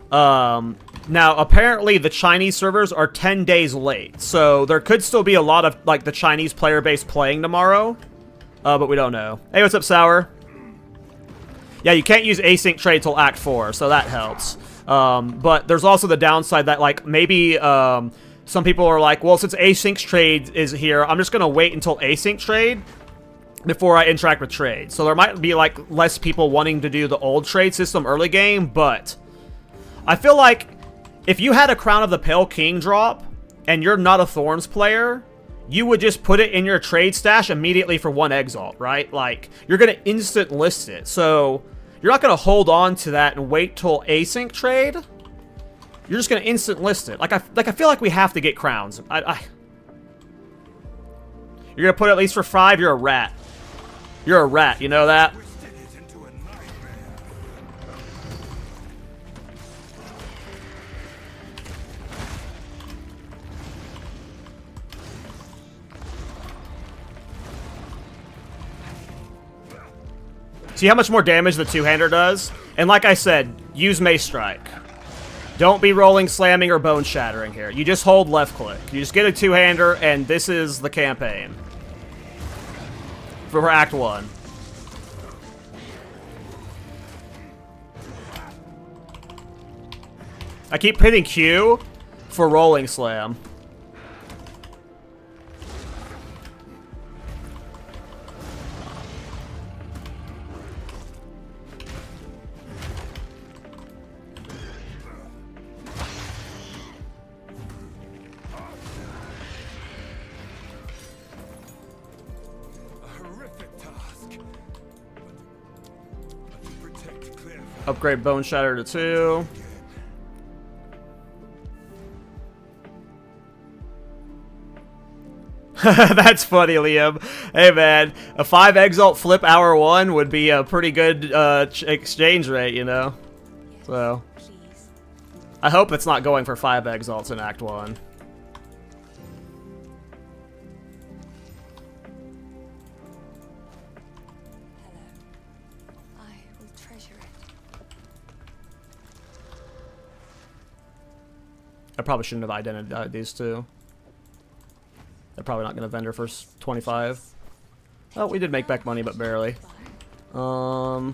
Now, apparently, the Chinese servers are 10 days late. So, there could still be a lot of, like, the Chinese player base playing tomorrow. But we don't know. Hey, what's up, Sour? Yeah, you can't use async trade till Act 4, so that helps. But there's also the downside that, like, maybe some people are like, well, since async trade is here, I'm just going to wait until async trade before I interact with trade. So there might be, like, less people wanting to do the old trade system early game, but I feel like if you had a Crown of the Pale King drop and you're not a Thorns player, you would just put it in your trade stash immediately for one Exalt, right? Like, you're going to instant list it. So you're not going to hold on to that and wait till async trade. You're just going to instant list it. Like I feel like we have to get crowns. You're going to put it at least for 5, you're a rat. You're a rat, you know that? See how much more damage the two-hander does? And like I said, use Mace Strike. Don't be rolling, slamming, or bone shattering here. You just hold left click. You just get a two-hander, and this is the campaign. For Act 1. I keep hitting Q for rolling slam. Upgrade Bone Shatter to 2. That's funny, Liam. Hey, man. A 5 Exalt flip hour 1 would be a pretty good exchange rate, you know? So, I hope it's not going for 5 Exalts in Act 1. I probably shouldn't have identified these two. They're probably not going to vendor for 25. Oh, we did make back money, but barely. Oh,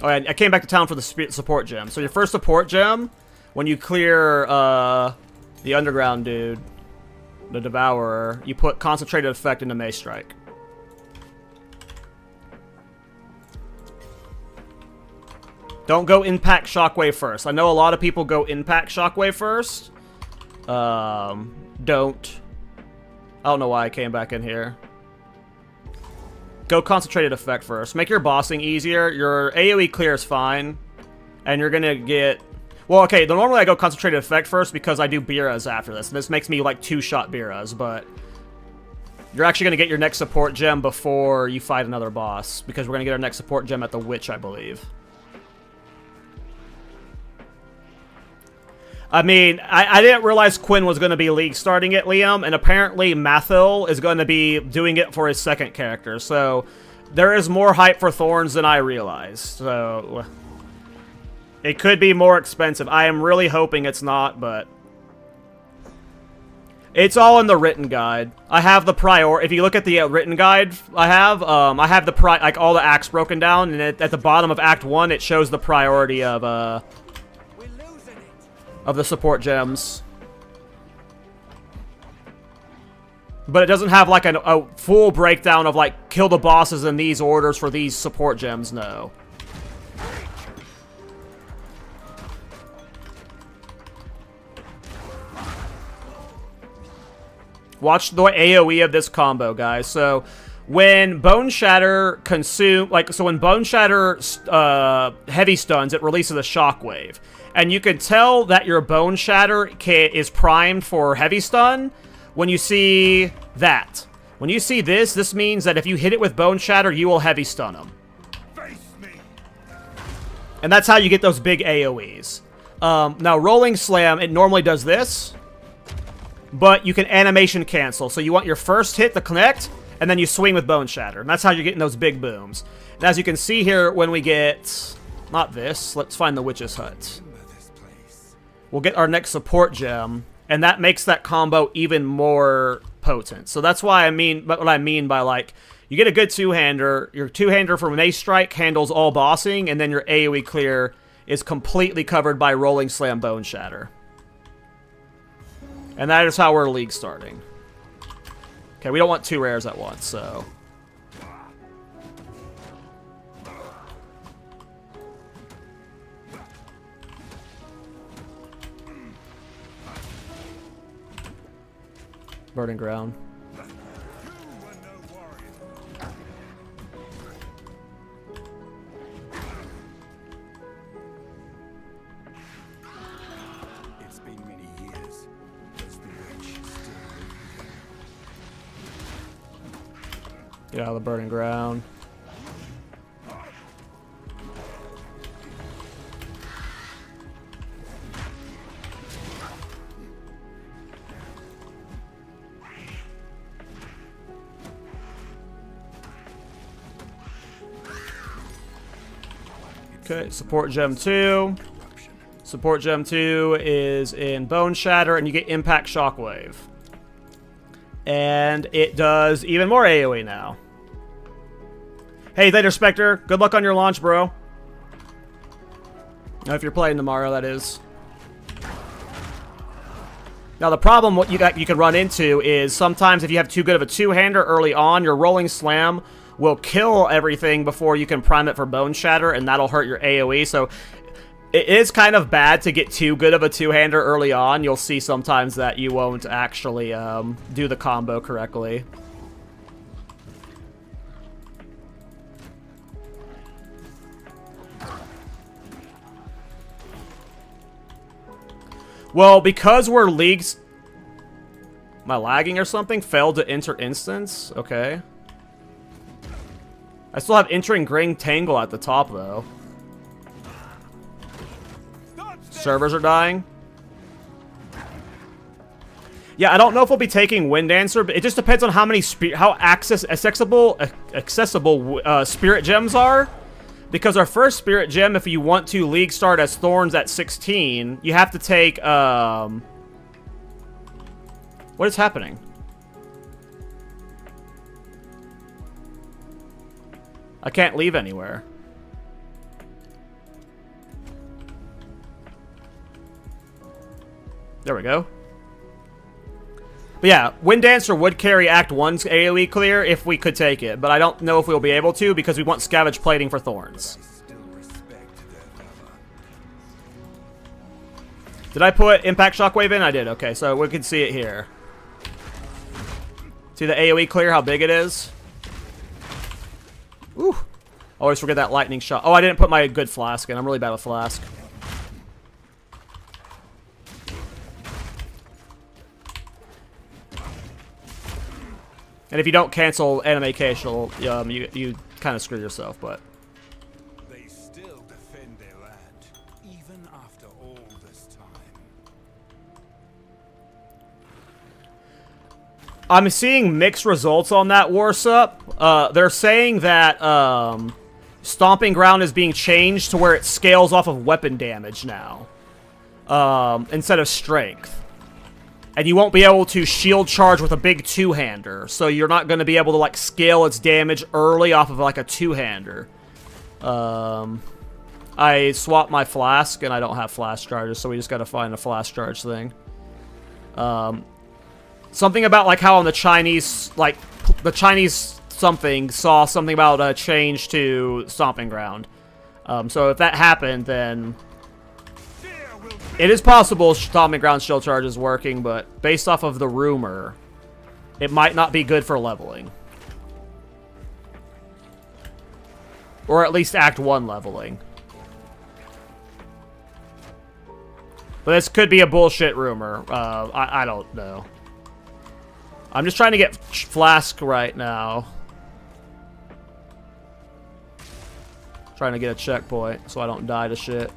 yeah, I came back to town for the support gem. So your first support gem, when you clear the underground dude, the Devourer, you put concentrated effect into Mace Strike. Don't go Impact Shockwave first. I know a lot of people go Impact Shockwave first. Don't. I don't know why I came back in here. Go Concentrated Effect first. Make your bossing easier. Your AoE clear is fine. And you're gonna get... Well, okay, normally I go Concentrated Effect first because I do Biras after this. And this makes me, like, 2-shot Biras, but... You're actually gonna get your next support gem before you fight another boss. Because we're gonna get our next support gem at the Witch, I believe. I mean, I didn't realize Quinn was going to be League starting it, Liam, and apparently Mathil is going to be doing it for his second character, so there is more hype for Thorns than I realized, so it could be more expensive. I am really hoping it's not, but it's all in the written guide. I have the if you look at the written guide I have the like all the acts broken down, and at the bottom of Act 1 it shows the priority of the support gems. But it doesn't have like a full breakdown of like kill the bosses in these orders for these support gems, no. Watch the AoE of this combo, guys. So when Bone Shatter when Bone Shatter heavy stuns, it releases a shockwave. And you can tell that your Bone Shatter is primed for heavy stun when you see that. When you see this, this means that if you hit it with Bone Shatter, you will heavy stun them. And that's how you get those big AoEs. Now, Rolling Slam, it normally does this, but you can animation cancel. So you want your first hit to connect, and then you swing with Bone Shatter. And that's how you're getting those big booms. And as you can see here, when we get... Not this. Let's find the Witch's Hut. We'll get our next support gem, and that makes that combo even more potent. So that's why what I mean by, like, you get a good two-hander. Your two-hander from Mace Strike handles all bossing, and then your AoE clear is completely covered by Rolling Slam Bone Shatter. And that is how we're League starting. Okay, we don't want 2 rares at once, so... Burning Ground. It's been many years. Does the witch still live? Get out of the Burning Ground. Okay, Support Gem 2. Support Gem 2 is in Bone Shatter, and you get Impact Shockwave. And it does even more AoE now. Hey, Theta Spectre, good luck on your launch, bro. Now, if you're playing tomorrow, that is. Now, the problem what you can run into is sometimes if you have too good of a two-hander early on, your Rolling Slam will kill everything before you can prime it for Bone Shatter, and that'll hurt your AoE. So it is kind of bad to get too good of a two-hander early on. You'll see sometimes that you won't actually do the combo correctly. Well, because we're leagues... Am I lagging or something? Failed to enter instance? Okay. I still have entering Gring Tangle at the top, though. Servers are dying. Yeah, I don't know if we'll be taking Wind Dancer, but it just depends on how many accessible Spirit Gems are. Because our first Spirit Gem, if you want to League start as Thorns at 16, you have to take, What is happening? I can't leave anywhere. There we go. But yeah, Wind Dancer would carry Act 1's AoE clear if we could take it, but I don't know if we'll be able to because we want Scavenge Plating for Thorns. Did I put Impact Shockwave in? I did. Okay, so we can see it here. See the AoE clear, how big it is? Ooh. Always forget that lightning shot. Oh, I didn't put my good Flask in. I'm really bad with Flask. And if you don't cancel animation, you kind of screw yourself, but... They still defend their land, even after all this time. I'm seeing mixed results on that war sup. They're saying that Stomping Ground is being changed to where it scales off of weapon damage now. Instead of strength. And you won't be able to shield charge with a big two-hander. So you're not going to be able to, like, scale its damage early off of, like, a two-hander. I swapped my Flask, and I don't have Flask charges, so we just got to find a Flask charge thing. Something about, like, how on the Chinese, like, the Chinese something saw something about a change to Stomping Ground. So if that happened, then... It is possible Stomping Ground shield charge is working, but based off of the rumor, it might not be good for leveling. Or at least Act 1 leveling. But this could be a bullshit rumor. I don't know. I'm just trying to get Flask right now. Trying to get a checkpoint so I don't die to shit.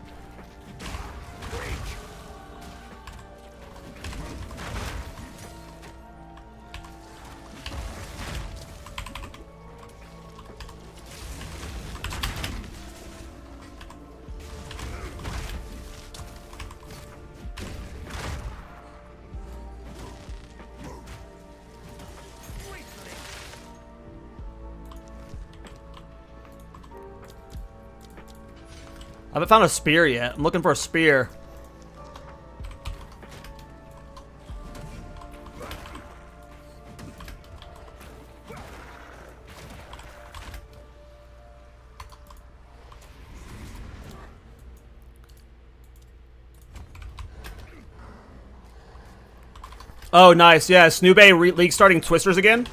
I haven't found a spear yet. I'm looking for a spear. Oh, nice. Yeah, Snoobe League starting Twisters again.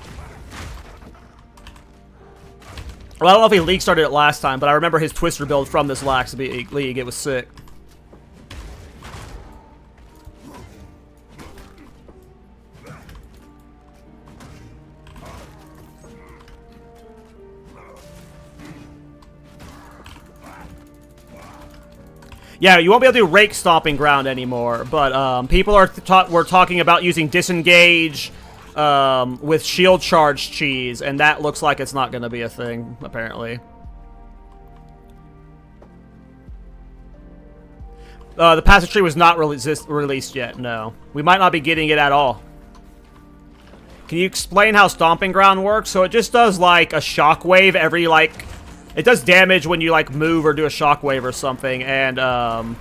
Well, I don't know if he League started it last time, but I remember his Twister build from this Lax League. It was sick. Yeah, you won't be able to do Rake Stomping Ground anymore, but people were talking about using Disengage with Shield Charge cheese, and that looks like it's not going to be a thing, apparently. The Passage Tree was not released yet, no. We might not be getting it at all. Can you explain how Stomping Ground works? So it just does, like, a shockwave every, like... It does damage when you, like, move or do a shockwave or something, and,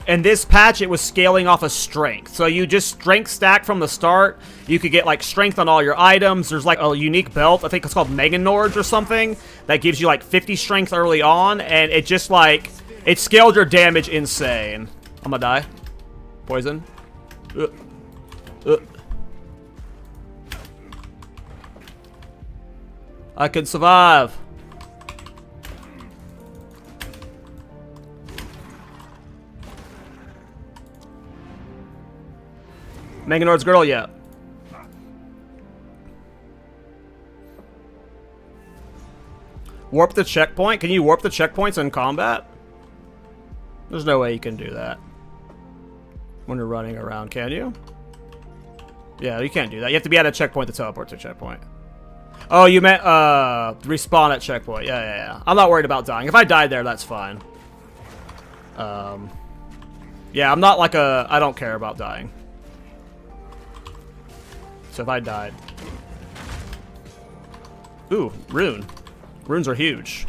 in this patch, it was scaling off of strength. So you just strength stack from the start. You could get, like, strength on all your items. There's, like, a unique belt. I think it's called Mega Nords or something. That gives you, like, 50 strength early on. And it just, like... It scaled your damage insane. I'm gonna die. Poison. I can survive. Mega Nord's girl, yeah. Warp the checkpoint? Can you warp the checkpoints in combat? There's no way you can do that when you're running around, can you? Yeah, you can't do that. You have to be at a checkpoint to teleport to a checkpoint. Oh, you meant respawn at checkpoint. Yeah. I'm not worried about dying. If I died there, that's fine. Yeah, I'm not like a... I don't care about dying. So if I died... Ooh, rune. Runes are huge.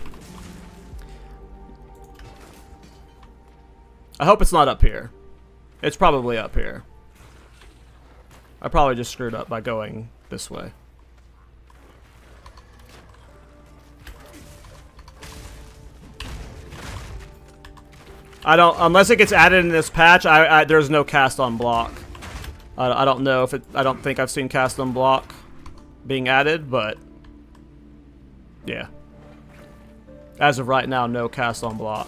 I hope it's not up here. It's probably up here. I probably just screwed up by going this way. I don't, unless it gets added in this patch, there's no cast on block. I don't know if it, I don't think I've seen cast on block being added, but yeah. As of right now, no cast on block.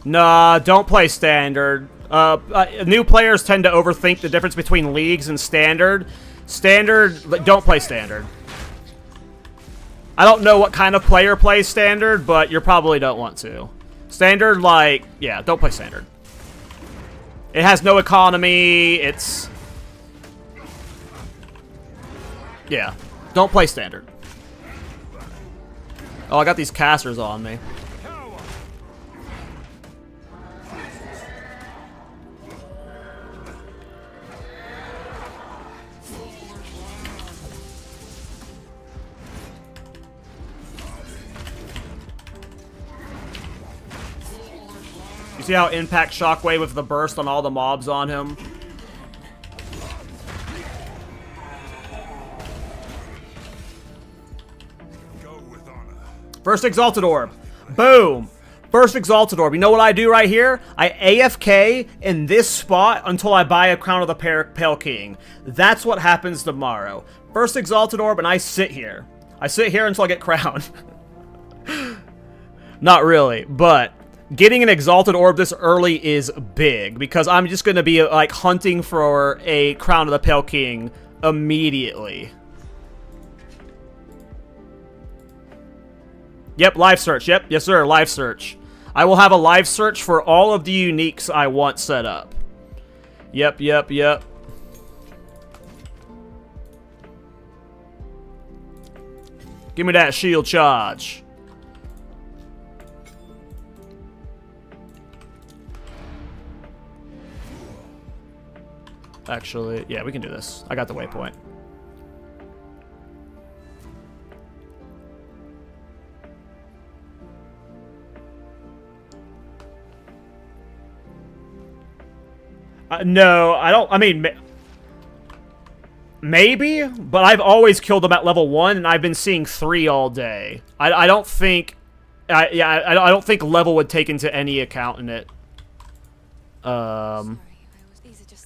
Nah, don't play standard. New players tend to overthink the difference between leagues and standard. Don't play standard. I don't know what kind of player plays standard, but you probably don't want to. Standard, like, yeah, don't play standard. It has no economy, it's... Yeah, don't play standard. Oh, I got these casters on me. You see how impact shockwave with the burst on all the mobs on him? First Exalted Orb. Boom. First Exalted Orb. You know what I do right here? I AFK in this spot until I buy a Crown of the Pale King. That's what happens tomorrow. First Exalted Orb, and I sit here. I sit here until I get crowned. Not really, but getting an Exalted Orb this early is big, because I'm just going to be, like, hunting for a Crown of the Pale King immediately. Yep, live search. Yep, yes sir, live search. I will have a live search for all of the uniques I want set up. Yep. Give me that shield charge. Actually, yeah, we can do this. I got the waypoint. No, I don't. I mean, maybe, but I've always killed them at level 1, and I've been seeing 3 all day. I don't think. I don't think level would take into any account in it.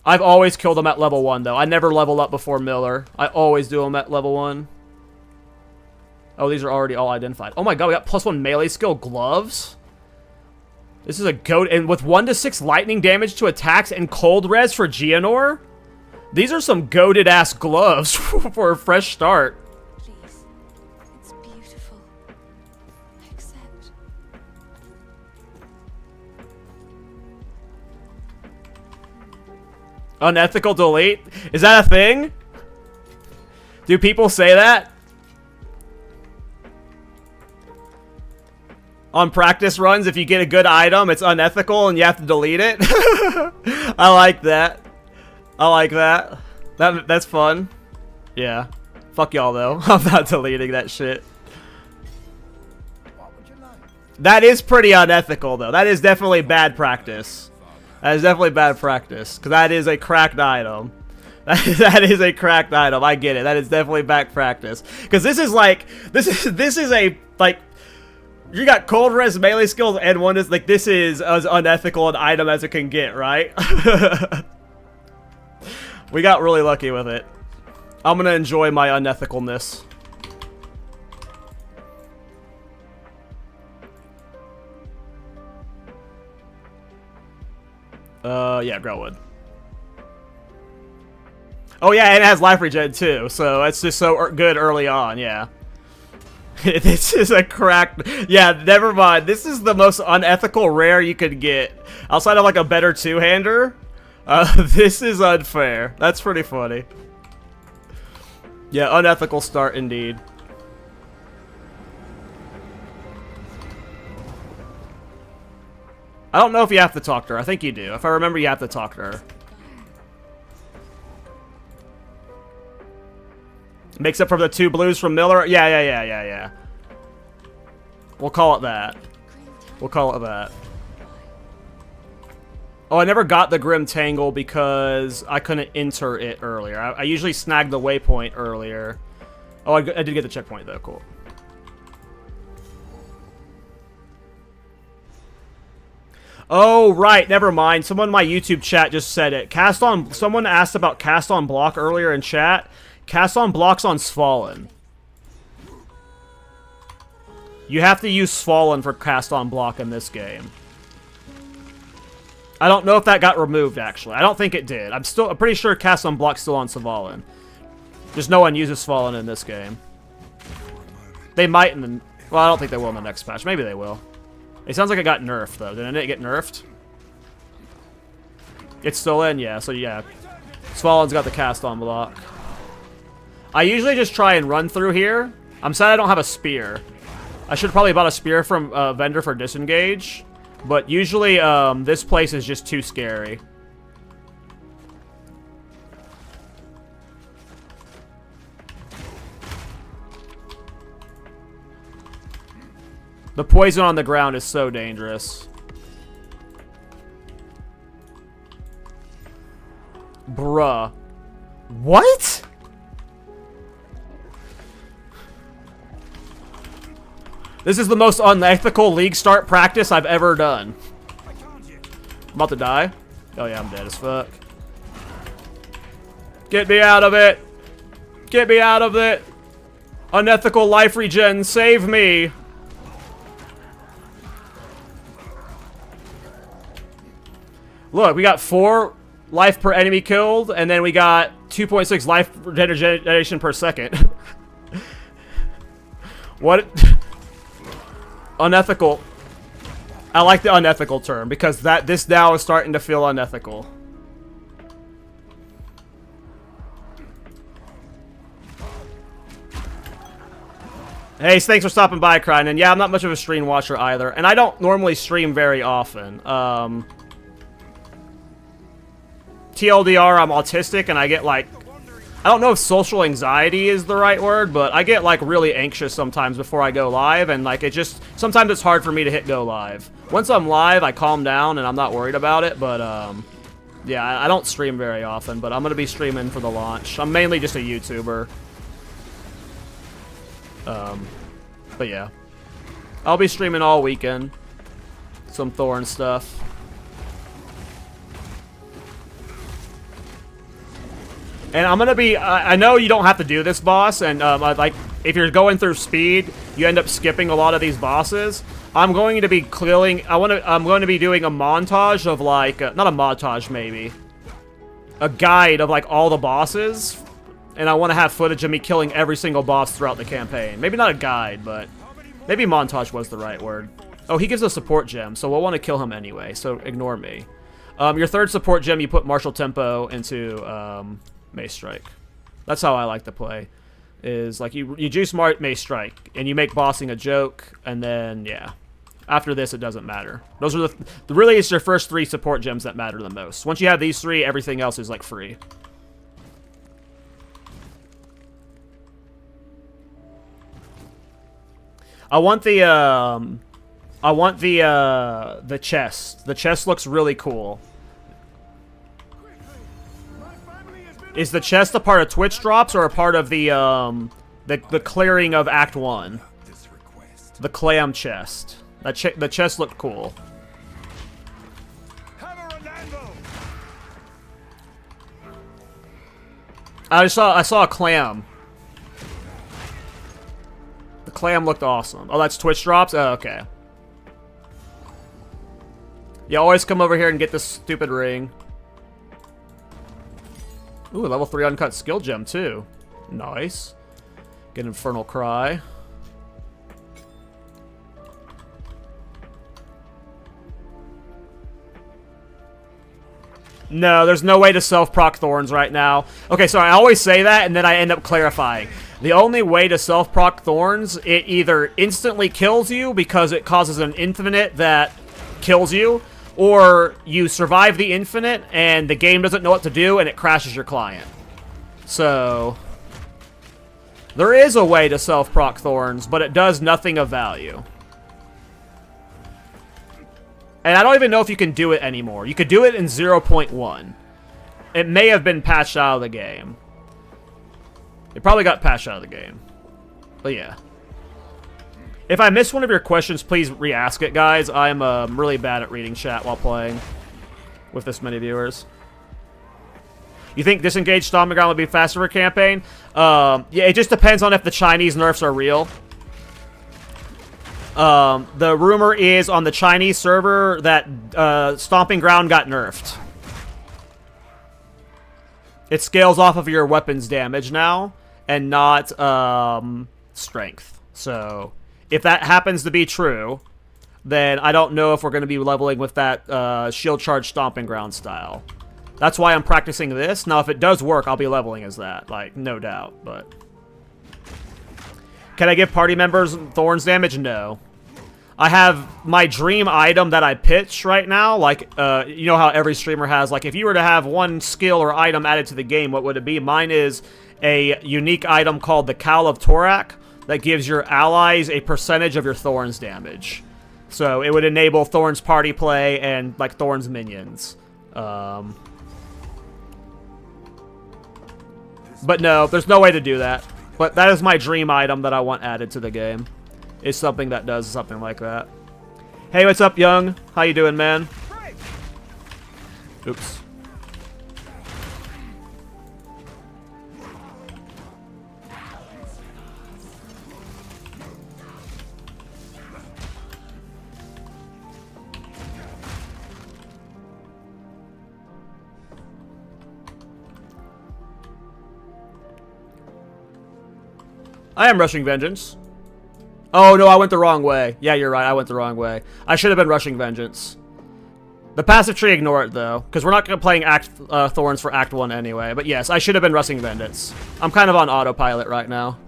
I've always killed them at level 1, though. I never level up before Miller. I always do them at level 1. Oh, these are already all identified. Oh my god, we got +1 melee skill gloves. This is a goat, and with 1 to 6 lightning damage to attacks and cold res for Geonor? These are some goated ass gloves for a fresh start. Please. It's beautiful. Accept. Unethical delete? Is that a thing? Do people say that? On practice runs, if you get a good item, it's unethical and you have to delete it. I like that. I like that. That's fun. Yeah. Fuck y'all, though. I'm not deleting that shit. That is pretty unethical, though. That is definitely bad practice. That is definitely bad practice. Because that is a cracked item. That is a cracked item. I get it. That is definitely bad practice. Because this is like... This is a... Like... You got cold res melee skills and one is like, this is as unethical an item as it can get, right? We got really lucky with it. I'm gonna enjoy my unethicalness. Yeah, Grellwood. Oh yeah, and it has life regen too, so it's just so good early on, yeah. This is a cracked... Yeah, never mind. This is the most unethical rare you could get. Outside of, like, a better two-hander, this is unfair. That's pretty funny. Yeah, unethical start indeed. I don't know if you have to talk to her. I think you do. If I remember, you have to talk to her. Makes up for the 2 blues from Miller? Yeah. We'll call it that. We'll call it that. Oh, I never got the Grim Tangle because I couldn't enter it earlier. I usually snag the waypoint earlier. Oh, I did get the checkpoint though. Cool. Oh, right. Never mind. Someone in my YouTube chat just said it. Someone asked about cast on block earlier in chat. Cast on block's on Svallen. You have to use Svallen for cast on block in this game. I don't know if that got removed, actually. I don't think it did. I'm pretty sure cast on block's still on Svallen. Just no one uses Svallen in this game. They might in the... Well, I don't think they will in the next patch. Maybe they will. It sounds like it got nerfed, though. Didn't it get nerfed? It's still in? Yeah, so yeah. Svallen's got the cast on block. I usually just try and run through here. I'm sad I don't have a spear. I should probably bought a spear from a vendor for disengage. But usually, this place is just too scary. The poison on the ground is so dangerous. Bruh. What? This is the most unethical league start practice I've ever done. I'm about to die. Oh yeah, I'm dead as fuck. Get me out of it. Get me out of it. Unethical life regen, save me. Look, we got 4 life per enemy killed, and then we got 2.6 life regeneration per second. What? Unethical. I like the unethical term, because this now is starting to feel unethical. Hey, thanks for stopping by, Cryin. And yeah, I'm not much of a stream watcher either, and I don't normally stream very often. TLDR, I'm autistic, and I get, like, I don't know if social anxiety is the right word, but I get, like, really anxious sometimes before I go live, and, like, sometimes it's hard for me to hit go live. Once I'm live, I calm down, and I'm not worried about it, but, yeah, I don't stream very often, but I'm gonna be streaming for the launch. I'm mainly just a YouTuber. But yeah. I'll be streaming all weekend. Some Thorns stuff. And I'm gonna be, I know you don't have to do this boss, and like, if you're going through speed, you end up skipping a lot of these bosses. I'm going to be clearing, I'm going to be doing a montage of, like, not a montage maybe, a guide of, like, all the bosses, and I want to have footage of me killing every single boss throughout the campaign. Maybe not a guide, but maybe montage was the right word. Oh, he gives a support gem, so we'll want to kill him anyway, so ignore me. Your third support gem, you put martial tempo into, Mace Strike. That's how I like to play. Is like you juice Mace Strike and you make bossing a joke, and then yeah, after this it doesn't matter. Those are really it's your first 3 support gems that matter the most. Once you have these 3, everything else is like free. I want the chest. The chest looks really cool. Is the chest a part of Twitch drops or a part of the clearing of Act 1? The clam chest. The chest looked cool. I saw a clam. The clam looked awesome. Oh, that's Twitch drops? Oh, okay. You always come over here and get this stupid ring. Ooh, level 3 uncut skill gem, too. Nice. Get Infernal Cry. No, there's no way to self-proc Thorns right now. Okay, so I always say that, and then I end up clarifying. The only way to self-proc Thorns, it either instantly kills you because it causes an infinite that kills you, or you survive the infinite and the game doesn't know what to do and it crashes your client. So there is a way to self-proc Thorns, but it does nothing of value. And I don't even know if you can do it anymore. You could do it in 0.1. It may have been patched out of the game. It probably got patched out of the game. But yeah. If I missed one of your questions, please re-ask it, guys. I'm really bad at reading chat while playing with this many viewers. You think disengaged stomping ground would be faster for campaign? Yeah, it just depends on if the Chinese nerfs are real. The rumor is on the Chinese server that stomping ground got nerfed. It scales off of your weapons damage now, and not strength. So, if that happens to be true, then I don't know if we're going to be leveling with that shield charge stomping ground style. That's why I'm practicing this. Now, if it does work, I'll be leveling as that, like, no doubt, but... Can I give party members Thorns damage? No. I have my dream item that I pitch right now, like, you know how every streamer has, like, if you were to have one skill or item added to the game, what would it be? Mine is a unique item called the KallTorak that gives your allies a percentage of your Thorns damage. So, it would enable Thorns party play and, like, Thorns minions. But no, there's no way to do that. But that is my dream item that I want added to the game. Is something that does something like that. Hey, what's up, Young? How you doing, man? Oops. I am rushing Vengeance. Oh, no, I went the wrong way. Yeah, you're right. I went the wrong way. I should have been rushing Vengeance. The passive tree, ignore it, though. Because we're not going to playing Thorns for Act 1 anyway. But yes, I should have been rushing Vengeance. I'm kind of on autopilot right now.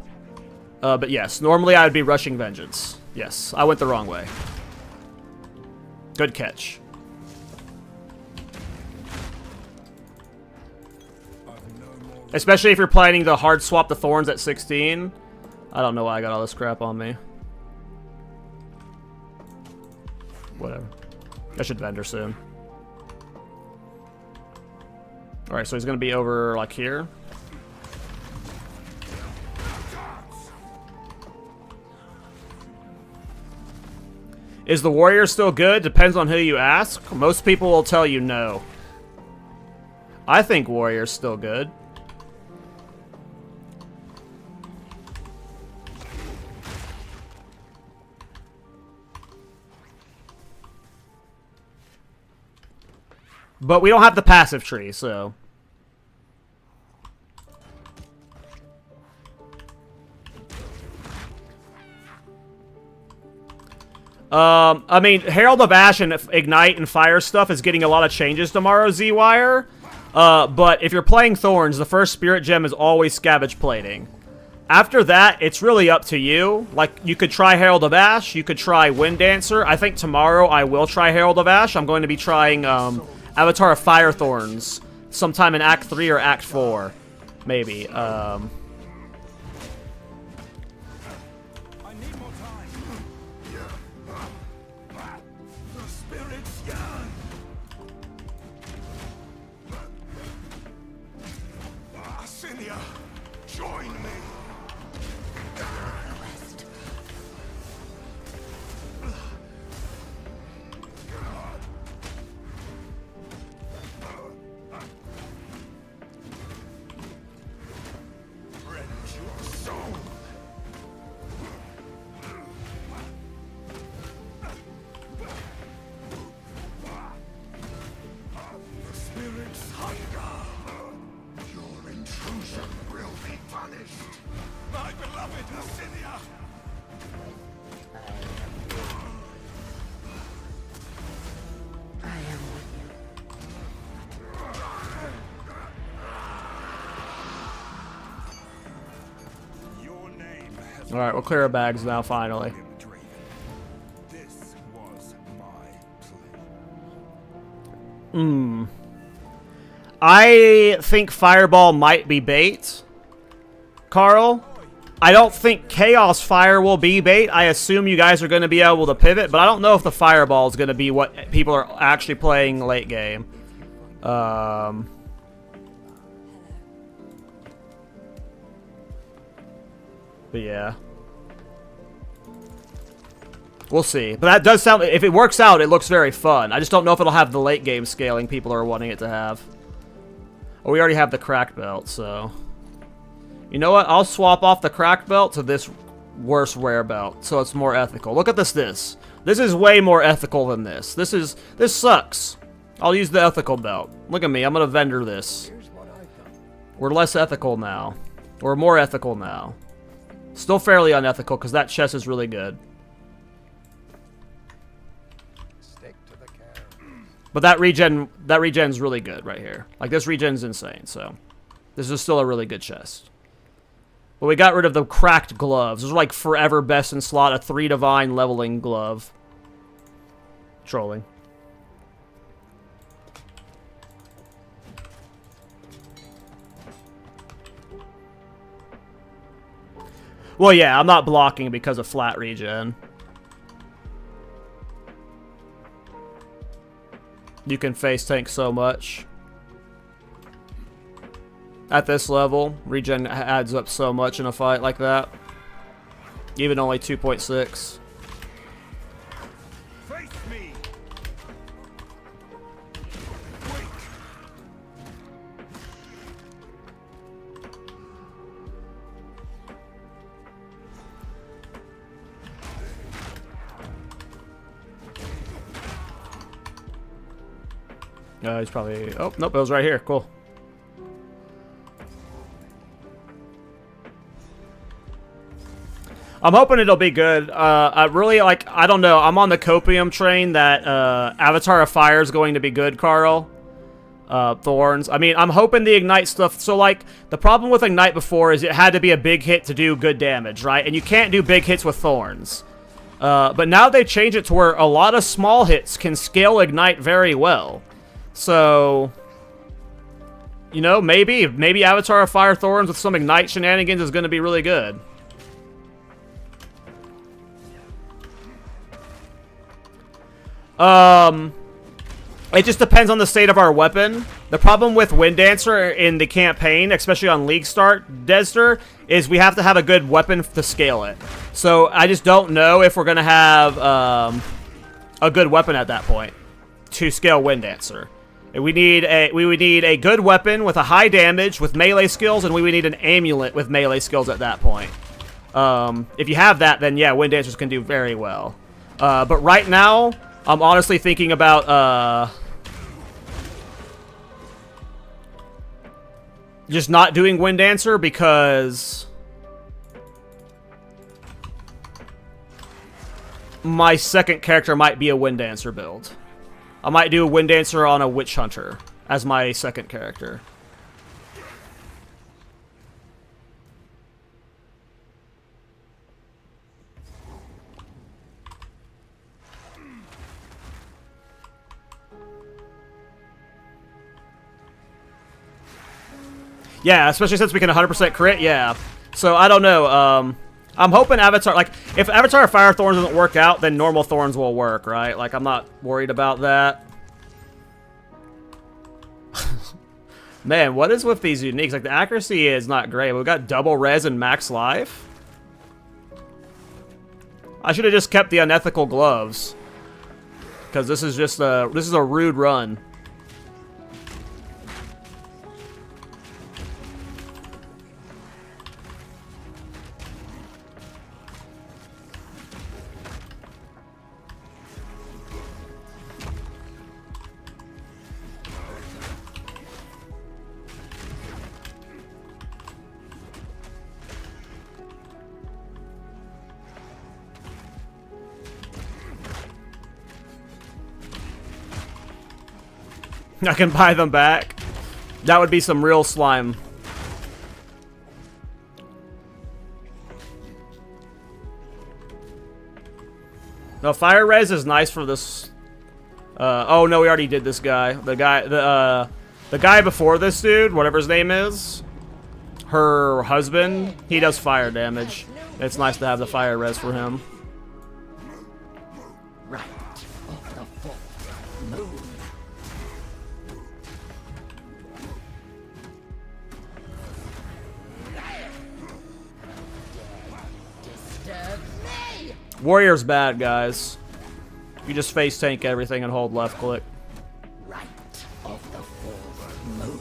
But yes, normally I would be rushing Vengeance. Yes, I went the wrong way. Good catch. Especially if you're planning to hard swap the Thorns at 16. I don't know why I got all this crap on me. Whatever. I should Vendor soon. Alright, so he's gonna be over, like, here. Is the Warrior still good? Depends on who you ask. Most people will tell you no. I think Warrior's still good. But we don't have the passive tree, so... I mean, Herald of Ash and Ignite and Fire stuff is getting a lot of changes tomorrow, Z-Wire. But if you're playing Thorns, the first Spirit Gem is always Scavenge Plating. After that, it's really up to you. Like, you could try Herald of Ash, you could try Wind Dancer. I think tomorrow I will try Herald of Ash. I'm going to be trying, Avatar of Fire Thorns sometime in Act 3 or Act 4, maybe. I need more time. The spirit's young. Ascendancy, join me. Alright, we'll clear our bags now, finally. This was my play. I think Fireball might be bait, Carl. I don't think Chaos Fire will be bait. I assume you guys are going to be able to pivot, but I don't know if the Fireball is going to be what people are actually playing late game. But yeah. We'll see. But that does sound... If it works out, it looks very fun. I just don't know if it'll have the late game scaling people are wanting it to have. Oh, we already have the cracked belt, so... You know what? I'll swap off the cracked belt to this worse rare belt, so it's more ethical. Look at this. This is way more ethical than this. This sucks. I'll use the ethical belt. Look at me. I'm gonna vendor this. We're less ethical now. We're more ethical now. Still fairly unethical, because that chest is really good. But that regen's really good right here. Like, this regen's insane, so... This is still a really good chest. But we got rid of the cracked gloves. Those are like forever best in slot, a 3 divine leveling glove. Trolling. Well, yeah, I'm not blocking because of flat regen. You can face tank so much. At this level, regen adds up so much in a fight like that. Even only 2.6. Face me. He's probably... Oh, nope, it was right here. Cool. I'm hoping it'll be good. I really, like, I don't know. I'm on the copium train that Avatar of Fire is going to be good, Carl. Thorns. I mean, I'm hoping the Ignite stuff... So, like, the problem with Ignite before is it had to be a big hit to do good damage, right? And you can't do big hits with Thorns. But now they change it to where a lot of small hits can scale Ignite very well. So... You know, maybe Avatar of Fire Thorns with some Ignite shenanigans is going to be really good. It just depends on the state of our weapon. The problem with Wind Dancer in the campaign, especially on League Start, Desder, is we have to have a good weapon to scale it. So I just don't know if we're gonna have a good weapon at that point to scale Wind Dancer. We would need a good weapon with a high damage with melee skills, and we would need an amulet with melee skills at that point. If you have that, then yeah, Wind Dancers can do very well. But right now, I'm honestly thinking about just not doing Wind Dancer because my second character might be a Wind Dancer build. I might do a Wind Dancer on a Witch Hunter as my second character. Yeah, especially since we can 100% crit, yeah. So, I don't know, I'm hoping Avatar, like, if Avatar of Fire Thorns doesn't work out, then normal Thorns will work, right? Like, I'm not worried about that. Man, what is with these uniques? Like, the accuracy is not great. We've got double res and max life. I should have just kept the unethical gloves. Because this is just a, this is a rude run. I can buy them back. That would be some real slime. No, fire res is nice for this. Oh no, we already did this guy. The guy before this dude, whatever his name is, her husband, he does fire damage. It's nice to have the fire res for him. Right of the full moon. Disturb me. Warrior's bad, guys. You just face tank everything and hold left click. Right of the full moon.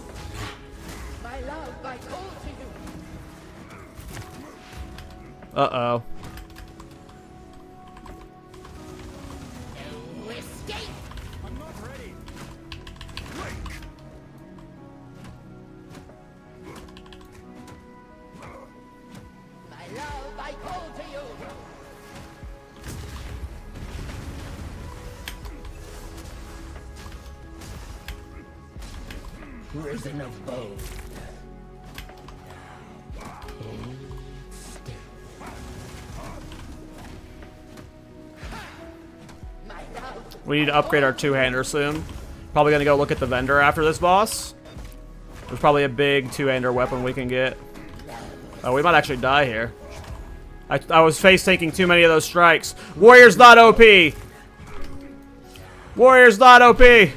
My love, I call to you. Uh-oh. No escape. I'm not ready. My love, I call to you. Prison of bone. My love. We need to upgrade our two-hander soon. Probably gonna go look at the vendor after this boss. There's probably a big two-hander weapon we can get. Oh, we might actually die here. I was face taking too many of those strikes. Warrior's not OP! Warrior's not OP! Right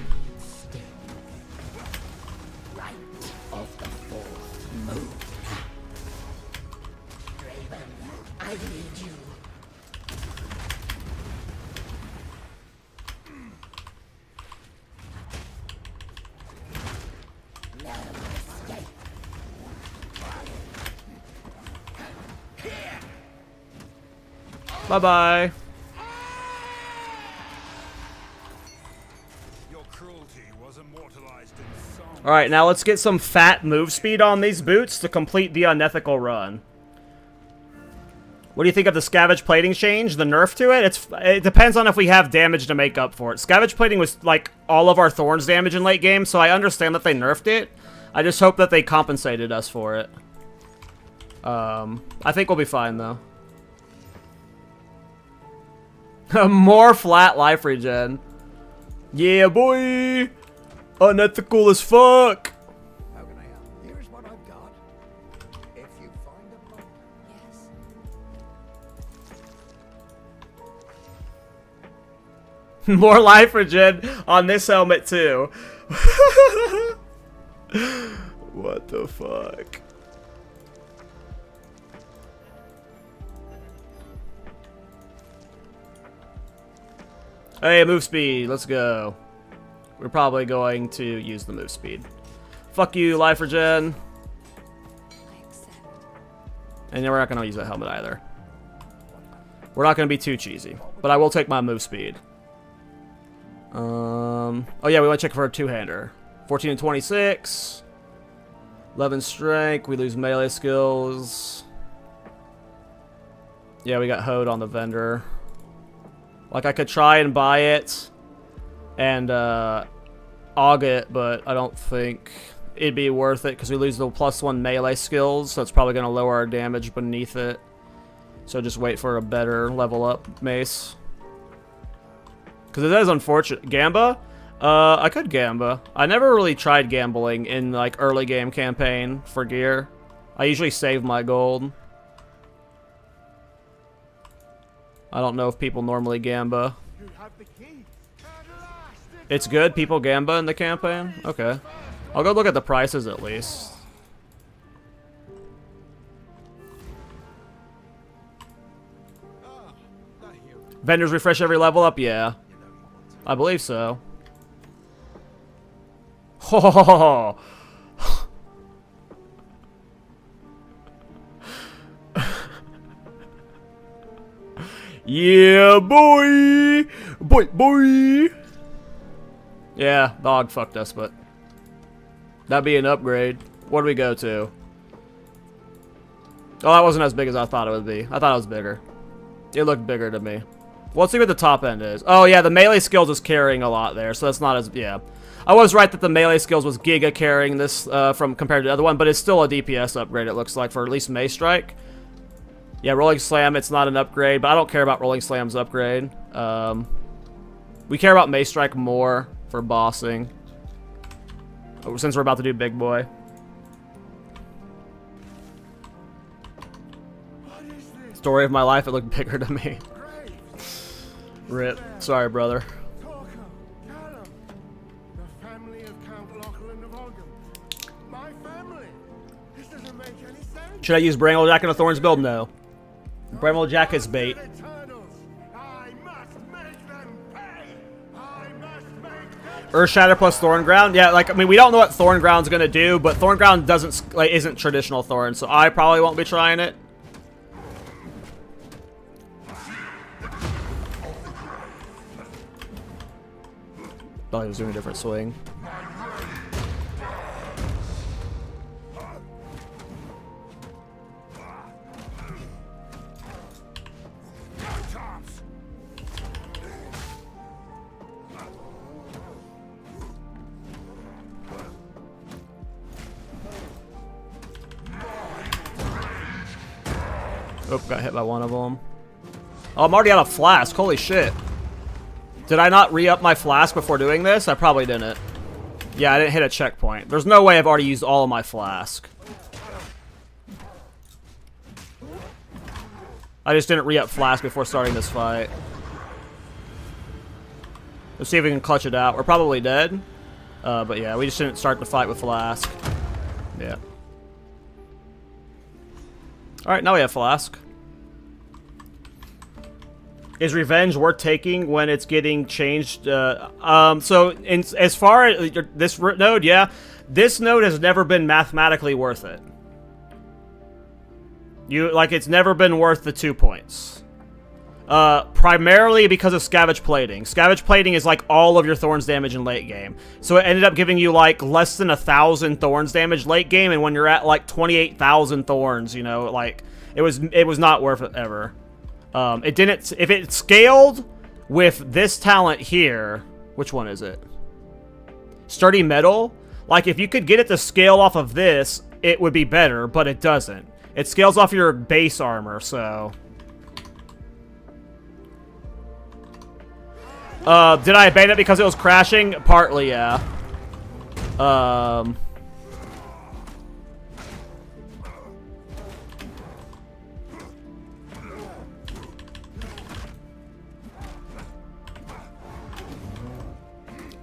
of the fourth moon. Draven, I need you. No escape. Bye-bye. Your cruelty was immortalized in song. Alright, now let's get some fat move speed on these boots to complete the unethical run. What do you think of the scavenge plating change? The nerf to it? It depends on if we have damage to make up for it. Scavenge plating was like all of our Thorns damage in late game, so I understand that they nerfed it. I just hope that they compensated us for it. I think we'll be fine though. More flat life regen. Yeah, boy! Unethical as fuck! How can I help? Here's what I've got. If you find a boat. Yes. More life regen on this helmet too. What the fuck? Hey, move speed, let's go. We're probably going to use the move speed. Fuck you, life regen. I accept. And then we're not going to use that helmet either. We're not going to be too cheesy. But I will take my move speed. Oh yeah, we want to check for a two-hander. 14 and 26. 11 strength. We lose melee skills. Yeah, we got hoed on the vendor. Like, I could try and buy it and aug it, but I don't think it'd be worth it because we lose the +1 melee skills, so it's probably going to lower our damage beneath it. So just wait for a better level up mace. Because it is unfortunate. Gamba? I could Gamba. I never really tried gambling in, like, early game campaign for gear. I usually save my gold. I don't know if people normally Gamba. It's good, people Gamba in the campaign? Okay. I'll go look at the prices at least. Vendors refresh every level up? Yeah. I believe so. Ho Yeah, boy! Boy! Yeah, dog fucked us, but that'd be an upgrade. What do we go to? Oh, that wasn't as big as I thought it would be. I thought it was bigger. It looked bigger to me. Well, let's see what the top end is. Oh, yeah, the melee skills is carrying a lot there, so that's not as... Yeah. I was right that the melee skills was giga carrying this from compared to the other one, but it's still a DPS upgrade, it looks like, for at least Mace Strike. Yeah, Rolling Slam, it's not an upgrade, but I don't care about Rolling Slam's upgrade. We care about Mace Strike more for bossing, since we're about to do Big Boy. Story of my life, it looked bigger to me. Rip. Sorry, brother. Torka, Callum, the family of Count Lachlan of Ogham. My family. This doesn't make any sense. Should I use Bramble Jack in a Thorns build? No. Bramble Jack is bait. Eternals. I must make them pay. I must make them. Earthshatter plus Thornground? Yeah, like, I mean, we don't know what Thornground's gonna do, but Thornground doesn't, like, isn't traditional Thorn, so I probably won't be trying it. Thought he was doing a different swing. Oh, got hit by one of them. Oh, I'm already out of Flask. Holy shit. Did I not re-up my Flask before doing this? I probably didn't. Yeah, I didn't hit a checkpoint. There's no way I've already used all of my Flask. I just didn't re-up Flask before starting this fight. Let's see if we can clutch it out. We're probably dead. But yeah, we just didn't start the fight with Flask. Yeah. Alright, now we have Flask. Is revenge worth taking when it's getting changed? As far as this node, yeah. This node has never been mathematically worth it. It's never been worth the 2 points. Primarily because of Scavenge Plating. Scavenge Plating is like all of your Thorns damage in late game. So it ended up giving you like less than 1,000 Thorns damage late game, and when you're at like 28,000 Thorns, you know, like it was not worth it ever. It didn't. If it scaled with this talent here, which one is it? Sturdy Metal. Like if you could get it to scale off of this, it would be better, but it doesn't. It scales off your base armor, so. Did I abandon it because it was crashing? Partly, yeah.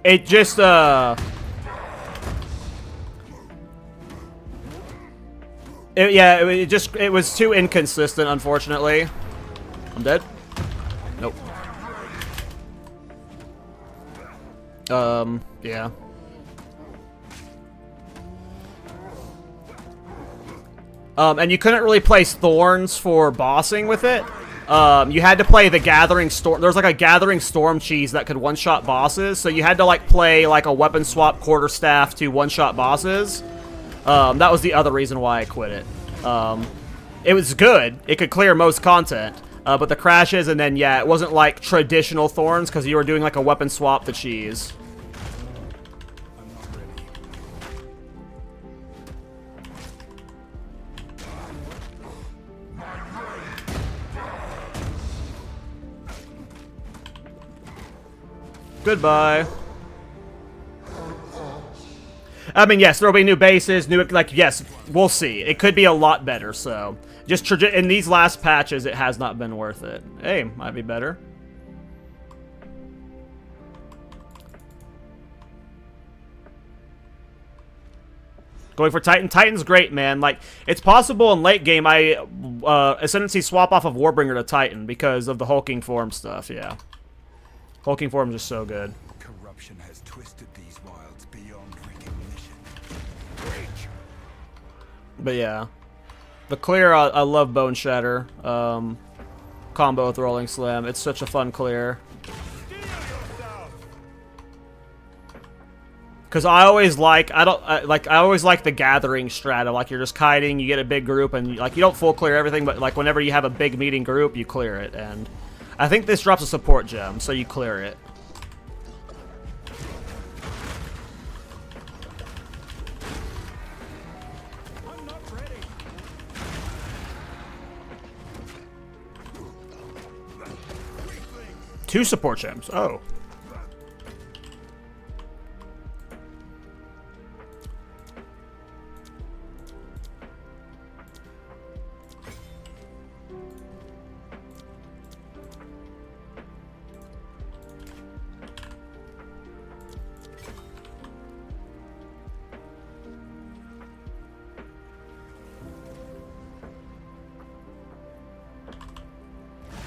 It just, it was too inconsistent, unfortunately. I'm dead? Nope. Yeah. And you couldn't really place Thorns for bossing with it. You had to play the Gathering Storm. There's like a Gathering Storm cheese that could one-shot bosses, so you had to like play like a weapon swap quarterstaff to one-shot bosses. That was the other reason why I quit it. It was good. It could clear most content. But the crashes, and then, yeah, it wasn't like traditional Thorns, because you were doing like a weapon swap to cheese. I'm not ready. Goodbye. I mean, yes, there'll be new bases, yes, we'll see. It could be a lot better, so. Just in these last patches, it has not been worth it. Hey, might be better. Going for Titan. Titan's great, man. Like, it's possible in late game I Ascendancy swap off of Warbringer to Titan because of the hulking form stuff, yeah. Hulking form is just so good. Corruption has twisted these wilds beyond recognition. Rage. But yeah. The clear, I love Bone Shatter. Combo with Rolling Slam. It's such a fun clear. Because I always like, I always like the gathering strata. Like you're just kiting, you get a big group, and like you don't full clear everything, but like whenever you have a big meeting group, you clear it. And I think this drops a support gem, so you clear it. Two support gems. Oh.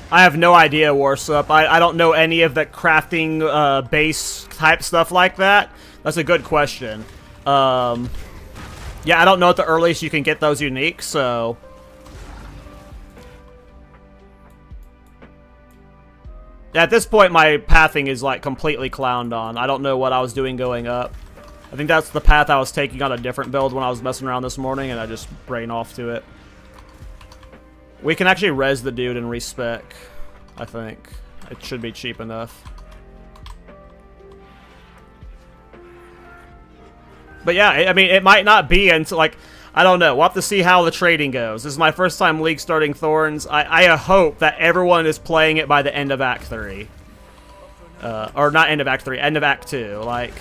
I have no idea, Warsup. I don't know any of the crafting base type stuff like that. That's a good question. Yeah, I don't know at the earliest you can get those unique, so... At this point, my pathing is, like, completely clowned on. I don't know what I was doing going up. I think that's the path I was taking on a different build when I was messing around this morning, and I just brain off to it. We can actually res the dude and respec, I think. It should be cheap enough. But yeah, I mean, it might not be until, like, I don't know. We'll have to see how the trading goes. This is my first time League starting Thorns. I hope that everyone is playing it by the end of Act 3. Or not end of Act 3, end of Act 2. Like...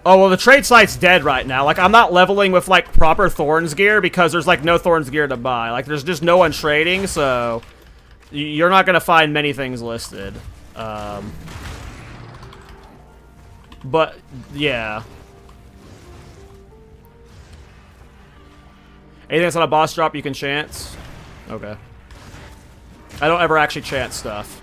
Oh, well, the trade site's dead right now. Like, I'm not leveling with, like, proper Thorns gear because there's, like, no Thorns gear to buy. Like, there's just no one trading, so you're not going to find many things listed. But, yeah. Anything that's on a boss drop you can chance? Okay. I don't ever actually chance stuff.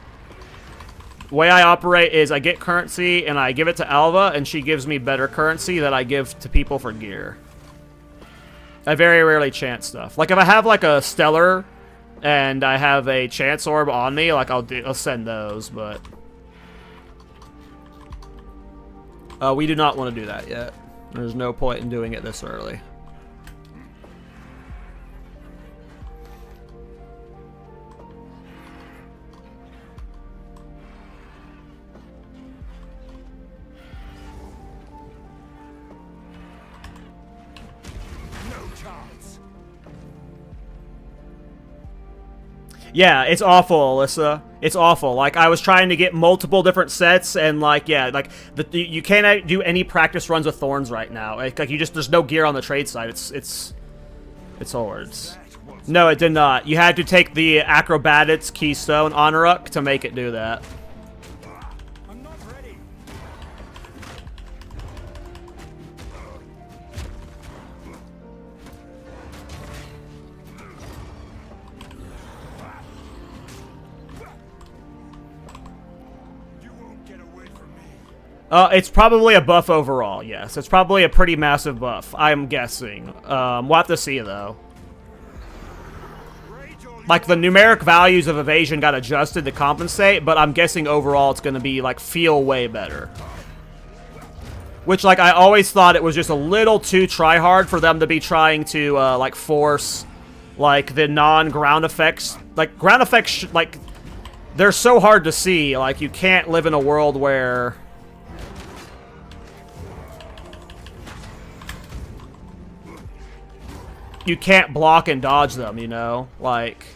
The way I operate is I get currency and I give it to Alva, and she gives me better currency that I give to people for gear. I very rarely chance stuff. Like, if I have, like, a Stellar and I have a Chance Orb on me, like, I'll send those, but... we do not want to do that yet. There's no point in doing it this early. Yeah, it's awful, Alyssa. It's awful. Like, I was trying to get multiple different sets, and, like, yeah, like, you can't do any practice runs with Thorns right now. Like, you just, there's no gear on the trade side. It's Hordes. No, it did not. You had to take the Acrobatics Keystone Honoruk to make it do that. I'm not ready. It's probably a buff overall, yes. It's probably a pretty massive buff, I'm guessing. We'll have to see, though. Like, the numeric values of evasion got adjusted to compensate, but I'm guessing overall it's going to be, like, feel way better. Which, like, I always thought it was just a little too try-hard for them to be trying to, like, force, like, the non-ground effects. Like, ground effects, like, they're so hard to see. Like, you can't live in a world where... you can't block and dodge them, you know? Like,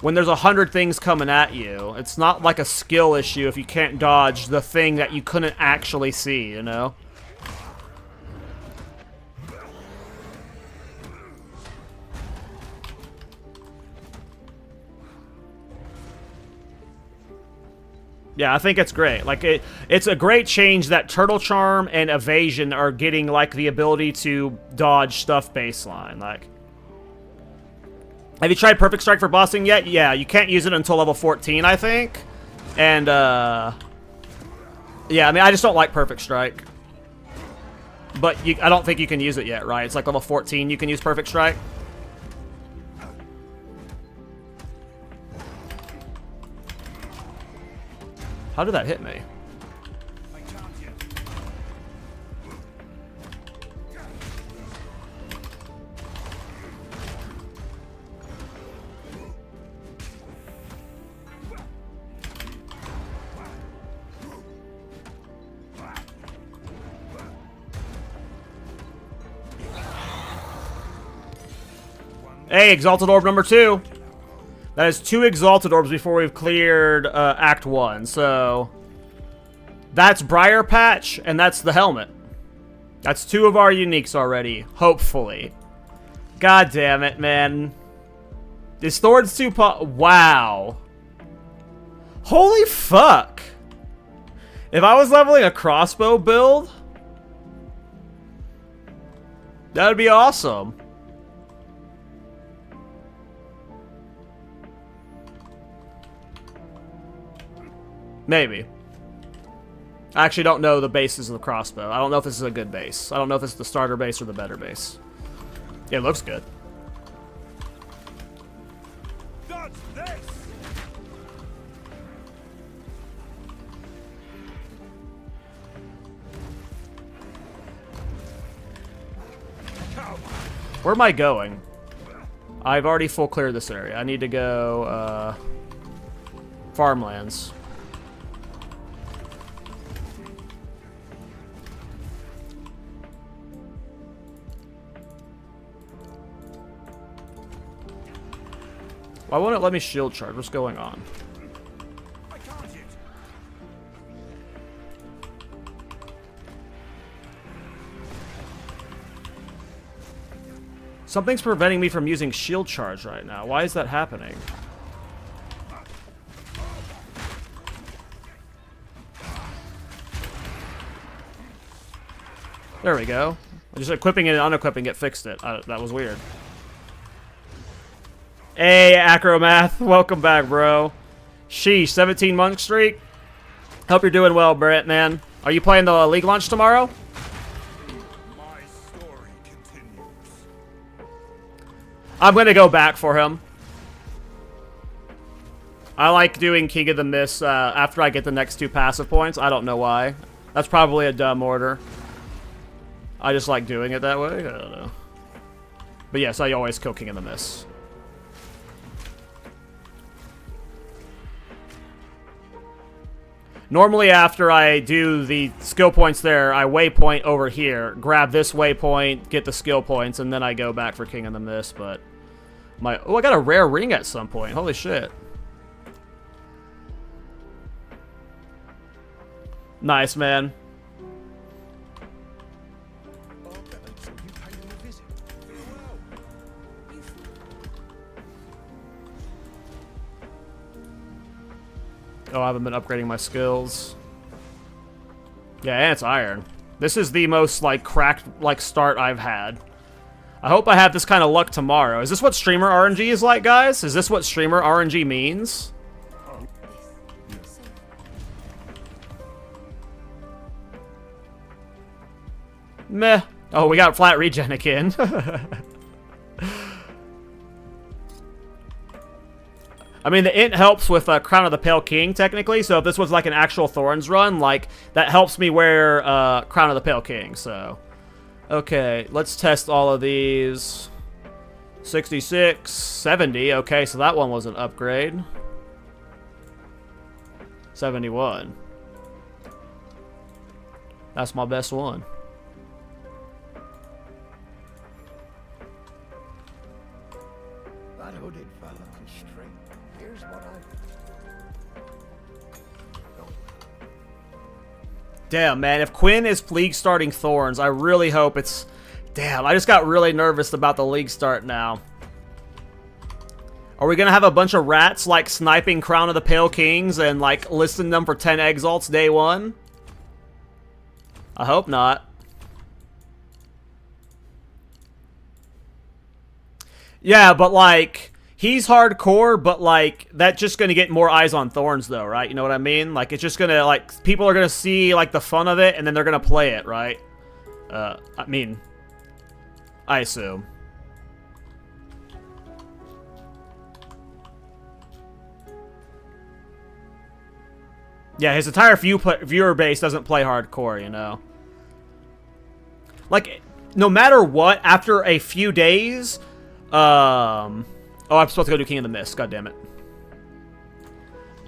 when there's 100 things coming at you, it's not like a skill issue if you can't dodge the thing that you couldn't actually see, you know? Yeah, I think it's great. Like, it's a great change that Turtle Charm and Evasion are getting, like, the ability to dodge stuff baseline. Like, have you tried Perfect Strike for bossing yet? Yeah, you can't use it until level 14, I think. And, yeah, I mean, I just don't like Perfect Strike. But I don't think you can use it yet, right? It's like level 14 you can use Perfect Strike. How did that hit me? Hey, Exalted Orb number 2. That is 2 Exalted Orbs before we've cleared Act 1. So, that's Briar Patch, and that's the helmet. That's 2 of our uniques already, hopefully. God damn it, man. Is Thorns 2 wow. Holy fuck! If I was leveling a crossbow build, that would be awesome. Maybe. I actually don't know the bases of the crossbow. I don't know if this is a good base. I don't know if it's the starter base or the better base. It looks good. Dodge this! Where am I going? I've already full cleared this area. I need to go, farmlands. Why won't it let me shield charge? What's going on? I can't hit. Something's preventing me from using shield charge right now. Why is that happening? There we go. Just equipping it and unequipping it fixed it. That was weird. Hey, Acromath. Welcome back, bro. Sheesh, 17-month streak. Hope you're doing well, Brett, man. Are you playing the League launch tomorrow? My story continues. I'm going to go back for him. I like doing King of the Mist after I get the next 2 passive points. I don't know why. That's probably a dumb order. I just like doing it that way. I don't know. But yes, I always kill King of the Mist. Normally after I do the skill points there, I waypoint over here, grab this waypoint, get the skill points, and then I go back for King of the Mist, but... Oh, I got a rare ring at some point. Holy shit. Nice, man. Oh, I haven't been upgrading my skills. Yeah, and it's iron. This is the most, like, cracked, like, start I've had. I hope I have this kind of luck tomorrow. Is this what streamer RNG is like, guys? Is this what streamer RNG means? Meh. Oh, we got flat regen again. I mean, the int helps with Crown of the Pale King, technically, so if this was like an actual Thorns run, like, that helps me wear Crown of the Pale King, so. Okay, let's test all of these. 66, 70, okay, so that one was an upgrade. 71. That's my best one. That hooded fella can string. Here's what Damn, man, if Quinn is League starting Thorns, I really hope it's... Damn, I just got really nervous about the League start now. Are we gonna have a bunch of rats, like, sniping Crown of the Pale Kings and, like, listing them for 10 exalts day 1? I hope not. Yeah, but, like... He's hardcore, but, like, that's just gonna get more eyes on Thorns, though, right? You know what I mean? Like, it's just gonna, like, people are gonna see, like, the fun of it, and then they're gonna play it, right? I mean, I assume. Yeah, his entire viewer base doesn't play hardcore, you know? Like, no matter what, after a few days, Oh, I'm supposed to go do King of the Mist. God damn it.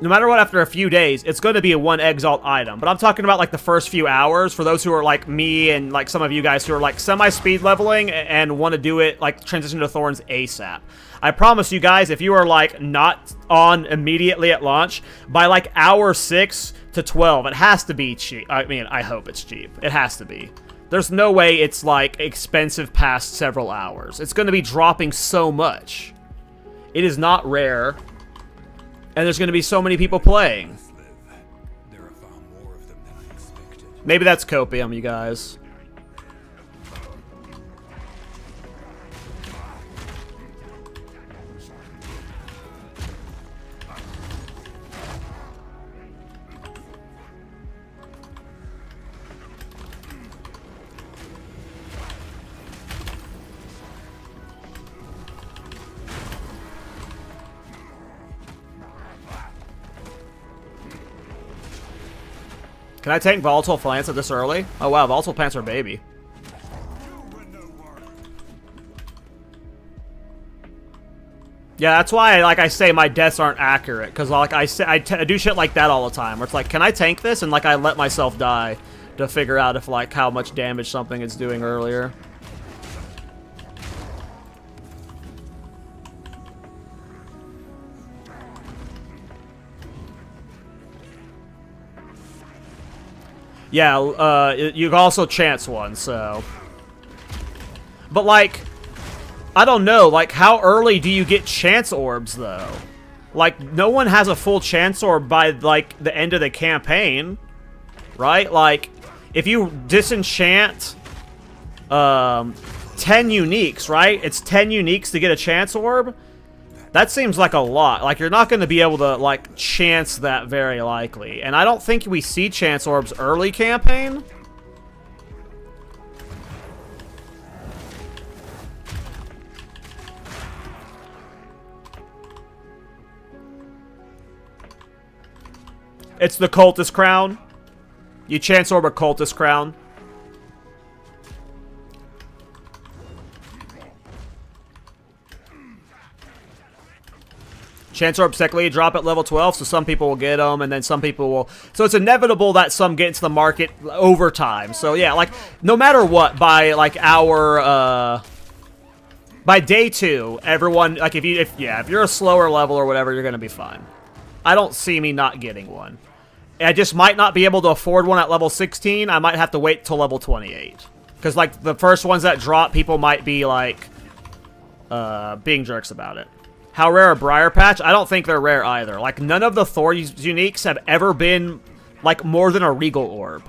No matter what, after a few days, it's going to be a 1 exalt item. But I'm talking about, like, the first few hours for those who are like me and, like, some of you guys who are, like, semi-speed leveling and want to do it, like, transition to Thorns ASAP. I promise you guys, if you are, like, not on immediately at launch, by, like, hour 6 to 12, it has to be cheap. I mean, I hope it's cheap. It has to be. There's no way it's, like, expensive past several hours. It's going to be dropping so much. It is not rare. And there's going to be so many people playing. There are far more of them than I expected. Maybe that's copium, you guys. Can I tank volatile plants at this early? Oh wow, volatile plants are baby. Yeah, that's why, like I say, my deaths aren't accurate, because like I do shit like that all the time, where it's like, can I tank this? And like I let myself die to figure out if like how much damage something is doing earlier. Yeah, you can also chance one, so. But, like, I don't know, like, how early do you get chance orbs, though? Like, no one has a full chance orb by, like, the end of the campaign, right? Like, if you disenchant 10 uniques, right? It's 10 uniques to get a chance orb. That seems like a lot. Like, you're not going to be able to, like, chance that very likely. And I don't think we see chance orbs early campaign. It's the Cultist Crown. You chance orb a Cultist Crown. Chance Orb Secondly drop at level 12, so some people will get them, and then some people will... So it's inevitable that some get into the market over time. So yeah, like, no matter what, by, like, our, by day 2, everyone, like, if you're a slower level or whatever, you're gonna be fine. I don't see me not getting one. I just might not be able to afford one at level 16. I might have to wait till level 28. Because, like, the first ones that drop, people might be, like, being jerks about it. How rare are Briar Patch? I don't think they're rare either. Like, none of the Thorns uniques have ever been, like, more than a Regal Orb.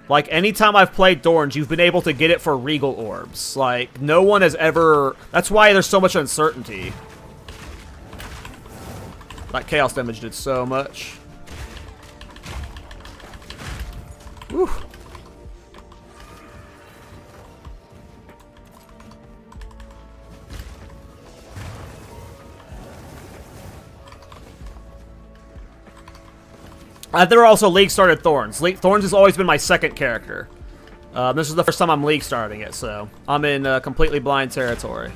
Like, anytime I've played Thorns, you've been able to get it for Regal Orbs. Like, no one has ever... That's why there's so much uncertainty. That Chaos damage did so much. Whew. I've never also League started Thorns. Thorns has always been my second character. This is the first time I'm League starting it, so I'm in completely blind territory.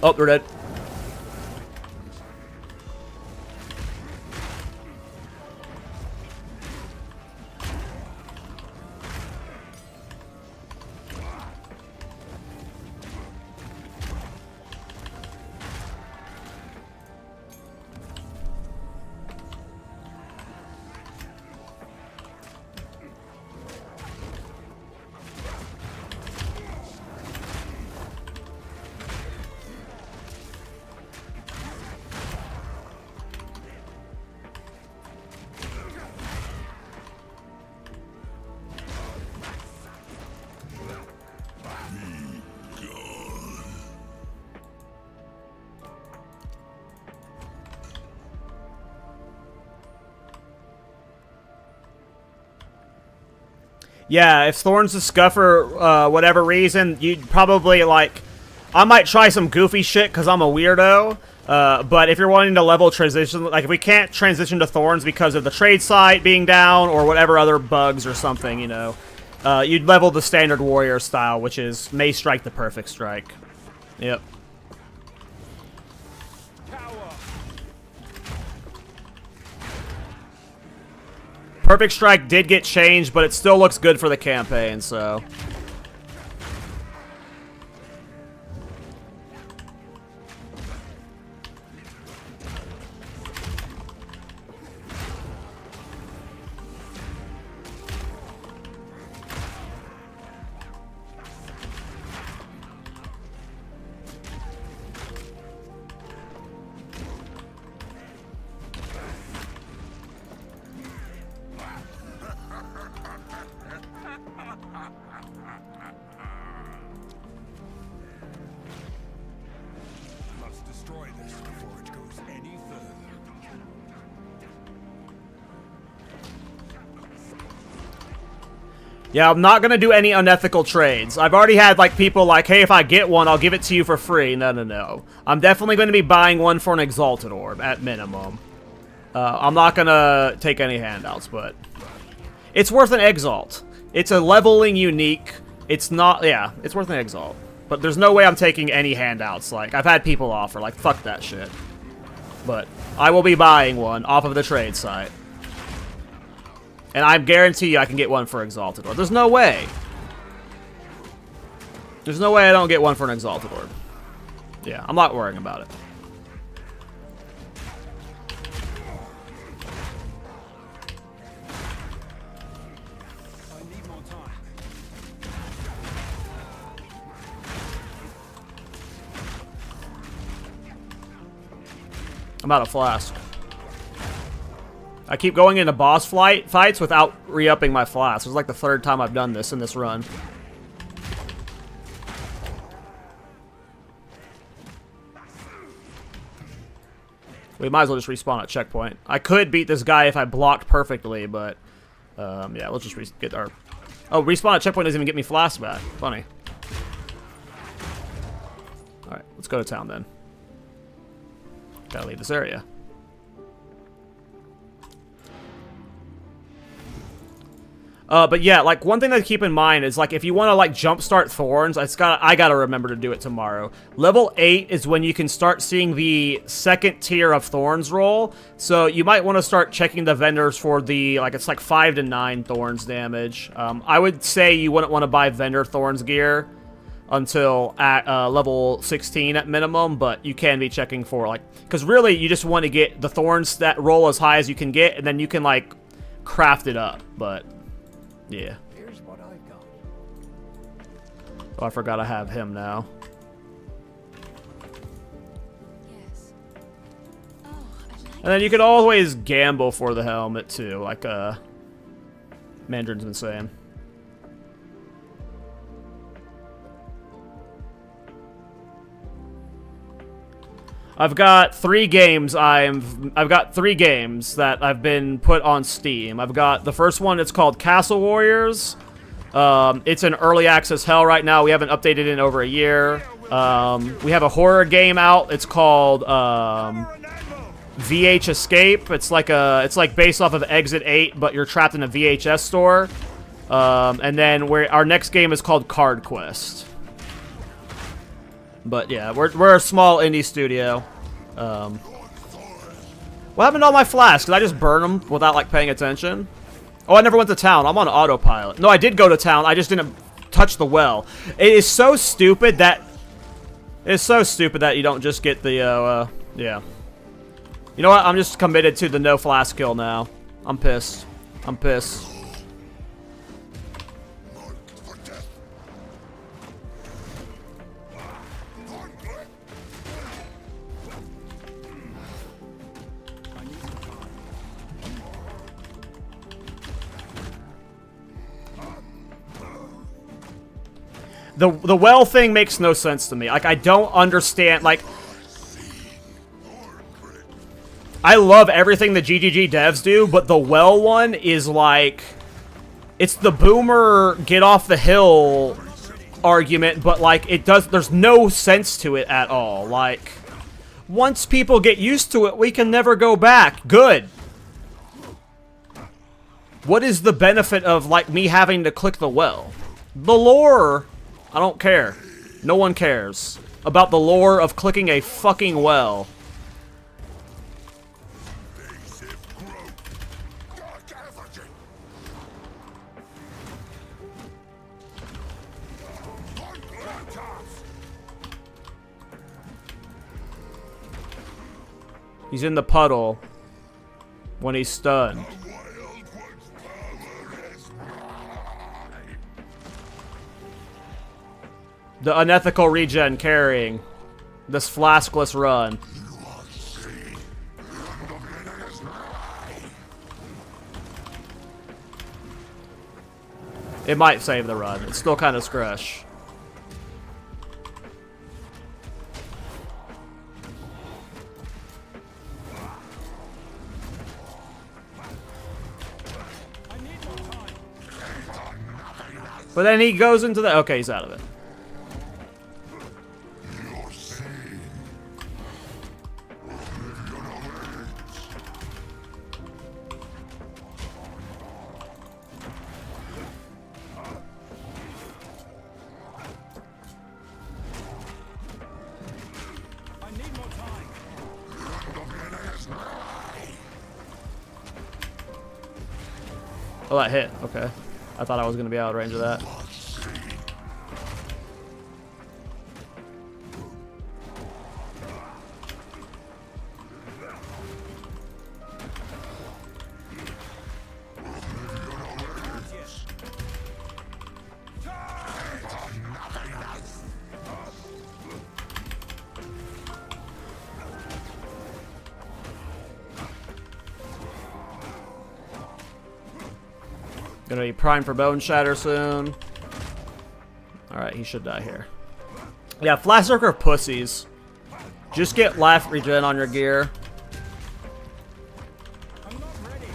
Oh, they're dead. Yeah, if Thorns the Scuffer, whatever reason, you'd probably, like... I might try some goofy shit because I'm a weirdo, but if you're wanting to level transition... Like, if we can't transition to Thorns because of the trade site being down or whatever other bugs or something, you know, you'd level the standard warrior style, which is May Strike the Perfect Strike. Yep. Perfect Strike did get changed, but it still looks good for the campaign, so... Yeah, I'm not gonna do any unethical trades. I've already had, like, people like, hey, if I get one, I'll give it to you for free. No, no, no. I'm definitely going to be buying one for an Exalted Orb, at minimum. I'm not gonna take any handouts, but... It's worth an Exalt. It's a leveling unique. It's not... Yeah, it's worth an Exalt. But there's no way I'm taking any handouts. Like, I've had people offer, like, fuck that shit. But I will be buying one off of the trade site. And I guarantee you I can get one for Exalted Orb. There's no way. There's no way I don't get one for an Exalted Orb. Yeah, I'm not worrying about it. I need more time. I'm out of Flask. I keep going into boss fights without re-upping my Flask. It's like the third time I've done this in this run. We might as well just respawn at checkpoint. I could beat this guy if I blocked perfectly, but... yeah, let's just get our... Oh, respawn at checkpoint doesn't even get me Flask back. Funny. Alright, let's go to town then. Gotta leave this area. But yeah, like, one thing to keep in mind is, like, if you want to, like, jumpstart Thorns, I gotta remember to do it tomorrow. Level 8 is when you can start seeing the second tier of Thorns roll, so you might want to start checking the vendors for the, like, it's like 5 to 9 Thorns damage. I would say you wouldn't want to buy vendor Thorns gear until at level 16 at minimum, but you can be checking for, like, because really, you just want to get the Thorns that roll as high as you can get, and then you can, like, craft it up, but... Yeah. Here's what I've got. Oh, I forgot I have him now. Yes. Oh, I like And then you could always gamble for the helmet too, like Mandarin's been saying. I've got 3 games. I've got 3 games that I've been put on Steam. I've got the first one. It's called Castle Warriors. It's in early access hell right now. We haven't updated it in over a year. We have a horror game out. It's called VH Escape. It's like based off of Exit 8, but you're trapped in a VHS store. And then our next game is called Card Quest. But yeah, we're a small indie studio. What happened to all my flasks? Did I just burn them without, like, paying attention? Oh, I never went to town. I'm on autopilot. No, I did go to town. I just didn't touch the well. It is so stupid that... It's so stupid that you don't just get the, yeah. You know what? I'm just committed to the no flask kill now. I'm pissed. I'm pissed. The well thing makes no sense to me. Like, I don't understand, like... I love everything the GGG devs do, but the well one is like... It's the boomer get off the hill argument, but, like, there's no sense to it at all. Like, once people get used to it, we can never go back. Good. What is the benefit of, like, me having to click the well? The lore... I don't care. No one cares about the lore of clicking a fucking well. He's in the puddle when he's stunned. The unethical regen carrying this flaskless run. It might save the run. It's still kind of scrush. But then he goes into the... Okay, he's out of it. I need more time. Oh, that hit. Okay. I thought I was going to be out of range of that. Gonna be primed for Bone Shatter soon. Alright, he should die here. Yeah, Flask are pussies. Just get life regen on your gear. I'm not ready.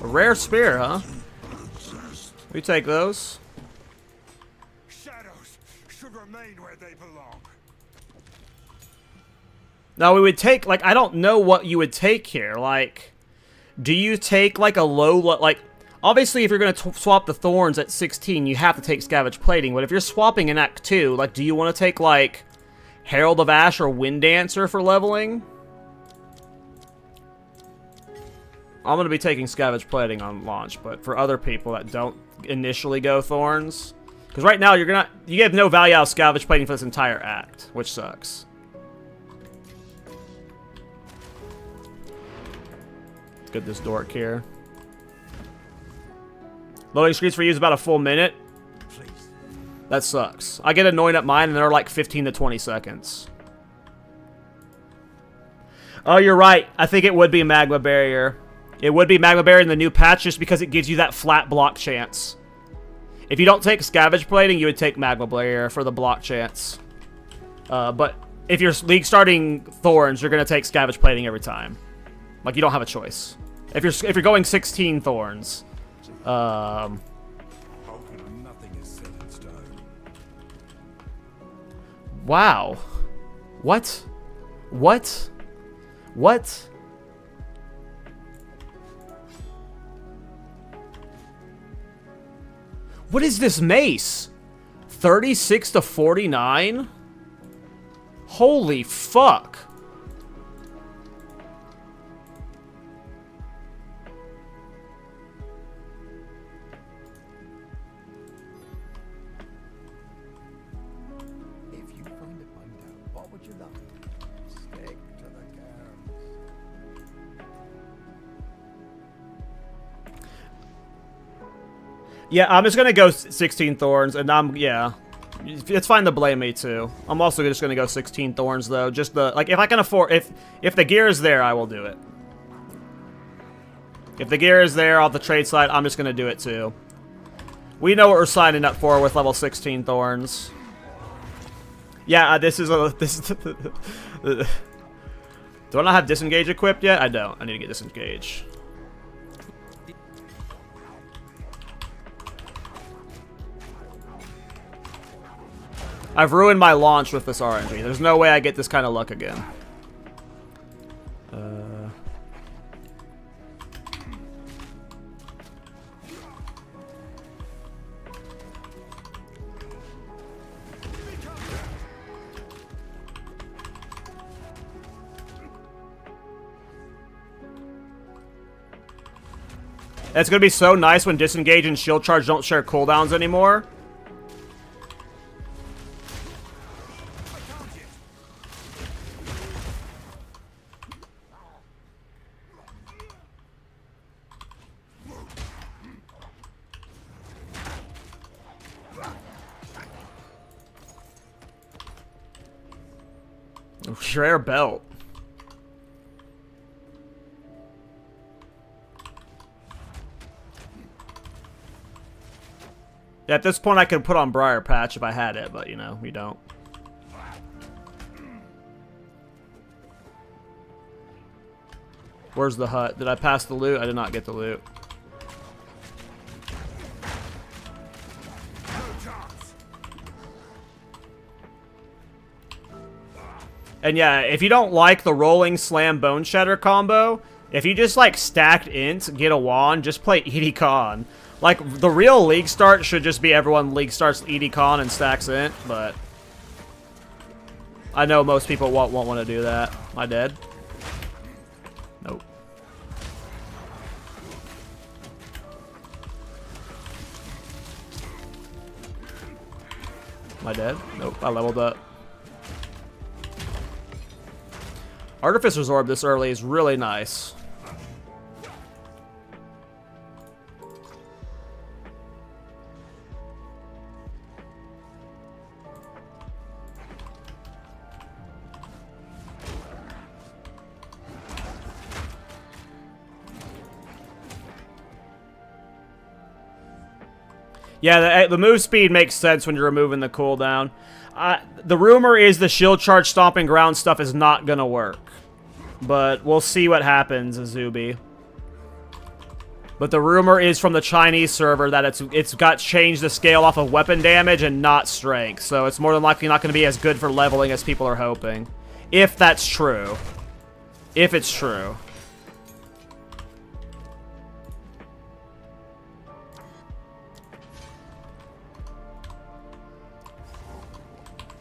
A rare spear, huh? We take those. Shadows should remain where they belong. Now we would take, like, I don't know what you would take here. Like, do you take, like, a low, like, obviously if you're going to swap the Thorns at 16, you have to take Scavenge Plating. But if you're swapping in Act 2, like, do you want to take, like, Herald of Ash or Wind Dancer for leveling? I'm going to be taking Scavenge Plating on launch, but for other people that don't initially go Thorns, because right now you have no value out of Scavenge Plating for this entire act, which sucks. Let's get this dork here. Loading screens for you is about a full minute. That sucks. I get annoyed at mine and they're like 15 to 20 seconds. Oh, you're right. I think it would be a Magma Barrier. It would be Magma Barrier in the new patch just because it gives you that flat block chance. If you don't take Scavenge Plating, you would take Magma Barrier for the block chance. But if you're league starting Thorns, you're going to take Scavenge Plating every time. Like, you don't have a choice. If you're going 16 Thorns. Nothing is set in stone. Wow. What? What? What? What is this mace? 36 to 49? Holy fuck. If you find a hideout, what would you love? Stick to the cairns. Yeah, I'm just gonna go 16 Thorns, and yeah. It's fine to blame me, too. I'm also just gonna go 16 Thorns, though. Just like, if I can afford, if the gear is there, I will do it. If the gear is there off the trade side, I'm just gonna do it, too. We know what we're signing up for with level 16 Thorns. Yeah, this is do I not have Disengage equipped yet? I don't. I need to get Disengage. I've ruined my launch with this RNG. There's no way I get this kind of luck again. It's gonna be so nice when Disengage and Shield Charge don't share cooldowns anymore. Rare belt. At this point, I could put on Briar Patch if I had it, but, you know, we don't. Where's the hut? Did I pass the loot? I did not get the loot. And yeah, if you don't like the Rolling Slam Bone Shatter combo, if you just like stacked int, get a wand, just play Edie Con. Like, the real League start should just be everyone League starts Edie Con and stacks int, but I know most people won't want to do that. Am I dead? Nope. Am I dead? Nope, I leveled up. Artificer's Orb this early is really nice. Yeah, the move speed makes sense when you're removing the cooldown. The rumor is the shield charge stomping ground stuff is not gonna work. But we'll see what happens, Azubi. But the rumor is from the Chinese server that it's got changed the scale off of weapon damage and not strength. So it's more than likely not going to be as good for leveling as people are hoping. If that's true. If it's true.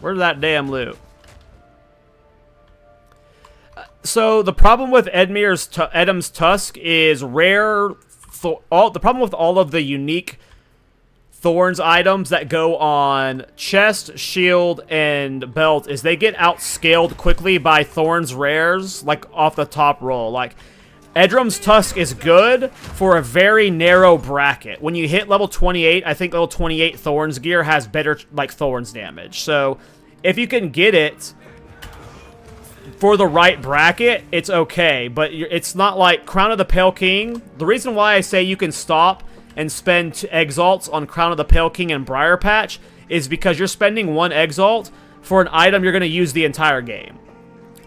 Where's that damn loot? So the problem with Edm's Tusk is rare. The problem with all of the unique Thorns items that go on chest, shield, and belt is they get outscaled quickly by Thorns rares, like off the top roll. Like Edrum's Tusk is good for a very narrow bracket. When you hit level 28, I think level 28 Thorns gear has better like Thorns damage. So if you can get it for the right bracket, it's okay, but it's not like Crown of the Pale King. The reason why I say you can stop and spend exalts on Crown of the Pale King and Briar Patch is because you're spending one exalt for an item you're going to use the entire game.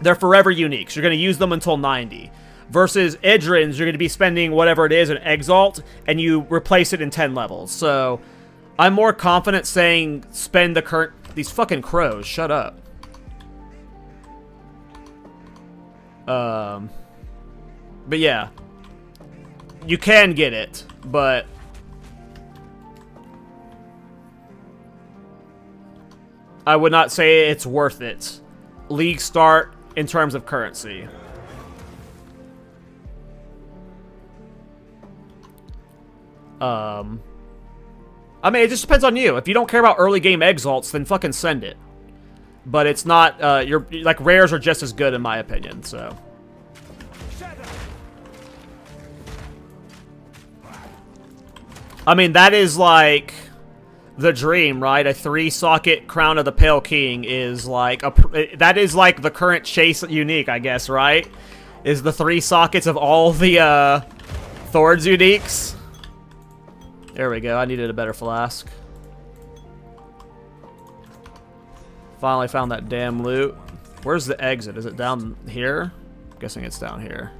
They're forever unique, so you're going to use them until 90. Versus Idrins, you're going to be spending whatever it is, an exalt, and you replace it in 10 levels. So I'm more confident saying spend the current... These fucking crows, shut up. But yeah, you can get it, but I would not say it's worth it. League start in terms of currency. I mean, it just depends on you. If you don't care about early game exalts, then fucking send it. But it's not, you're, like, rares are just as good in my opinion, so. I mean, that is, like, the dream, right? A 3-socket Crown of the Pale King is, like, that is, like, the current Chase unique, I guess, right? Is the 3 sockets of all the, Thorns uniques. There we go, I needed a better flask. Finally found that damn loot. Where's the exit? Is it down here? I'm guessing it's down here.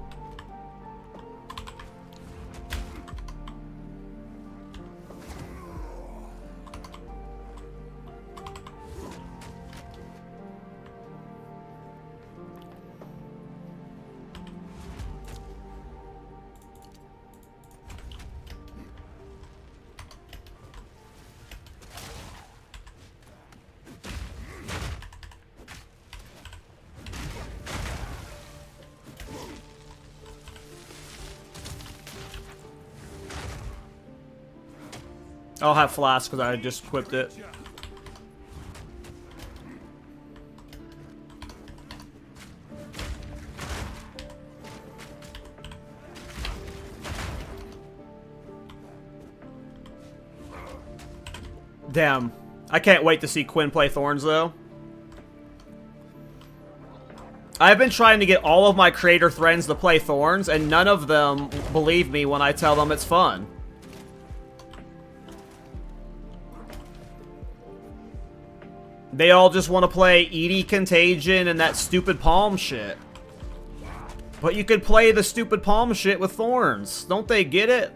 I'll have Flask because I just equipped it. Damn. I can't wait to see Quinn play Thorns, though. I've been trying to get all of my creator friends to play Thorns, and none of them believe me when I tell them it's fun. They all just want to play Edie Contagion and that stupid palm shit. But you could play the stupid palm shit with Thorns. Don't they get it?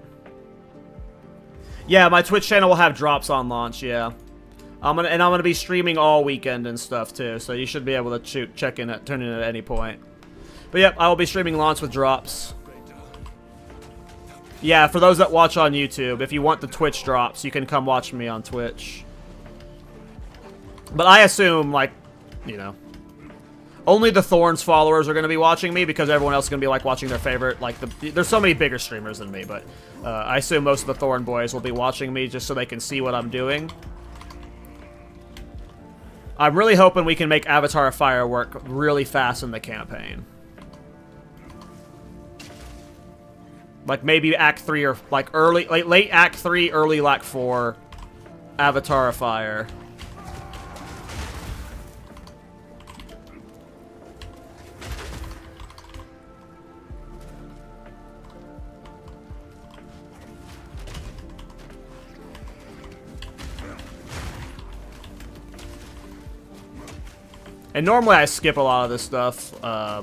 Yeah, my Twitch channel will have drops on launch, yeah. I'm gonna be streaming all weekend and stuff too, so you should be able to check in turn in at any point. But yep, I will be streaming launch with drops. Yeah, for those that watch on YouTube, if you want the Twitch drops, you can come watch me on Twitch. But I assume, like, you know, only the Thorns followers are going to be watching me because everyone else is going to be, like, watching their favorite, like, there's so many bigger streamers than me, but I assume most of the Thorn boys will be watching me just so they can see what I'm doing. I'm really hoping we can make Avatar of Fire work really fast in the campaign. Like, maybe Act 3 or, like, late Act 3, early Act 4, Avatar of Fire. And normally I skip a lot of this stuff. I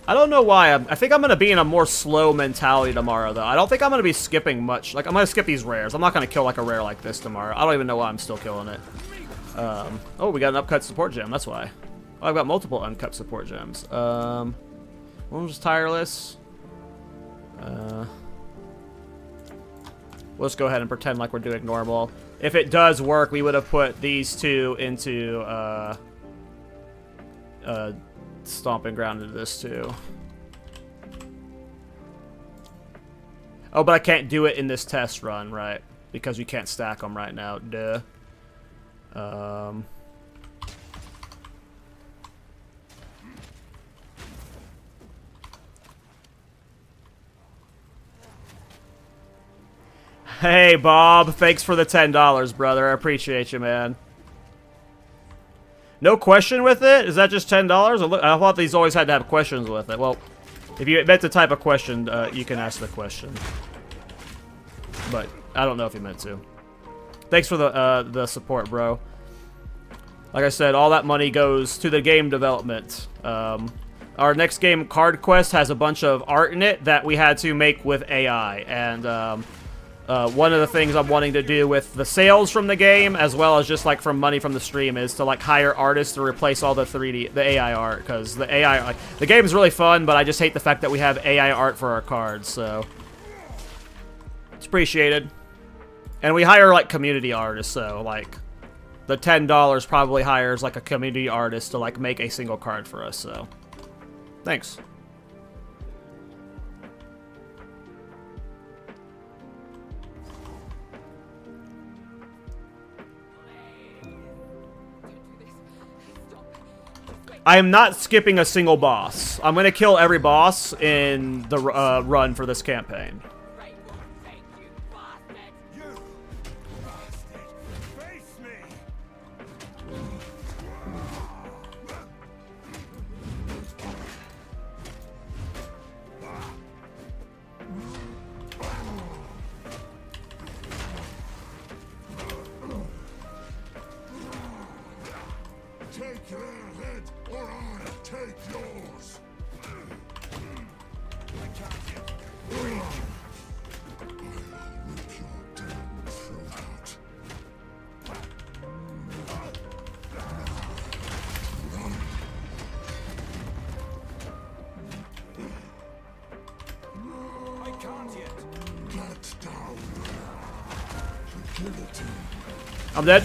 don't know why. I think I'm going to be in a more slow mentality tomorrow, though. I don't think I'm going to be skipping much. Like, I'm going to skip these rares. I'm not going to kill, like, a rare like this tomorrow. I don't even know why I'm still killing it. Oh, we got an upcut support gem. That's why. Oh, I've got multiple uncut support gems. One was tireless. Let's go ahead and pretend like we're doing normal. If it does work, we would have put these two into, stomping ground into this too. Oh, but I can't do it in this test run, right? Because we can't stack them right now. Duh. Hey, Bob. Thanks for the $10, brother. I appreciate you, man. No question with it? Is that just $10? I thought these always had to have questions with it. Well, if you meant to type a question, you can ask the question. But I don't know if you meant to. Thanks for the support, bro. Like I said, all that money goes to the game development. Our next game, Card Quest, has a bunch of art in it that we had to make with AI. And one of the things I'm wanting to do with the sales from the game, as well as just like from money from the stream, is to like hire artists to replace all the the AI art, because the AI, like, the game is really fun, but I just hate the fact that we have AI art for our cards, so it's appreciated. And we hire like community artists, so like the $10 probably hires like a community artist to like make a single card for us, so thanks. I am not skipping a single boss. I'm going to kill every boss in the run for this campaign. I'm dead.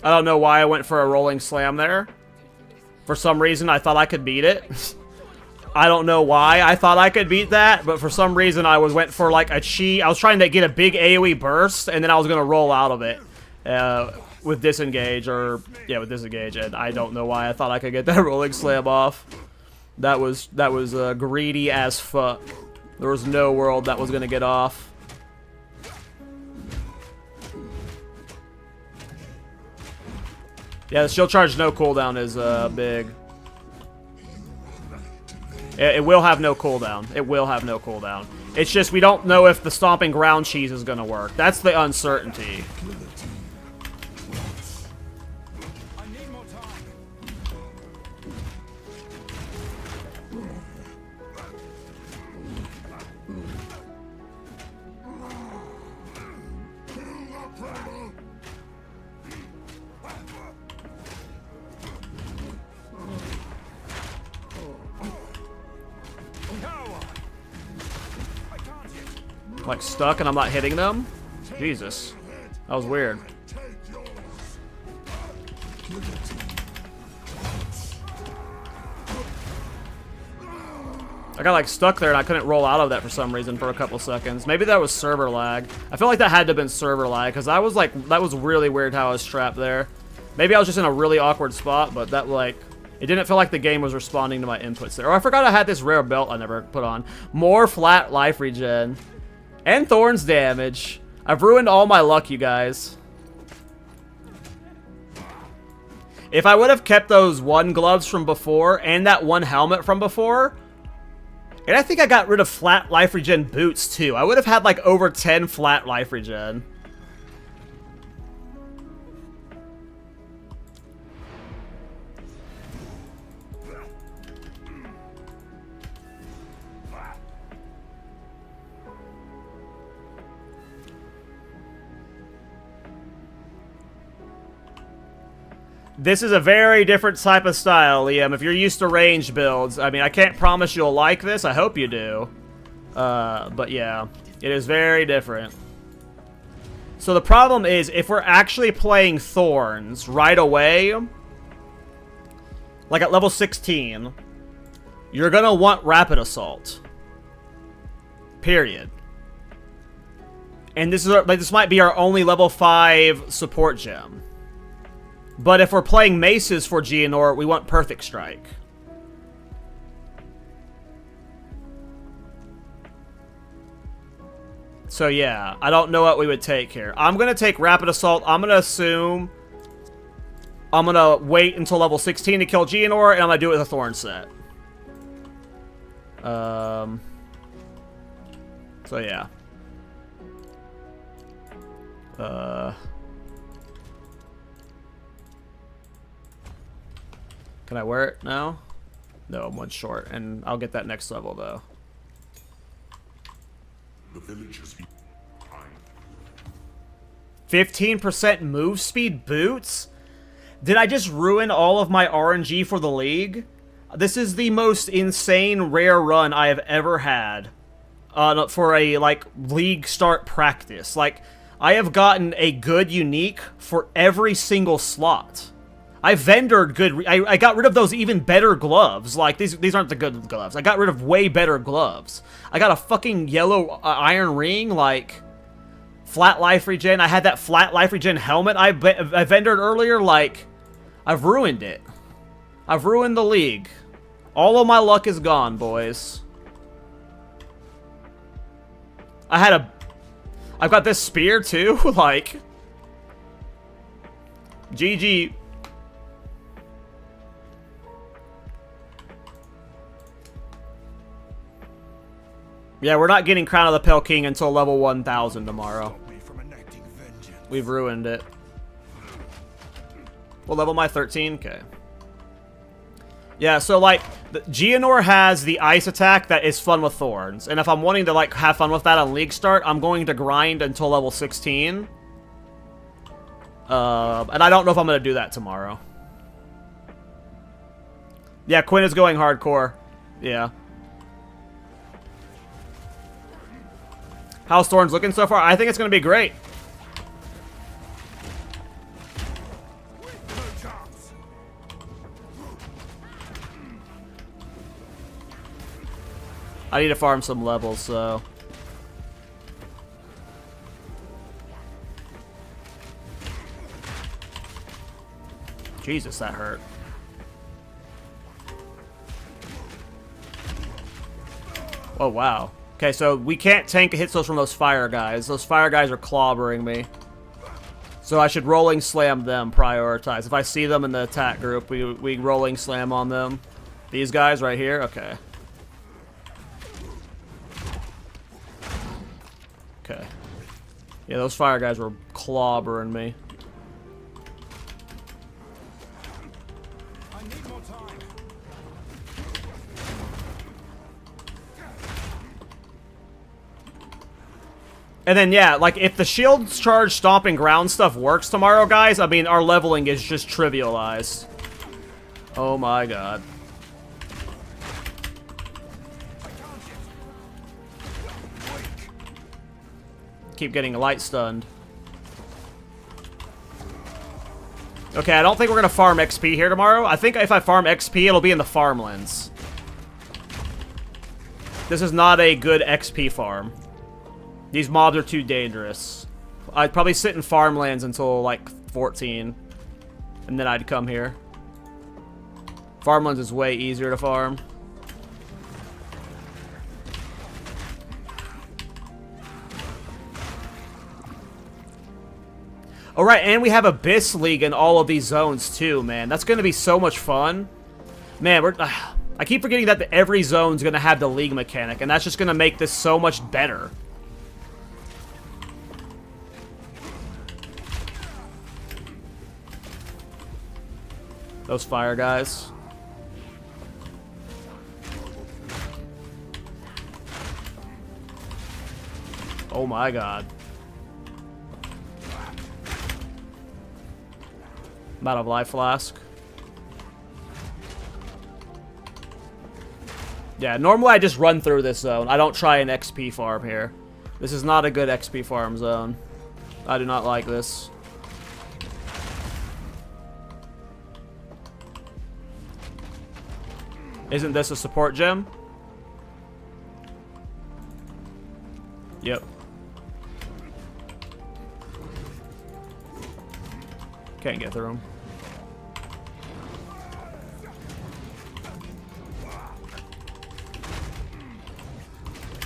I don't know why I went for a rolling slam there. For some reason, I thought I could beat it. I don't know why I thought I could beat that, but for some reason, I went for like a cheat. I was trying to get a big AoE burst, and then I was going to roll out of it with disengage, with disengage, and I don't know why I thought I could get that rolling slam off. That was greedy as fuck. There was no world that was gonna get off. Yeah, the shield charge no cooldown is big. It will have no cooldown. It will have no cooldown. It's just we don't know if the stomping ground cheese is gonna work. That's the uncertainty. I need more time. Like stuck and I'm not hitting them? Jesus. That was weird. I got like stuck there and I couldn't roll out of that for some reason for a couple seconds. Maybe that was server lag. I feel like that had to have been server lag because I was like, that was really weird how I was trapped there. Maybe I was just in a really awkward spot, but that like, it didn't feel like the game was responding to my inputs there. Oh, I forgot I had this rare belt I never put on. More flat life regen. And Thorns damage. I've ruined all my luck, you guys. If I would have kept those 1 gloves from before and that 1 helmet from before, and I think I got rid of flat life regen boots too. I would have had like over 10 flat life regen. This is a very different type of style, Liam. If you're used to range builds, I mean, I can't promise you'll like this. I hope you do. But yeah, it is very different. So the problem is, if we're actually playing Thorns right away, like at level 16, you're gonna want Rapid Assault. Period. And this might be our only level 5 support gem. But if we're playing maces for Geonor, we want Perfect Strike. So yeah, I don't know what we would take here. I'm going to take Rapid Assault. I'm going to assume I'm going to wait until level 16 to kill Geonor, and I'm going to do it with a Thorn set. So yeah. Can I wear it now? No, I'm 1 short, and I'll get that next level, though. The village has been 15% move speed boots? Did I just ruin all of my RNG for the League? This is the most insane rare run I have ever had for a, like, League start practice. Like, I have gotten a good unique for every single slot. I vendored good. I got rid of those even better gloves. Like, these aren't the good gloves. I got rid of way better gloves. I got a fucking yellow iron ring, like, flat life regen. I had that flat life regen helmet I vendored earlier. Like, I've ruined it. I've ruined the League. All of my luck is gone, boys. I've got this spear, too. Like, GG. Yeah, we're not getting Crown of the Pale King until level 1000 tomorrow. We've ruined it. We'll level my 13? Okay. Yeah, so, like, Geonor has the ice attack that is fun with Thorns. And if I'm wanting to, like, have fun with that on League Start, I'm going to grind until level 16. And I don't know if I'm going to do that tomorrow. Yeah, Quinn is going hardcore. Yeah. How's Thorns looking so far? I think it's going to be great. I need to farm some levels, so... Jesus, that hurt. Oh, wow. Okay, so we can't tank hits those from those fire guys. Those fire guys are clobbering me. So I should rolling slam them, prioritize. If I see them in the attack group, we rolling slam on them. These guys right here? Okay. Okay. Yeah, those fire guys were clobbering me. I need more time. And then, yeah, like, if the shields charge stomping ground stuff works tomorrow, guys, I mean, our leveling is just trivialized. Oh my god. Keep getting light stunned. Okay, I don't think we're gonna farm XP here tomorrow. I think if I farm XP, it'll be in the farmlands. This is not a good XP farm. These mobs are too dangerous. I'd probably sit in farmlands until, like, 14. And then I'd come here. Farmlands is way easier to farm. Alright, and we have Abyss League in all of these zones, too, man. That's going to be so much fun. Man, I keep forgetting that every zone's going to have the League mechanic, and that's just going to make this so much better. Those fire guys. Oh my god. I'm out of life flask. Yeah, normally I just run through this zone. I don't try an XP farm here. This is not a good XP farm zone. I do not like this. Isn't this a support gem? Yep. Can't get through him.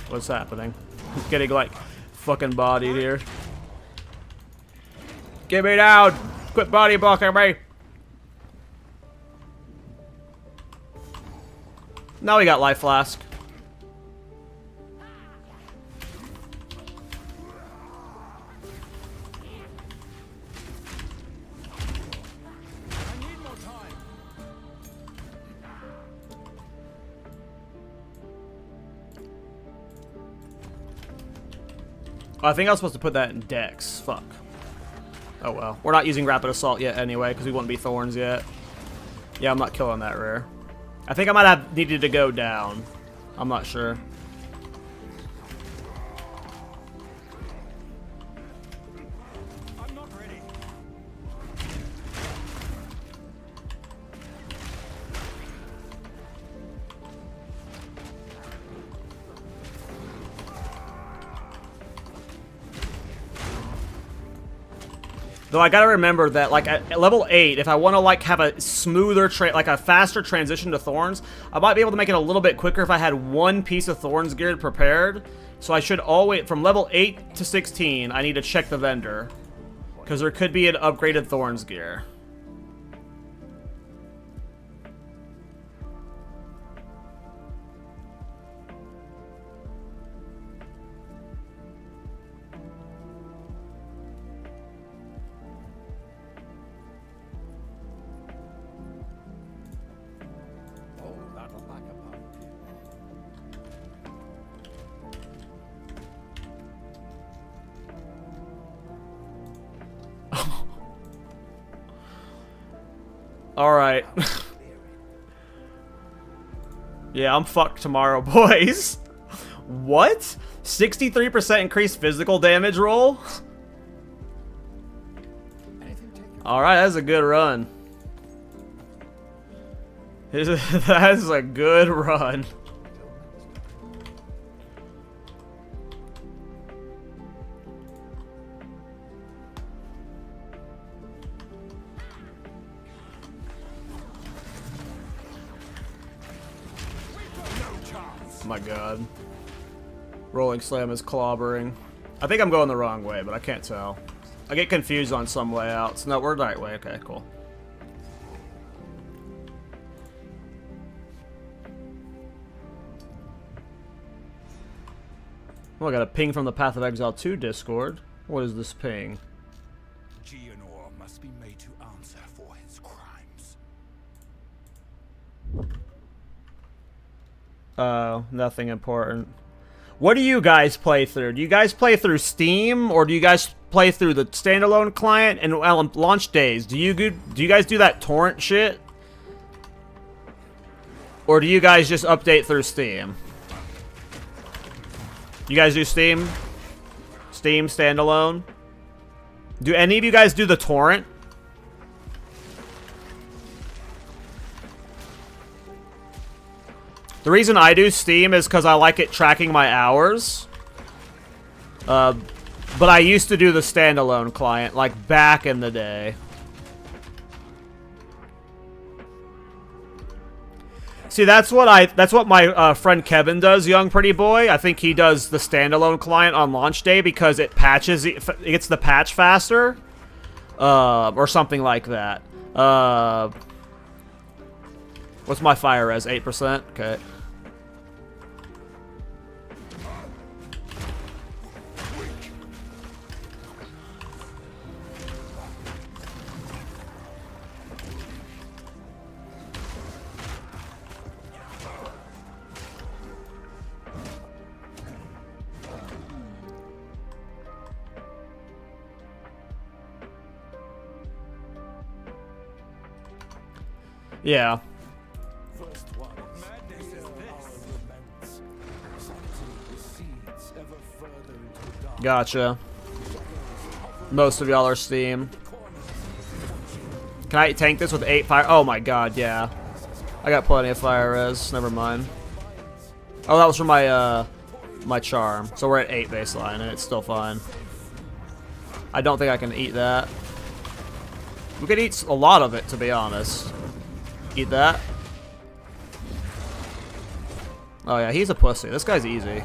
What's happening? Getting, like, fucking bodied here. Get me down! Quit body blocking me! Now we got life flask. I need more time. Oh, I think I was supposed to put that in Dex. Fuck. Oh well. We're not using Rapid Assault yet anyway, because we wouldn't be Thorns yet. Yeah, I'm not killing that rare. I think I might have needed to go down. I'm not sure. I'm not ready. Though I gotta remember that, like, at level 8, if I want to, like, have a smoother, like, a faster transition to Thorns, I might be able to make it a little bit quicker if I had one piece of Thorns gear prepared. So I should always, from level 8 to 16, I need to check the vendor. Because there could be an upgraded Thorns gear. Oh, that'll back a punch. Alright. Yeah, I'm fucked tomorrow, boys. What? 63% increased physical damage roll? Alright, that's a good run. That is a good run. My god. Rolling slam is clobbering. I think I'm going the wrong way, but I can't tell. I get confused on some layouts. No, we're the right way. Okay, cool. Oh, I got a ping from the Path of Exile 2 Discord. What is this ping? Geonor must be made to answer for his crimes. Oh, nothing important. What do you guys play through? Do you guys play through Steam, or do you guys play through the standalone client? And on launch days, do you guys do that torrent shit, or do you guys just update through Steam? You guys do Steam? Steam standalone? Do any of you guys do the torrent? The reason I do Steam is because I like it tracking my hours. But I used to do the standalone client, like back in the day. See, that's what my friend Kevin does, Young Pretty Boy. I think he does the standalone client on launch day because it patches, it gets the patch faster, or something like that. What's my fire res? 8%. Okay. Yeah. Gotcha. Most of y'all are Steam. Can I tank this with 8 fire? Oh my god, yeah. I got plenty of fire res. Never mind. Oh, that was from my my charm. So we're at 8 baseline, and it's still fine. I don't think I can eat that. We could eat a lot of it, to be honest. Eat that. Oh yeah, he's a pussy. This guy's easy.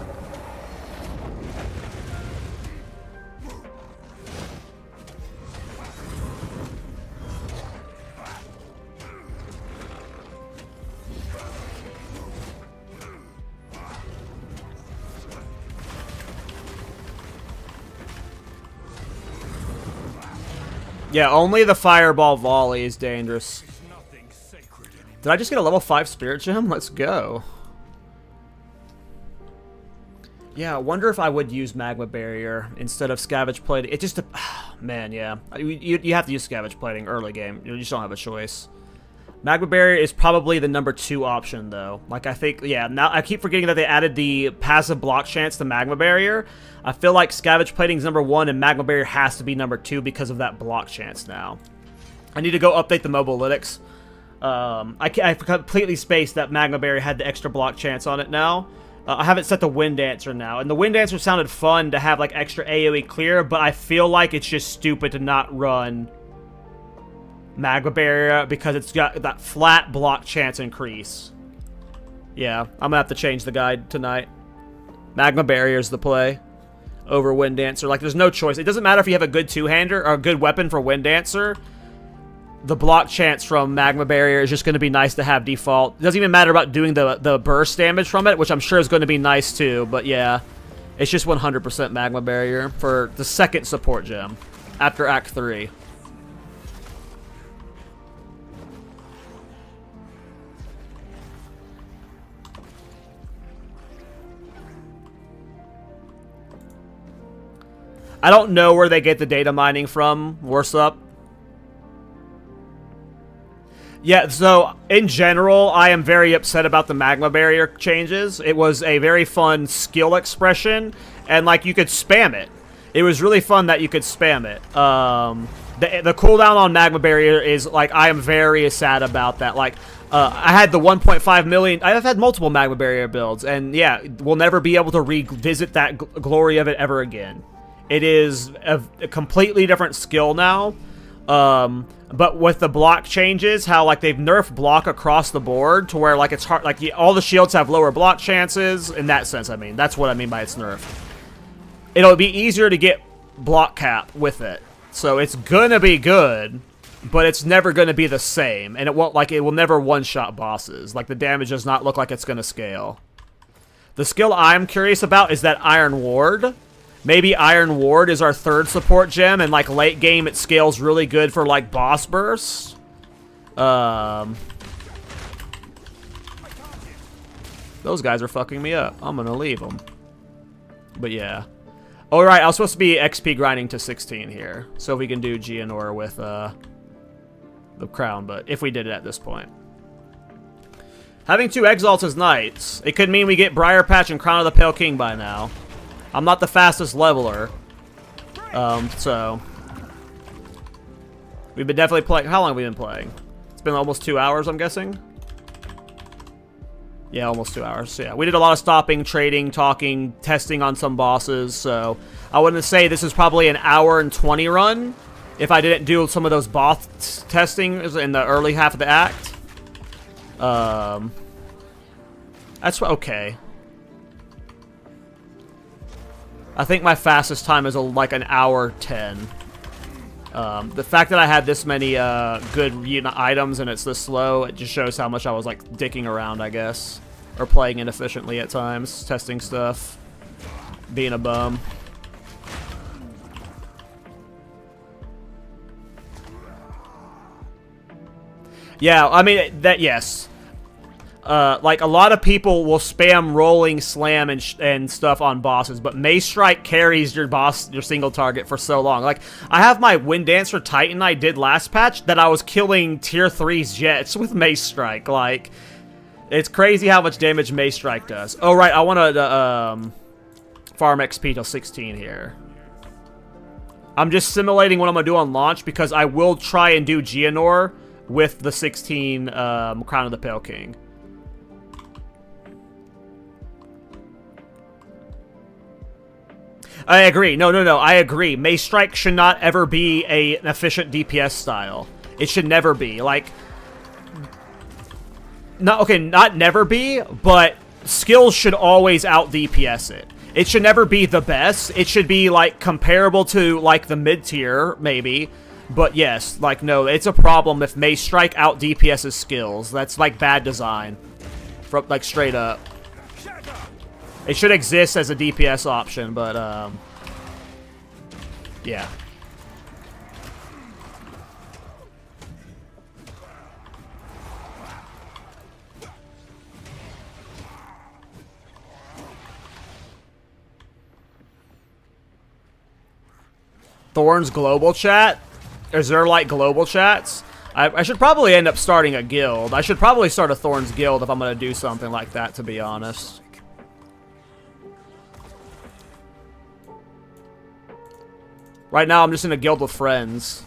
Yeah, only the fireball volley is dangerous. Did I just get a level 5 spirit gem? Let's go. Yeah, I wonder if I would use magma barrier instead of scavenge plating. It just, man, yeah. You have to use scavenge plating early game. You just don't have a choice. Magma barrier is probably the number 2 option, though. Like, I think, yeah, now I keep forgetting that they added the passive block chance to magma barrier. I feel like scavenge plating is number 1 and magma barrier has to be number 2 because of that block chance now. I need to go update the mobalytics. I completely spaced that magma barrier had the extra block chance on it now. I have it set to Wind Dancer now, and the Wind Dancer sounded fun to have like extra AoE clear, but I feel like it's just stupid to not run magma barrier because it's got that flat block chance increase. Yeah, I'm gonna have to change the guide tonight. Magma barrier's the play over Wind Dancer. Like, there's no choice. It doesn't matter if you have a good two-hander or a good weapon for Wind Dancer. The block chance from magma barrier is just going to be nice to have default. It doesn't even matter about doing the burst damage from it, which I'm sure is going to be nice too. But yeah, it's just 100% magma barrier for the second support gem after Act 3. I don't know where they get the data mining from. Worse up. Yeah, so in general, I am very upset about the magma barrier changes. It was a very fun skill expression, and like you could spam it. It was really fun that you could spam it. The cooldown on magma barrier is like, I am very sad about that. Like, I had the 1.5 million. I've had multiple magma barrier builds, and yeah, we'll never be able to revisit that glory of it ever again. It is a completely different skill now. But with the block changes, how like they've nerfed block across the board to where like it's hard, like all the shields have lower block chances. In that sense, I mean, that's what I mean by it's nerfed. It'll be easier to get block cap with it, so it's gonna be good, but it's never gonna be the same, and it will never one-shot bosses. Like, the damage does not look like it's gonna scale. The skill I'm curious about is that Iron Ward. Maybe Iron Ward is our third support gem, and like late game it scales really good for like boss bursts. Those guys are fucking me up. I'm gonna leave them. But yeah. Alright, I was supposed to be XP grinding to 16 here. So we can do Geonor with the crown, but if we did it at this point. Having 2 Exalts is nice. It could mean we get Briar Patch and Crown of the Pale King by now. I'm not the fastest leveler. So... We've been definitely playing... How long have we been playing? It's been almost 2 hours, I'm guessing? Yeah, almost 2 hours. So yeah, we did a lot of stopping, trading, talking, testing on some bosses, so... I wouldn't say this is probably an hour and 20 run, if I didn't do some of those boss testing in the early half of the act. That's okay. I think my fastest time is like an hour 10. The fact that I had this many good items and it's this slow, it just shows how much I was like dicking around, I guess. Or playing inefficiently at times, testing stuff, being a bum. Yeah, I mean, yes. Like, a lot of people will spam rolling slam and stuff on bosses, but Mace Strike carries your single target for so long. Like, I have my Wind Dancer Titan I did last patch that I was killing tier 3's jets with Mace Strike. Like, it's crazy how much damage Mace Strike does. Oh, right, I want to farm XP till 16 here. I'm just simulating what I'm going to do on launch because I will try and do Geonor with the 16 Crown of the Pale King. I agree. No, I agree. Mace Strike should not ever be an efficient DPS style. It should never be. Like, not never be, but skills should always out DPS it. It should never be the best. It should be, like, comparable to, like, the mid-tier, maybe. But yes, like, no, it's a problem if Mace Strike out DPS's skills. That's, like, bad design. From, like, straight up. It should exist as a DPS option, but, yeah. Thorns global chat? Is there, like, global chats? I should probably end up starting a guild. I should probably start a Thorns guild if I'm going to do something like that, to be honest. Right now, I'm just in a guild with friends.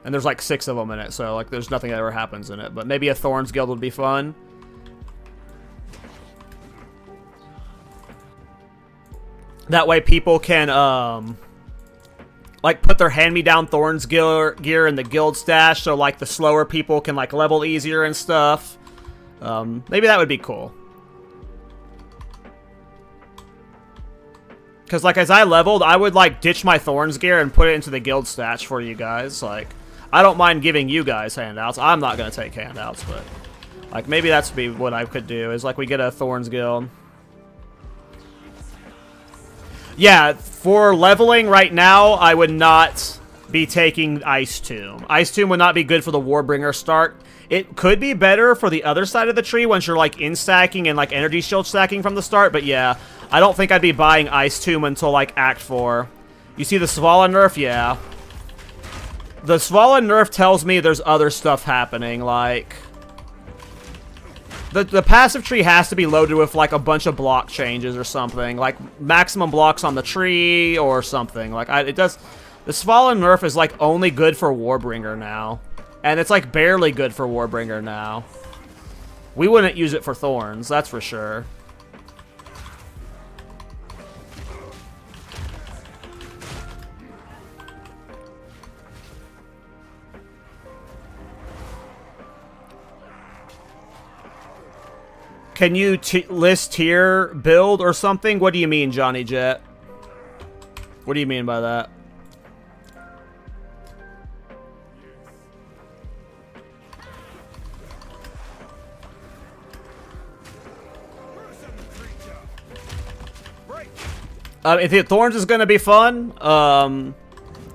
And there's like 6 of them in it, so like there's nothing that ever happens in it. But maybe a Thorns guild would be fun. That way people can, like, put their hand-me-down Thorns gear in the guild stash, so like the slower people can like level easier and stuff. Maybe that would be cool. Because, like, as I leveled, I would, like, ditch my Thorns gear and put it into the guild stash for you guys. Like, I don't mind giving you guys handouts. I'm not going to take handouts, but, like, maybe that's what I could do, is, like, we get a Thorns guild. Yeah, for leveling right now, I would not be taking Ice Tomb. Ice Tomb would not be good for the Warbringer start. It could be better for the other side of the tree once you're, like, in-stacking and, like, energy shield stacking from the start, but yeah. I don't think I'd be buying Ice Tomb until, like, Act 4. You see the Svala nerf? Yeah. The Svala nerf tells me there's other stuff happening, like... The passive tree has to be loaded with, like, a bunch of block changes or something. Like, maximum blocks on the tree or something. Like, it does... The Svala nerf is, like, only good for Warbringer now. And it's, like, barely good for Warbringer now. We wouldn't use it for Thorns, that's for sure. Can you list tier build or something? What do you mean, Johnny Jet? What do you mean by that? I think Thorns is going to be fun.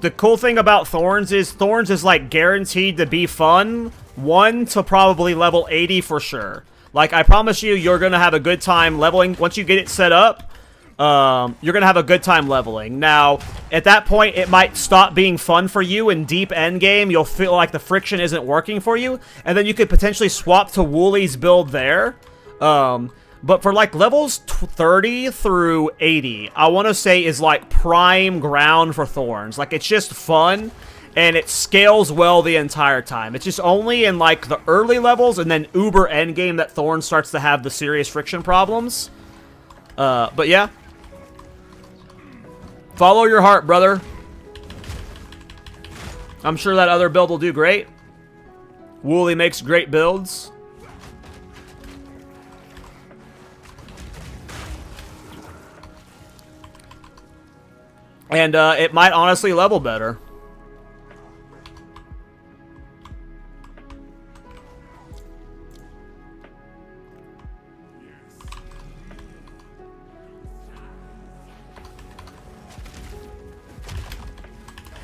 The cool thing about Thorns is like guaranteed to be fun. 1 to probably level 80 for sure. Like, I promise you, you're going to have a good time leveling. Once you get it set up, you're going to have a good time leveling. Now, at that point, it might stop being fun for you in deep endgame. You'll feel like the friction isn't working for you. And then you could potentially swap to Woolie's build there. But for like levels 30 through 80, I want to say is like prime ground for Thorns. Like, it's just fun, and it scales well the entire time. It's just only in like the early levels and then uber endgame that Thorns starts to have the serious friction problems. But yeah. Follow your heart, brother. I'm sure that other build will do great. Woolie makes great builds. And it might honestly level better.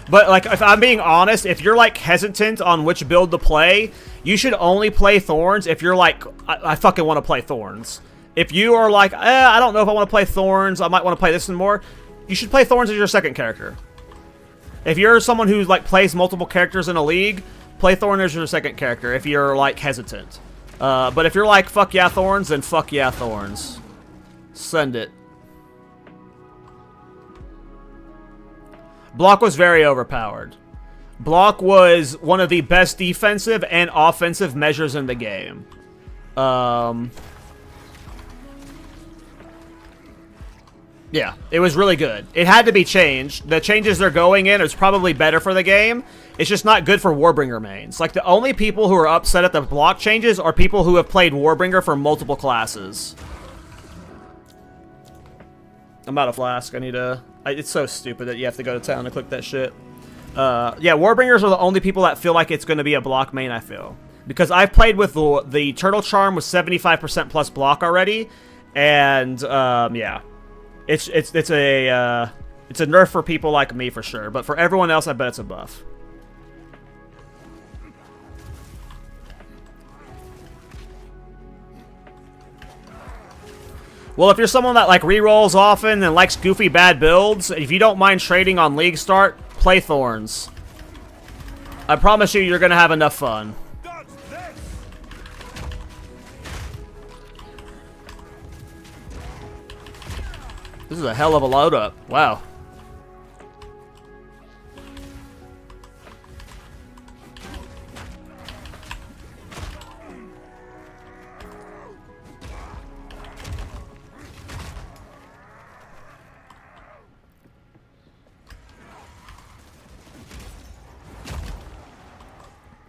But, like, if I'm being honest, if you're, like, hesitant on which build to play, you should only play Thorns if you're, like, I fucking want to play Thorns. If you are, like, I don't know if I want to play Thorns, I might want to play this and more, you should play Thorns as your second character. If you're someone who, like, plays multiple characters in a league, play Thorns as your second character if you're, like, hesitant. But if you're like, fuck yeah Thorns, then fuck yeah Thorns. Send it. Block was very overpowered. Block was one of the best defensive and offensive measures in the game. Yeah, it was really good. It had to be changed. The changes they're going in is probably better for the game. It's just not good for Warbringer mains. Like, the only people who are upset at the block changes are people who have played Warbringer for multiple classes. I'm out of Flask. I need to... It's so stupid that you have to go to town to click that shit. Yeah, Warbringers are the only people that feel like it's going to be a block main, I feel. Because I've played with the Turtle Charm with 75% plus block already. And, yeah. It's a nerf for people like me for sure. But for everyone else, I bet it's a buff. Well, if you're someone that, like, rerolls often and likes goofy bad builds, if you don't mind trading on League Start, play Thorns. I promise you, you're going to have enough fun. This is a hell of a load up. Wow.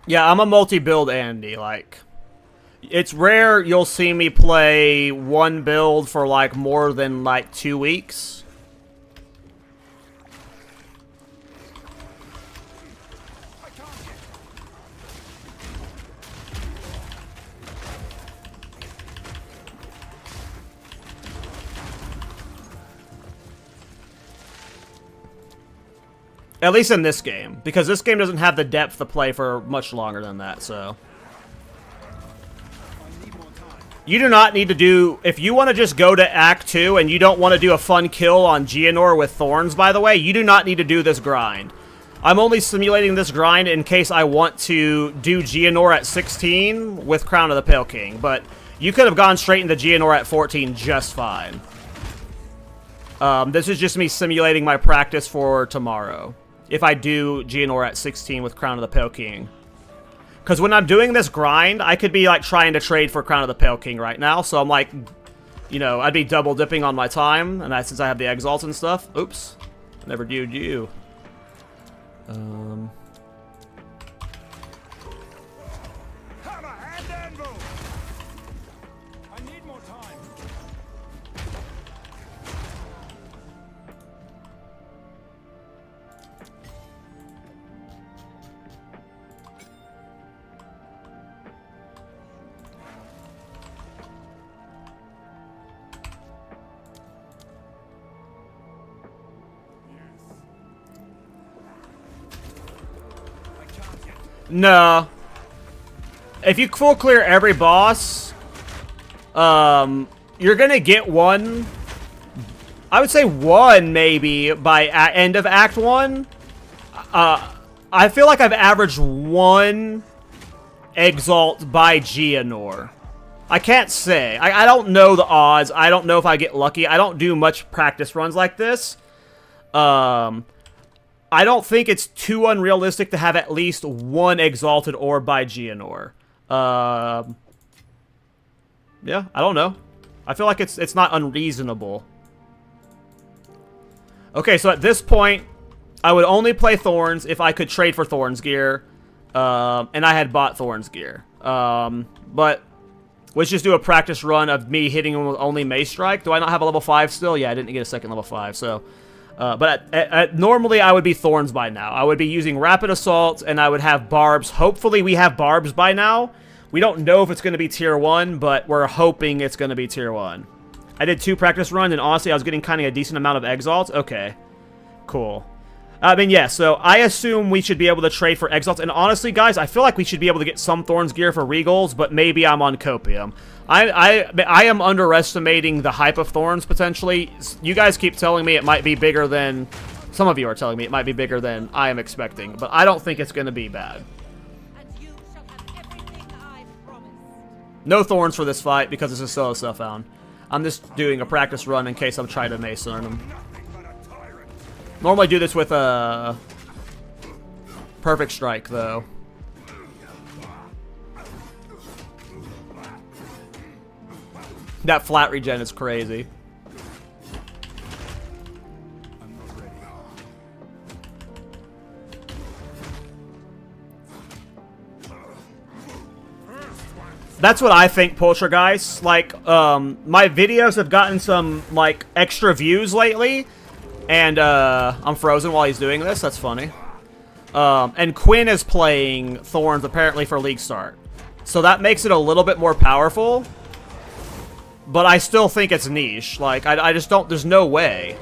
Yeah, I'm a multi-build Andy, like, it's rare you'll see me play one build for, like, more than, like, 2 weeks. At least in this game, because this game doesn't have the depth to play for much longer than that, so. You do not need to do, if you want to just go to Act 2 and you don't want to do a fun kill on Geonor with Thorns, by the way, you do not need to do this grind. I'm only simulating this grind in case I want to do Geonor at 16 with Crown of the Pale King, but you could have gone straight into Geonor at 14 just fine. This is just me simulating my practice for tomorrow. If I do Geonor at 16 with Crown of the Pale King. Because when I'm doing this grind, I could be, like, trying to trade for Crown of the Pale King right now. So I'm, like, you know, I'd be double dipping on my time. And since I have the Exalts and stuff. Oops. Never viewed you. Hammer and anvil! I need more time. No. If you full clear every boss, you're gonna get one. I would say one maybe by end of Act 1. I feel like I've averaged one Exalt by Geonor. I can't say. I don't know the odds. I don't know if I get lucky. I don't do much practice runs like this. I don't think it's too unrealistic to have at least one Exalted Orb by Geonor. Yeah, I don't know. I feel like it's not unreasonable. Okay, so at this point, I would only play Thorns if I could trade for Thorns gear, and I had bought Thorns gear. But let's just do a practice run of me hitting him with only Mace Strike. Do I not have a level 5 still? Yeah, I didn't get a second level 5, so... but normally I would be Thorns by now. I would be using Rapid Assault, and I would have Barbs. Hopefully we have Barbs by now. We don't know if it's going to be Tier 1, but we're hoping it's going to be Tier 1. I did 2 practice runs, and honestly I was getting kind of a decent amount of Exalts. Okay, cool. I mean, yeah, so I assume we should be able to trade for Exalts. And honestly, guys, I feel like we should be able to get some Thorns gear for Regals, but maybe I'm on copium. I am underestimating the hype of Thorns, potentially. You guys keep telling me it might be bigger than... Some of you are telling me it might be bigger than I am expecting, but I don't think it's going to be bad. No Thorns for this fight, because this is solo Self-Found. I'm just doing a practice run in case I'm trying to Mace on him. Normally do this with a Perfect Strike, though. That flat regen is crazy. That's what I think, Poltergeist. Like, my videos have gotten some, like, extra views lately. And, I'm frozen while he's doing this. That's funny. And Quinn is playing Thorns, apparently, for League Start. So that makes it a little bit more powerful. But I still think it's niche. Like, I just don't... There's no way.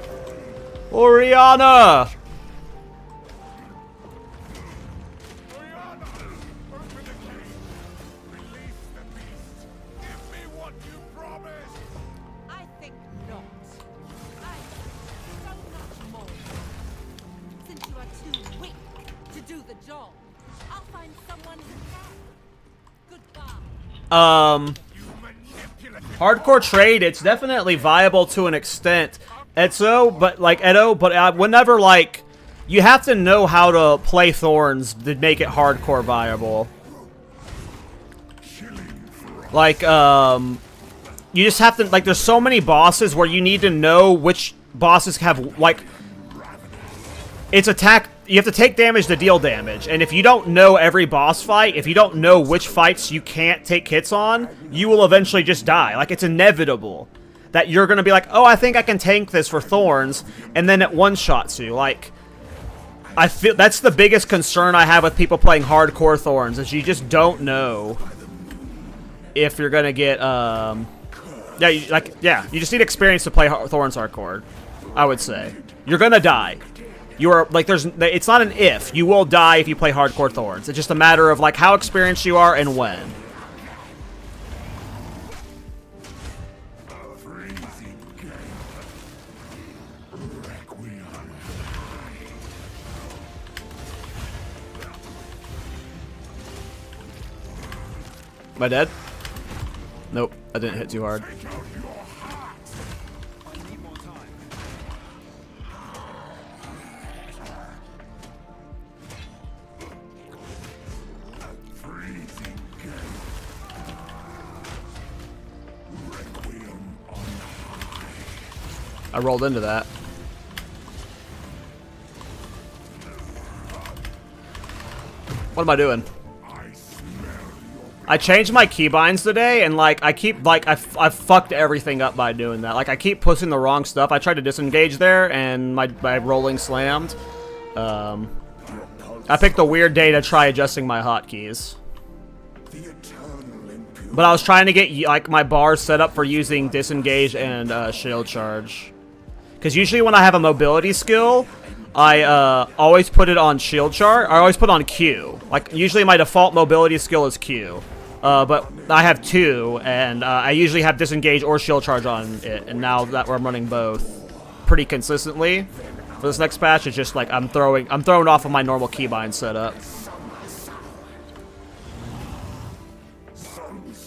Oriana! Hardcore trade, it's definitely viable to an extent, Edo, but whenever, like, you have to know how to play Thorns to make it hardcore viable. Like, you just have to, like, there's so many bosses where you need to know which bosses have, like, it's attack. You have to take damage to deal damage, and if you don't know every boss fight, if you don't know which fights you can't take hits on, you will eventually just die. Like, it's inevitable that you're gonna be like, oh, I think I can tank this for Thorns, and then it one-shots you. Like, I feel that's the biggest concern I have with people playing hardcore Thorns, is you just don't know if you're gonna get, you just need experience to play Thorns hardcore, I would say. You're gonna die. You are, like, it's not an if. You will die if you play hardcore Thorns. It's just a matter of, like, how experienced you are and when. Am I dead? Nope, I didn't hit too hard. I rolled into that. What am I doing? I changed my keybinds today, and, like, I keep, like, I've fucked everything up by doing that. Like, I keep pushing the wrong stuff. I tried to disengage there, and my rolling slammed. I picked a weird day to try adjusting my hotkeys. But I was trying to get, like, my bars set up for using disengage and shield charge. Because usually when I have a mobility skill, I always put it on shield chart. I always put on Q. Like, usually my default mobility skill is Q. But I have 2, and I usually have disengage or shield charge on it. And now that I'm running both pretty consistently for this next patch, it's just like I'm throwing off of my normal keybind setup.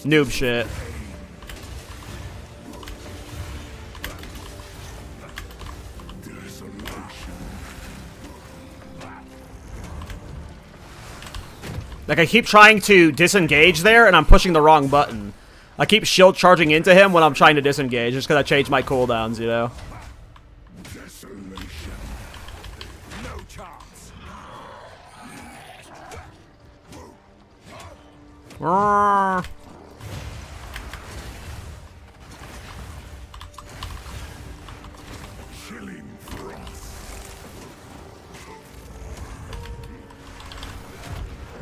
Noob shit. Like, I keep trying to disengage there, and I'm pushing the wrong button. I keep shield charging into him when I'm trying to disengage, just because I changed my cooldowns, you know? No chance.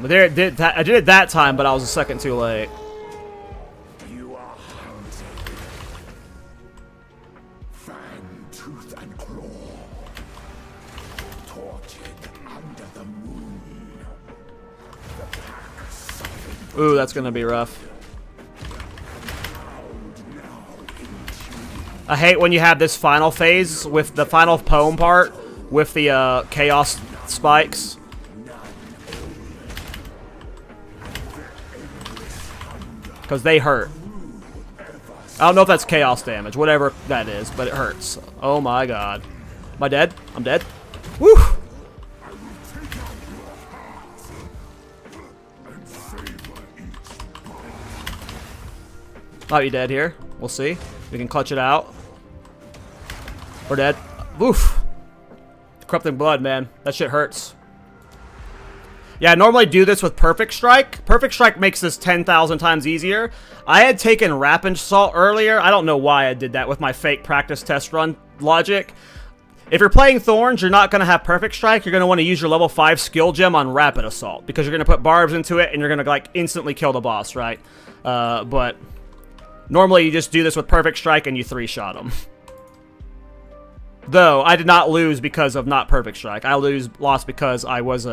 But I did it that time, but I was a second too late. You are hunted. Fang, tooth, and claw. Tortured under the moon. The pack suffered. Ooh, that's gonna be rough. I hate when you have this final phase with the final poem part with the chaos spikes. Because they hurt. I don't know if that's chaos damage, whatever that is, but it hurts. Oh my god. Am I dead? I'm dead. Woo! Might be dead here. We'll see. We can clutch it out. We're dead. Woof. Corrupting blood, man. That shit hurts. Yeah, I normally do this with Perfect Strike. Perfect Strike makes this 10,000 times easier. I had taken Rapid Assault earlier. I don't know why I did that with my fake practice test run logic. If you're playing Thorns, you're not going to have Perfect Strike. You're going to want to use your level 5 skill gem on Rapid Assault, because you're going to put barbs into it and you're going to, like, instantly kill the boss, right? But normally you just do this with Perfect Strike and you 3-shot them. Though, I did not lose because of not Perfect Strike. I lost because I was,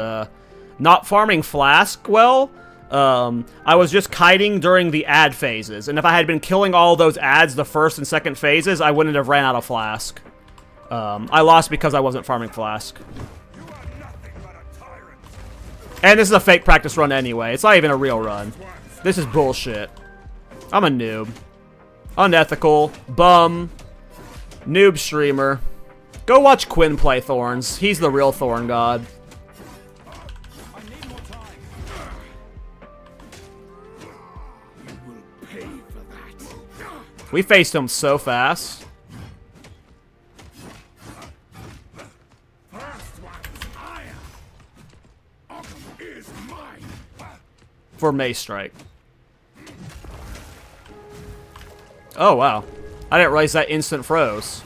not farming Flask well. I was just kiting during the ad phases, and if I had been killing all those ads the first and second phases, I wouldn't have ran out of Flask. I lost because I wasn't farming Flask. And this is a fake practice run anyway. It's not even a real run. This is bullshit. I'm a noob. Unethical. Bum. Noob streamer. Go watch Quinn play Thorns. He's the real Thorn god. We faced him so fast. For Mace Strike. Oh, wow. I didn't realize that instant froze.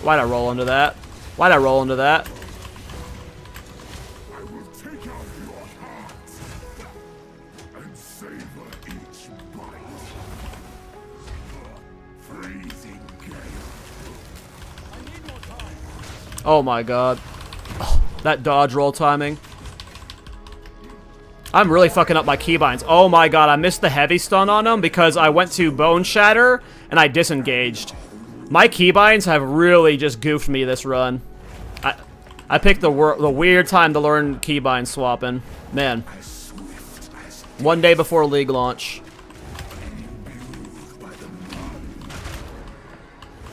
Why'd I roll into that? Why'd I roll into that? I will take out your heart and savor each bite. Freezing gale. Oh my god. Oh, that dodge roll timing. I'm really fucking up my keybinds. Oh my god, I missed the heavy stun on him because I went to Bone Shatter and I disengaged. My keybinds have really just goofed me this run. I picked the weird time to learn keybind swapping. Man. One day before League launch.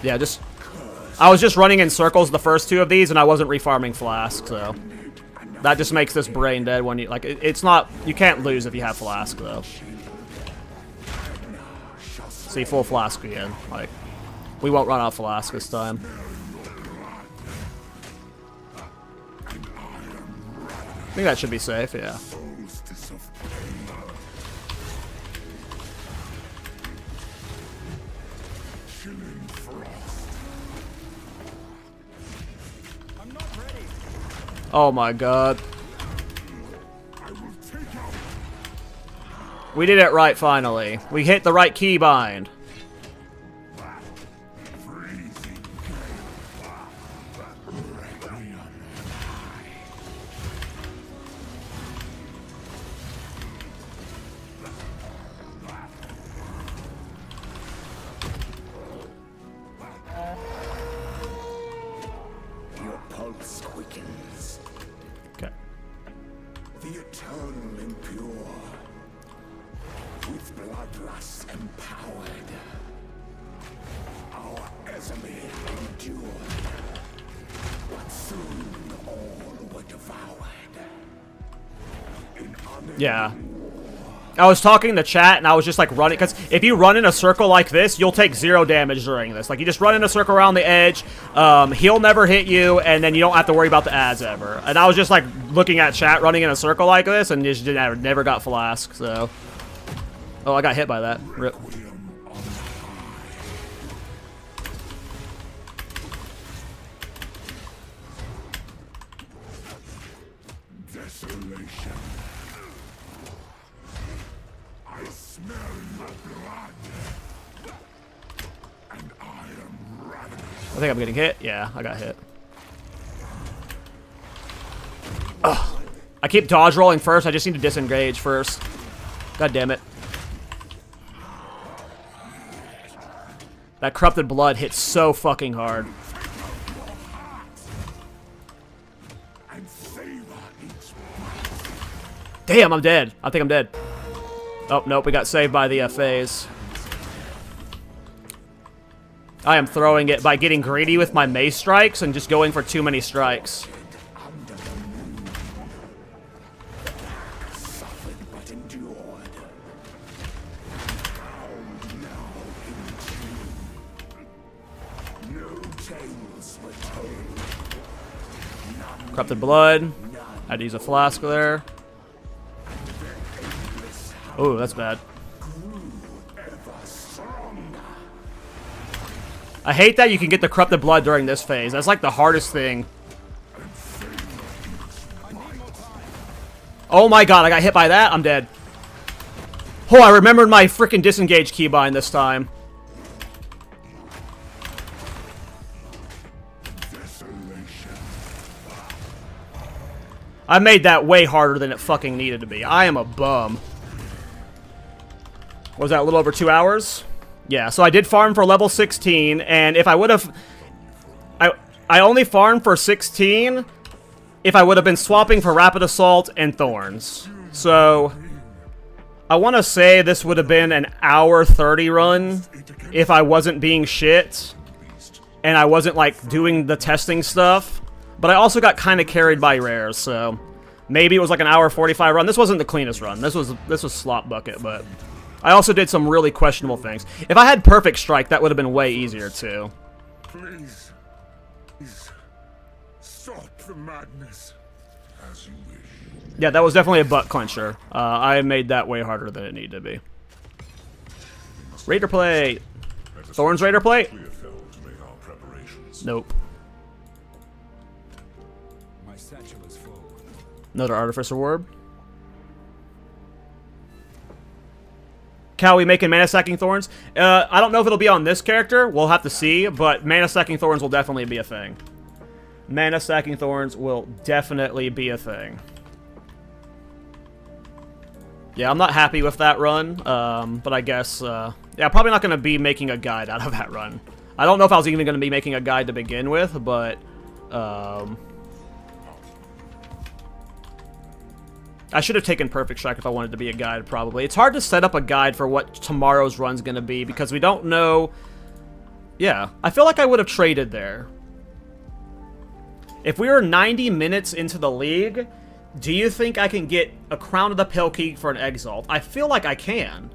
Yeah, I was just running in circles the first 2 of these and I wasn't refarming Flask, so that just makes this brain dead when you, like, it's not, you can't lose if you have Flask, though. See, full Flask again, like, we won't run out of Flask this time. I think that should be safe, yeah. Oh my god. We did it right, finally. We hit the right keybind. Your pulse quickens. Okay. The eternal impure. With bloodlust empowered. Our enemy endured. But soon all were devoured. In Yeah. I was talking to chat and I was just like running, because if you run in a circle like this, you'll take 0 damage during this. Like, you just run in a circle around the edge, he'll never hit you, and then you don't have to worry about the ads ever. And I was just like looking at chat running in a circle like this, and just never got Flask, so. Oh, I got hit by that. Rip. desolation. I smell the blood. And I am ravenous. I think I'm getting hit. Yeah, I got hit. Ugh. I keep dodge rolling first. I just need to disengage first. God damn it. That corrupted blood hits so fucking hard. Damn, I'm dead. I think I'm dead. Oh, nope, we got saved by the phase. I am throwing it by getting greedy with my mace strikes and just going for too many strikes. Corrupted blood. I had to use a flask there. Oh, that's bad. I hate that you can get the corrupted blood during this phase. That's like the hardest thing. Oh my god, I got hit by that. I'm dead. Oh, I remembered my freaking disengage keybind this time. I made that way harder than it fucking needed to be. I am a bum. What was that, a little over 2 hours? Yeah, so I did farm for level 16, and if I would have... I only farmed for 16 if I would have been swapping for Rapid Assault and Thorns. So, I want to say this would have been an hour 30 run if I wasn't being shit, and I wasn't, like, doing the testing stuff. But I also got kind of carried by rares, so maybe it was like an hour 45 run. This wasn't the cleanest run. This was slop bucket, but I also did some really questionable things. If I had perfect strike, that would have been way easier too. Please. Please. Stop the madness. As you wish. Yeah, that was definitely a butt clencher. I made that way harder than it needed to be. Raider plate. Thorns Raider plate? Nope. Another Artificer Orb. Cal, we making Mana Stacking Thorns? I don't know if it'll be on this character. We'll have to see, but Mana Stacking Thorns will definitely be a thing. Mana Stacking Thorns will definitely be a thing. Yeah, I'm not happy with that run, but I guess, yeah, probably not going to be making a guide out of that run. I don't know if I was even going to be making a guide to begin with, but, I should have taken Perfect Strike if I wanted to be a guide, probably. It's hard to set up a guide for what tomorrow's run's going to be, because we don't know... Yeah, I feel like I would have traded there. If we were 90 minutes into the league, do you think I can get a Crown of the Pale King for an Exalt? I feel like I can.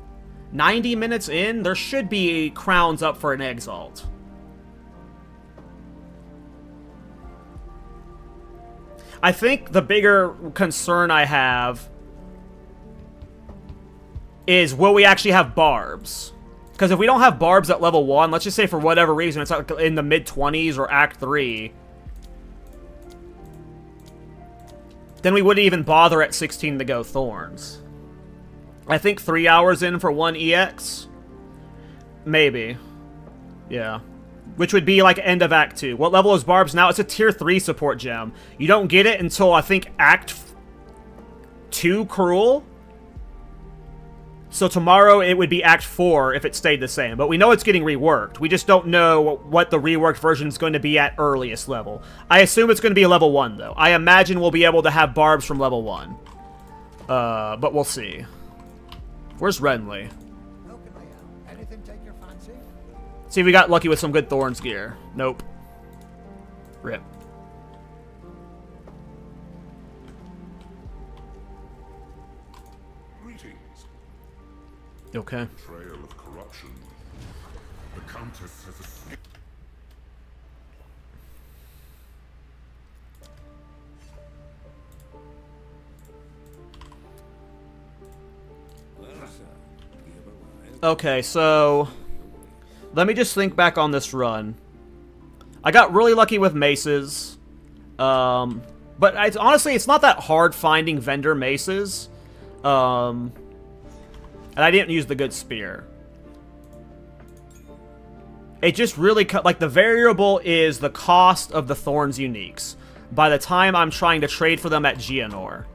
90 minutes in, there should be crowns up for an Exalt. I think the bigger concern I have is, will we actually have barbs? Because if we don't have barbs at level 1, let's just say for whatever reason it's in the mid-20s or Act 3, then we wouldn't even bother at 16 to go Thorns. I think 3 hours in for 1 EX? Maybe. Yeah. Which would be like end of Act 2. What level is Barb's now? It's a tier 3 support gem. You don't get it until, I think, Act 2 Cruel? So tomorrow it would be Act 4 if it stayed the same. But we know it's getting reworked. We just don't know what the reworked version is going to be at earliest level. I assume it's going to be a level 1, though. I imagine we'll be able to have Barbs from level 1. But we'll see. Where's Renly? Anything take your fancy? See if we got lucky with some good Thorns gear. Nope. Rip. Greetings. Okay. Trail of corruption. The Countess has escaped. Okay, so let me just think back on this run. I got really lucky with maces. But honestly, it's not that hard finding vendor maces. And I didn't use the good spear. It just really like the variable is the cost of the Thorns uniques by the time I'm trying to trade for them at Geonor.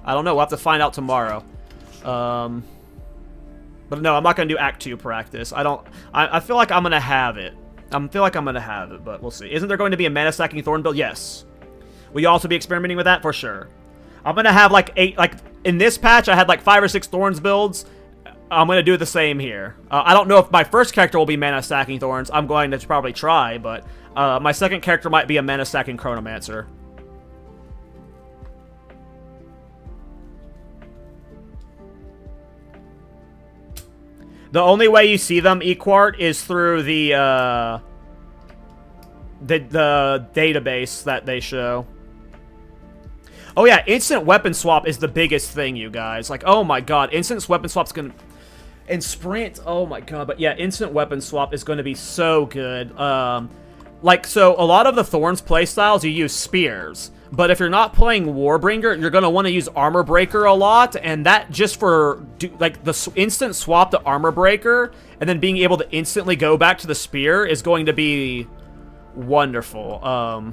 I don't know. We'll have to find out tomorrow. But no, I'm not going to do Act 2 practice. I feel like I'm going to have it. I feel like I'm going to have it, but we'll see. Isn't there going to be a mana stacking Thorn build? Yes. Will you also be experimenting with that? For sure. I'm going to have like 8, like in this patch, I had like 5 or 6 Thorns builds. I'm going to do the same here. I don't know if my first character will be mana stacking Thorns. I'm going to probably try, but my second character might be a mana stacking Chronomancer. The only way you see them, Equart, is through the database that they show. Oh yeah, instant weapon swap is the biggest thing, you guys. Like, oh my god, instant weapon swap's gonna... And sprint, oh my god. But yeah, instant weapon swap is gonna be so good. Like, so a lot of the Thorns playstyles, you use spears. But if you're not playing Warbringer, you're going to want to use Armor Breaker a lot, and that just for, like, the instant swap to Armor Breaker, and then being able to instantly go back to the Spear is going to be wonderful. I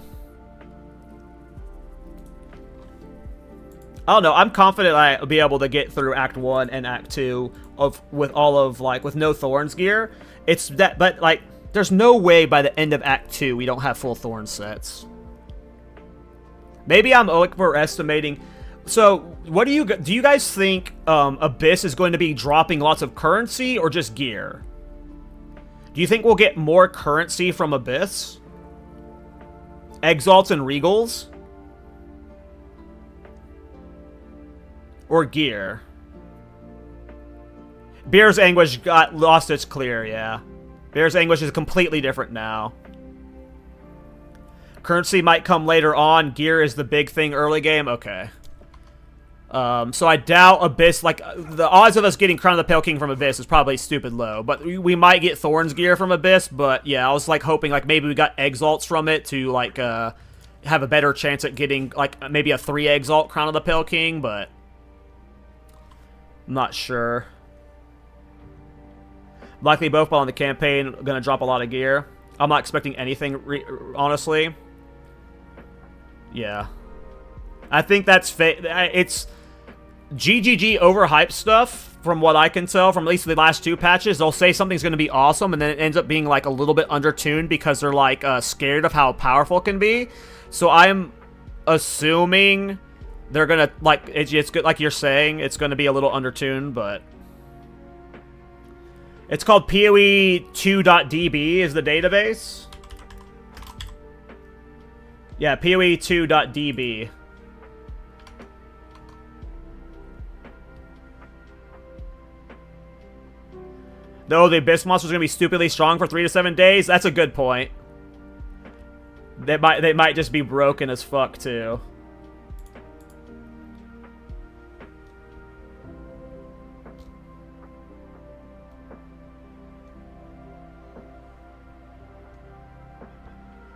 don't know, I'm confident I'll be able to get through Act 1 and Act 2 with no Thorns gear. It's that, but, like, there's no way by the end of Act 2 we don't have full Thorns sets. Maybe I'm overestimating. So, what do you guys think Abyss is going to be dropping lots of currency or just gear? Do you think we'll get more currency from Abyss? Exalts and Regals? Or gear? Beer's Anguish lost its clear, yeah. Beer's Anguish is completely different now. Currency might come later on. Gear is the big thing early game. Okay. So I doubt Abyss, like, the odds of us getting Crown of the Pale King from Abyss is probably stupid low. But we might get Thorns gear from Abyss. But yeah, I was, like, hoping, like, maybe we got Exalts from it to, like, have a better chance at getting, like, maybe a 3 Exalt Crown of the Pale King. But I'm not sure. Likely both while on the campaign, gonna drop a lot of gear. I'm not expecting anything, honestly. Yeah. I think that's it's GGG overhyped stuff, from what I can tell, from at least the last 2 patches. They'll say something's going to be awesome, and then it ends up being, like, a little bit undertuned because they're, like, scared of how powerful it can be. So I'm assuming they're going to, like, it's good, like you're saying, it's going to be a little undertuned, but... It's called PoE2.db is the database. Yeah, PoE2.db. Though the Abyss monster is going to be stupidly strong for 3 to 7 days, that's a good point. They might just be broken as fuck too.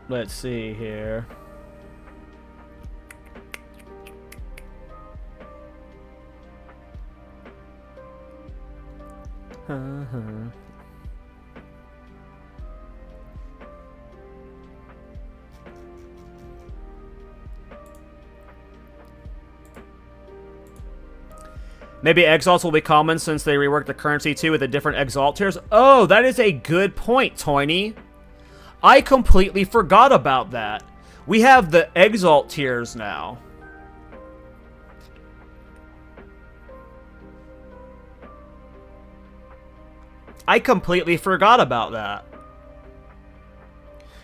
Let's see here. Maybe exalts will be common since they reworked the currency too with the different exalt tiers. Oh, that is a good point, Toiny. I completely forgot about that. We have the exalt tiers now. I completely forgot about that.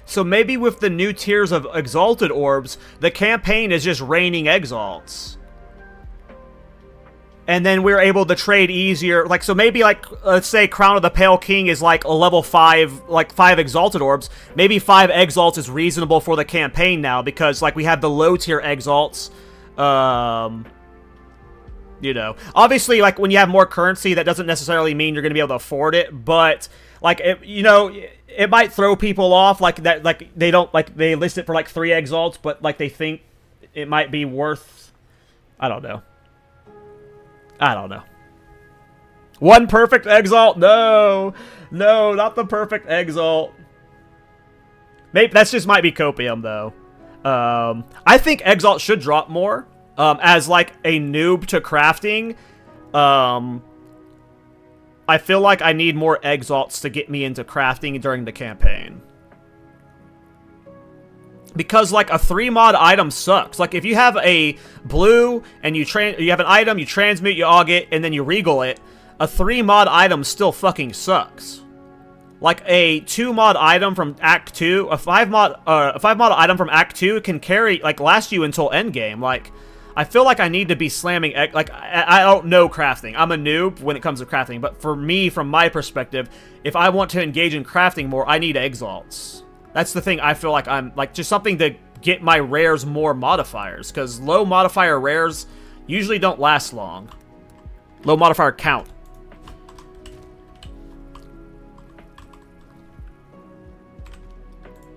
So maybe with the new tiers of exalted orbs, the campaign is just raining exalts. And then we're able to trade easier. Like, so maybe, like, let's say Crown of the Pale King is, like, a level 5, like, 5 Exalted Orbs. Maybe 5 Exalts is reasonable for the campaign now, because, like, we have the low-tier Exalts. You know. Obviously, like, when you have more currency, that doesn't necessarily mean you're going to be able to afford it, but, like, you know, it might throw people off, like, that, like, they don't, like, they list it for, like, 3 Exalts, but, like, they think it might be worth, I don't know. I don't know. One perfect exalt? No. No, not the perfect exalt. Maybe that just might be copium, though. I think exalt should drop more. As, like, a noob to crafting. I feel like I need more exalts to get me into crafting during the campaign. Because, like, a 3-mod item sucks. Like, if you have a blue, and you have an item, you transmute, you aug it, and then you regal it, a 3-mod item still fucking sucks. Like, a 2-mod item from Act 2, a 5-mod item from Act 2 can carry, like, last you until endgame. Like, I feel like I need to be slamming, like, I don't know crafting. I'm a noob when it comes to crafting, but for me, from my perspective, if I want to engage in crafting more, I need exalts. That's the thing. I feel like I'm, like, just something to get my rares more modifiers, because low modifier rares usually don't last long. Low modifier count.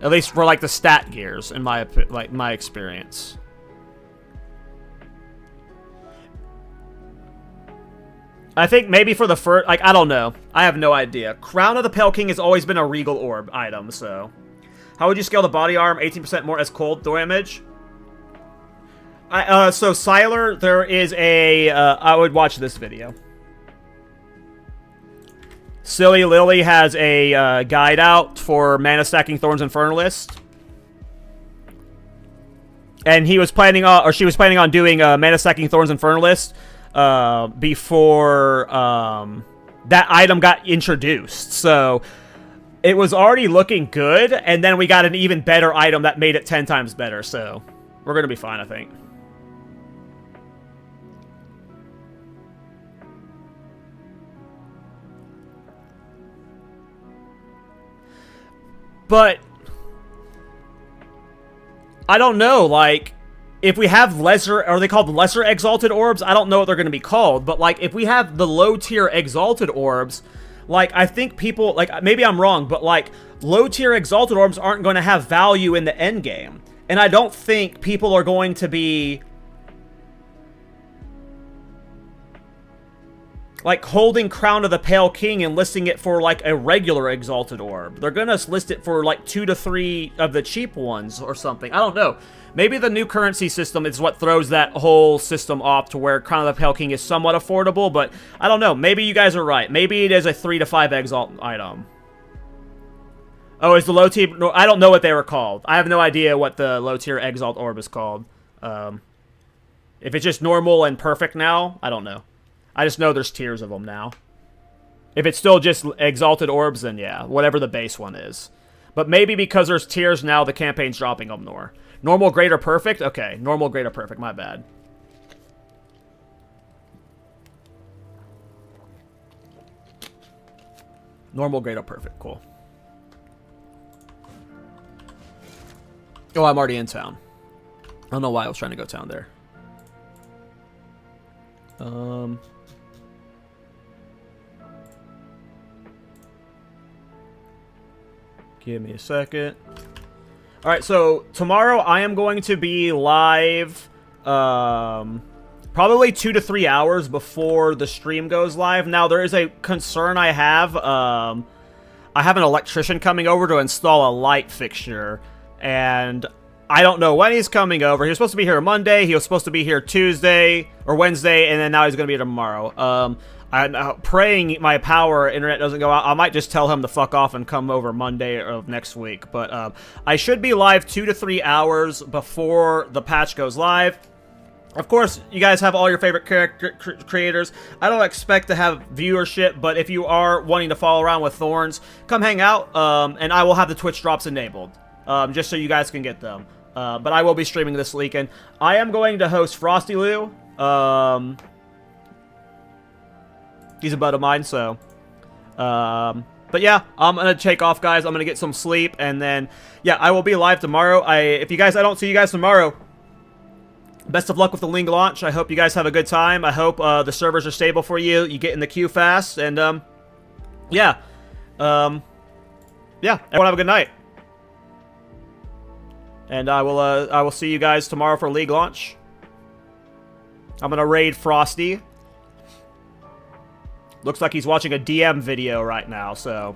At least for, like, the stat gears, in my experience. I think maybe for the first, like, I don't know. I have no idea. Crown of the Pale King has always been a regal orb item, so. How would you scale the body arm? 18% more as cold damage? So, Siler, there is a, I would watch this video. Silly Lily has a guide out for mana stacking Thorns Infernalist. And he was planning on, or she was planning on doing mana stacking Thorns Infernalist before that item got introduced. So it was already looking good, and then we got an even better item that made it 10 times better. So we're going to be fine, I think. But I don't know, like, if we have lesser, are they called lesser exalted orbs? I don't know what they're going to be called, but, like, if we have the low tier exalted orbs, like, I think people, like, maybe I'm wrong, but, like, low tier exalted orbs aren't going to have value in the end game. And I don't think people are going to be, like, holding Crown of the Pale King and listing it for, like, a regular exalted orb. They're gonna list it for, like, 2 to 3 of the cheap ones or something. I don't know. Maybe the new currency system is what throws that whole system off to where Crown of the Pale King is somewhat affordable, but I don't know. Maybe you guys are right. Maybe it is a 3 to 5 exalt item. Oh, is the low tier? No, I don't know what they were called. I have no idea what the low tier exalt orb is called. If it's just normal and perfect now, I don't know. I just know there's tiers of them now. If it's still just exalted orbs, then yeah, whatever the base one is. But maybe because there's tiers now, the campaign's dropping them more. Normal, great, or perfect? Okay, normal, great, or perfect. My bad. Normal, great, or perfect. Cool. Oh, I'm already in town. I don't know why I was trying to go town there. Give me a second. Alright, so tomorrow I am going to be live, probably 2 to 3 hours before the stream goes live. Now, there is a concern I have. I have an electrician coming over to install a light fixture, and I don't know when he's coming over. He was supposed to be here Monday, he was supposed to be here Tuesday, or Wednesday, and then now he's going to be here tomorrow. I'm praying my power internet doesn't go out. I might just tell him to fuck off and come over Monday of next week. But I should be live 2 to 3 hours before the patch goes live. Of course, you guys have all your favorite character creators. I don't expect to have viewership, but if you are wanting to follow around with Thorns, come hang out, and I will have the Twitch drops enabled, just so you guys can get them. But I will be streaming this weekend. I am going to host Frosty Lou. He's a bud of mine, so. But yeah, I'm gonna take off, guys. I'm gonna get some sleep, and then yeah, I will be live tomorrow. If you guys, I don't see you guys tomorrow, best of luck with the League launch. I hope you guys have a good time. I hope the servers are stable for you. You get in the queue fast, and yeah, yeah. Everyone have a good night, and I will see you guys tomorrow for League launch. I'm gonna raid Frosty. Looks like he's watching a DM video right now, so